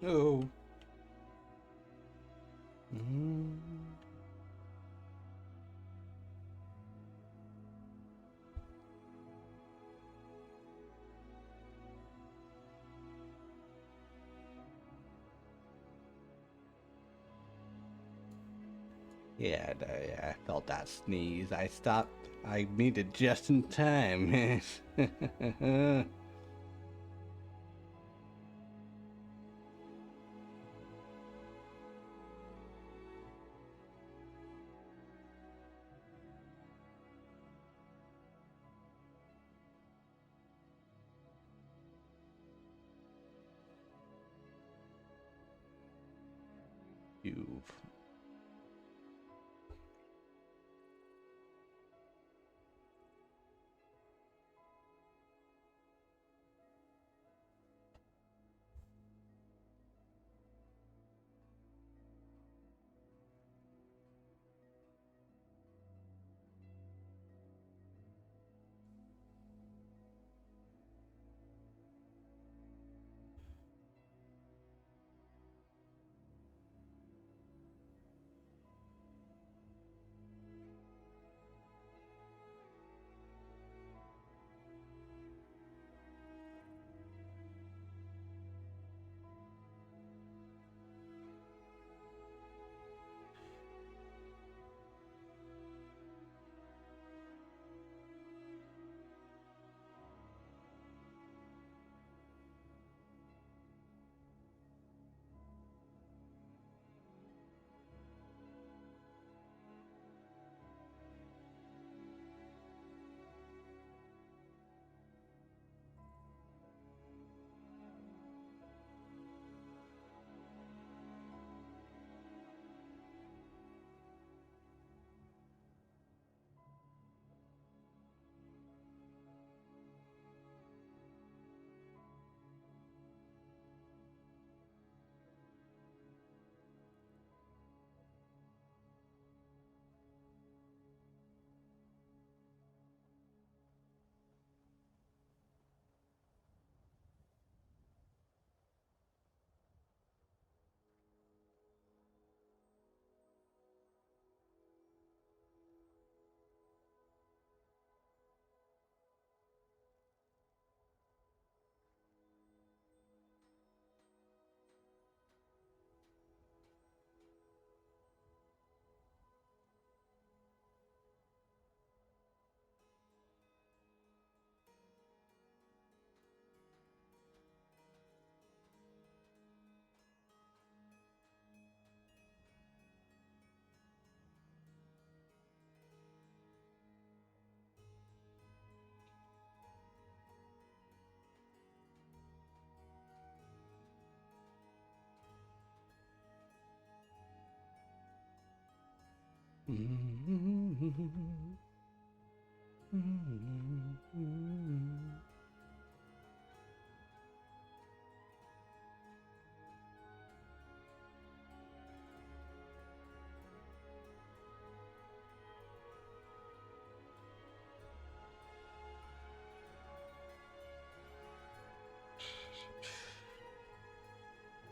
Oh. Mm. Yeah, I felt that sneeze. I stopped. I made it just in time. You've.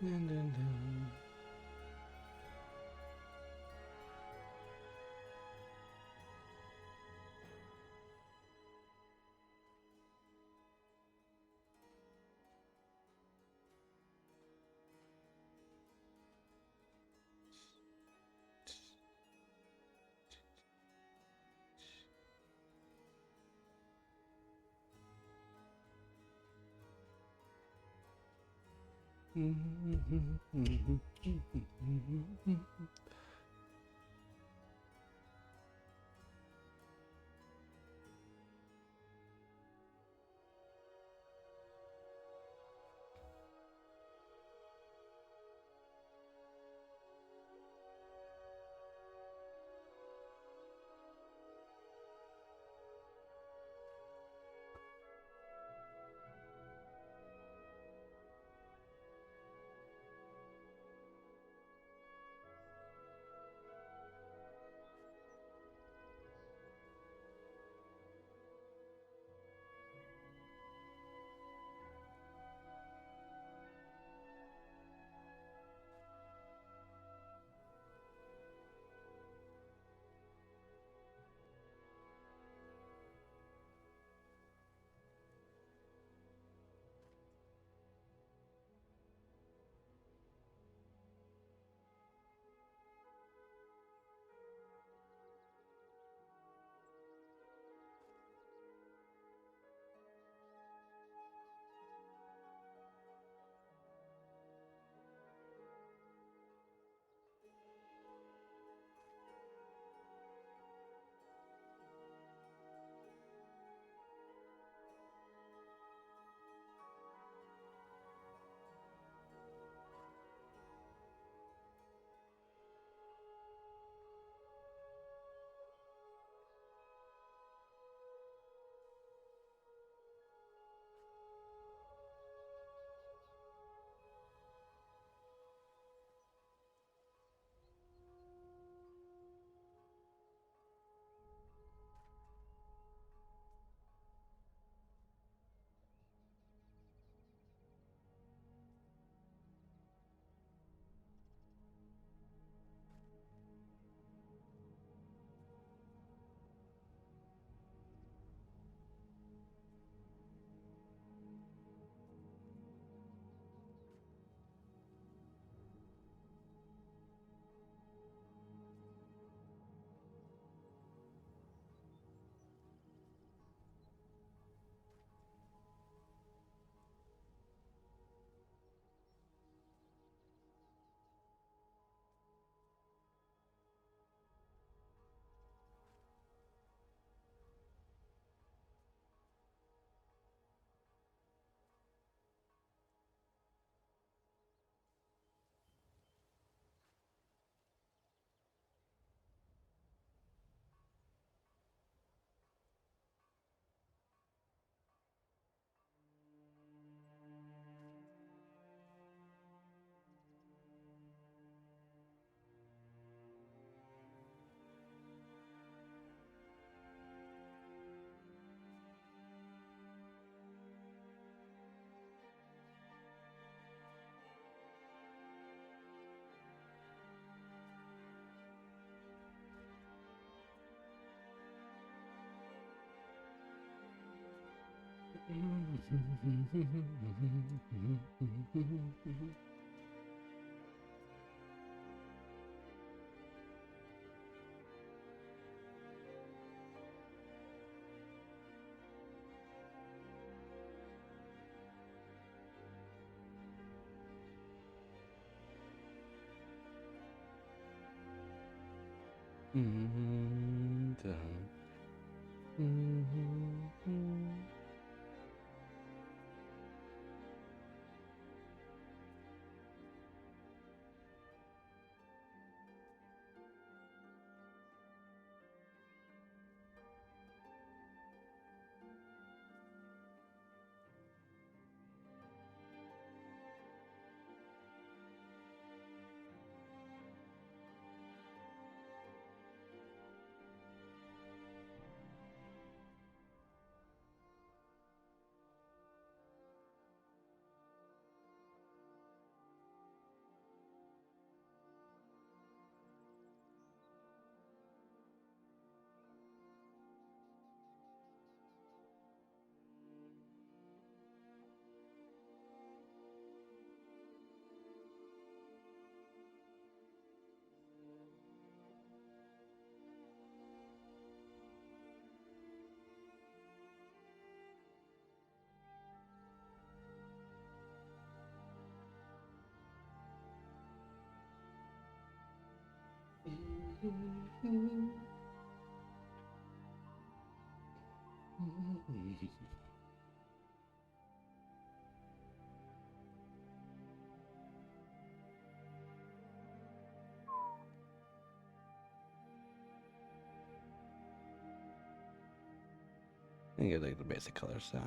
Dun, dun, dun. I think I like the basic colors, so.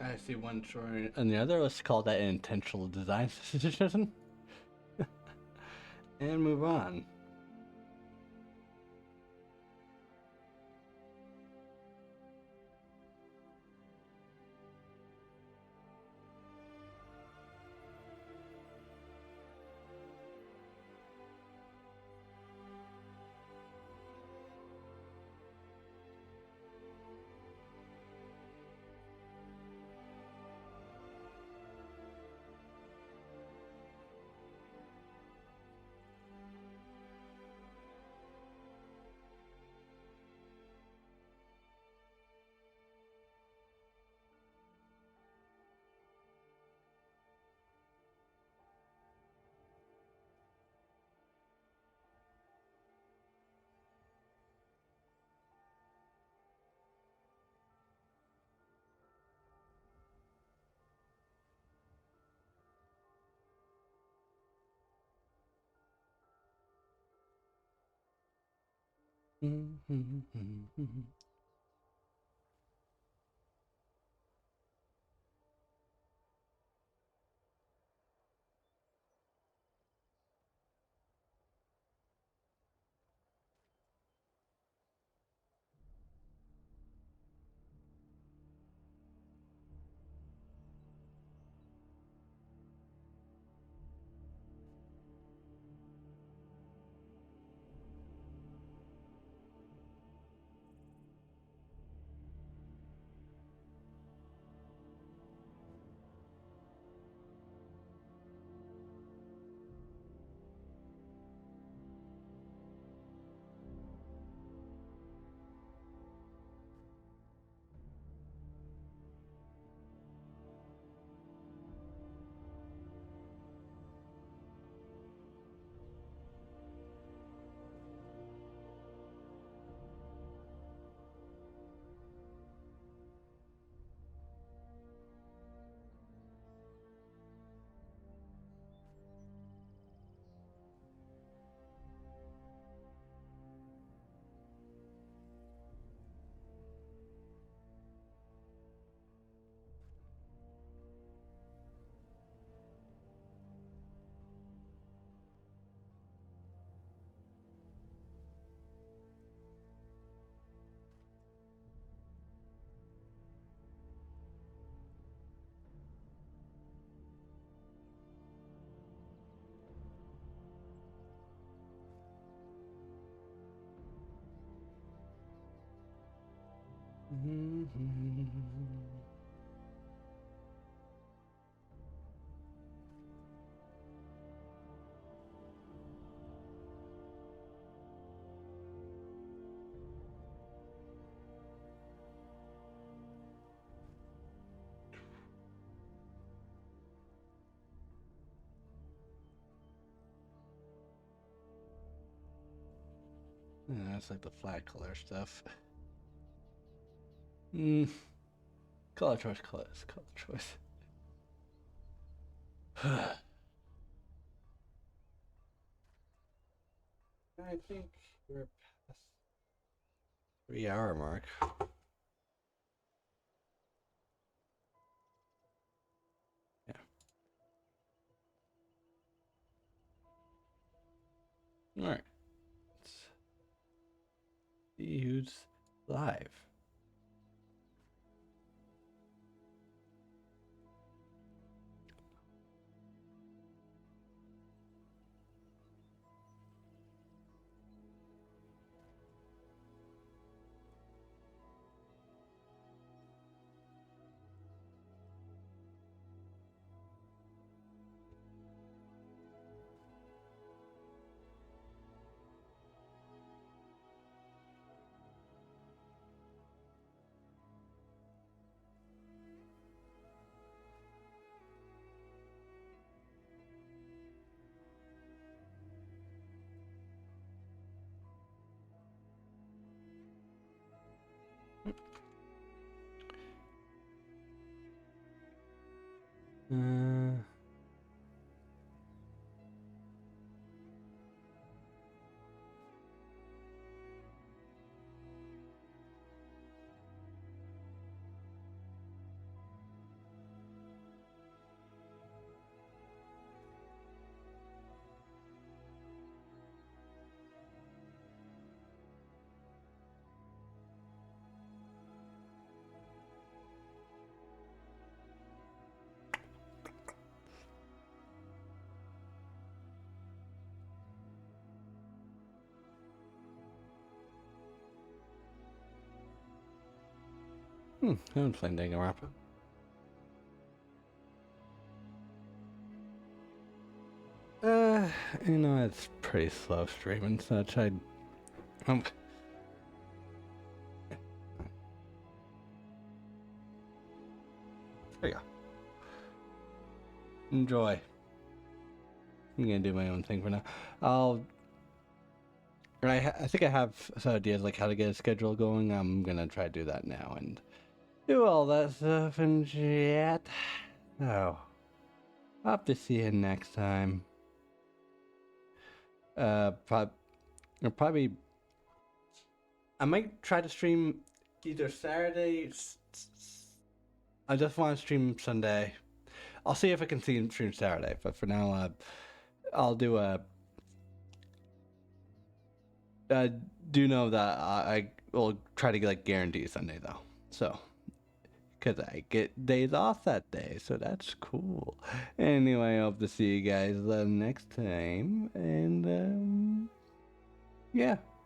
I see one story and the other. Let's call that an intentional design decision. And move on. Yeah, that's like the flag color stuff. Color choice, color choice. I think we're past 3 hour mark. Yeah. All right. Let's see who's live. Uh, I haven't played Danganronpa. You know, it's pretty slow stream and such. Um, there you go. Enjoy. I'm gonna do my own thing for now. I think I have some ideas like how to get a schedule going. I'm gonna try to do that now and do all that stuff and shit. Oh, hope to see you next time. Probably I might try to stream either Saturday. I just want to stream Sunday. I'll see if I can stream Saturday, but for now, I'll do a. Do know that I will try to get guarantee Sunday though, so because I get days off that day, so that's cool. Anyway, I hope to see you guys next time, and yeah.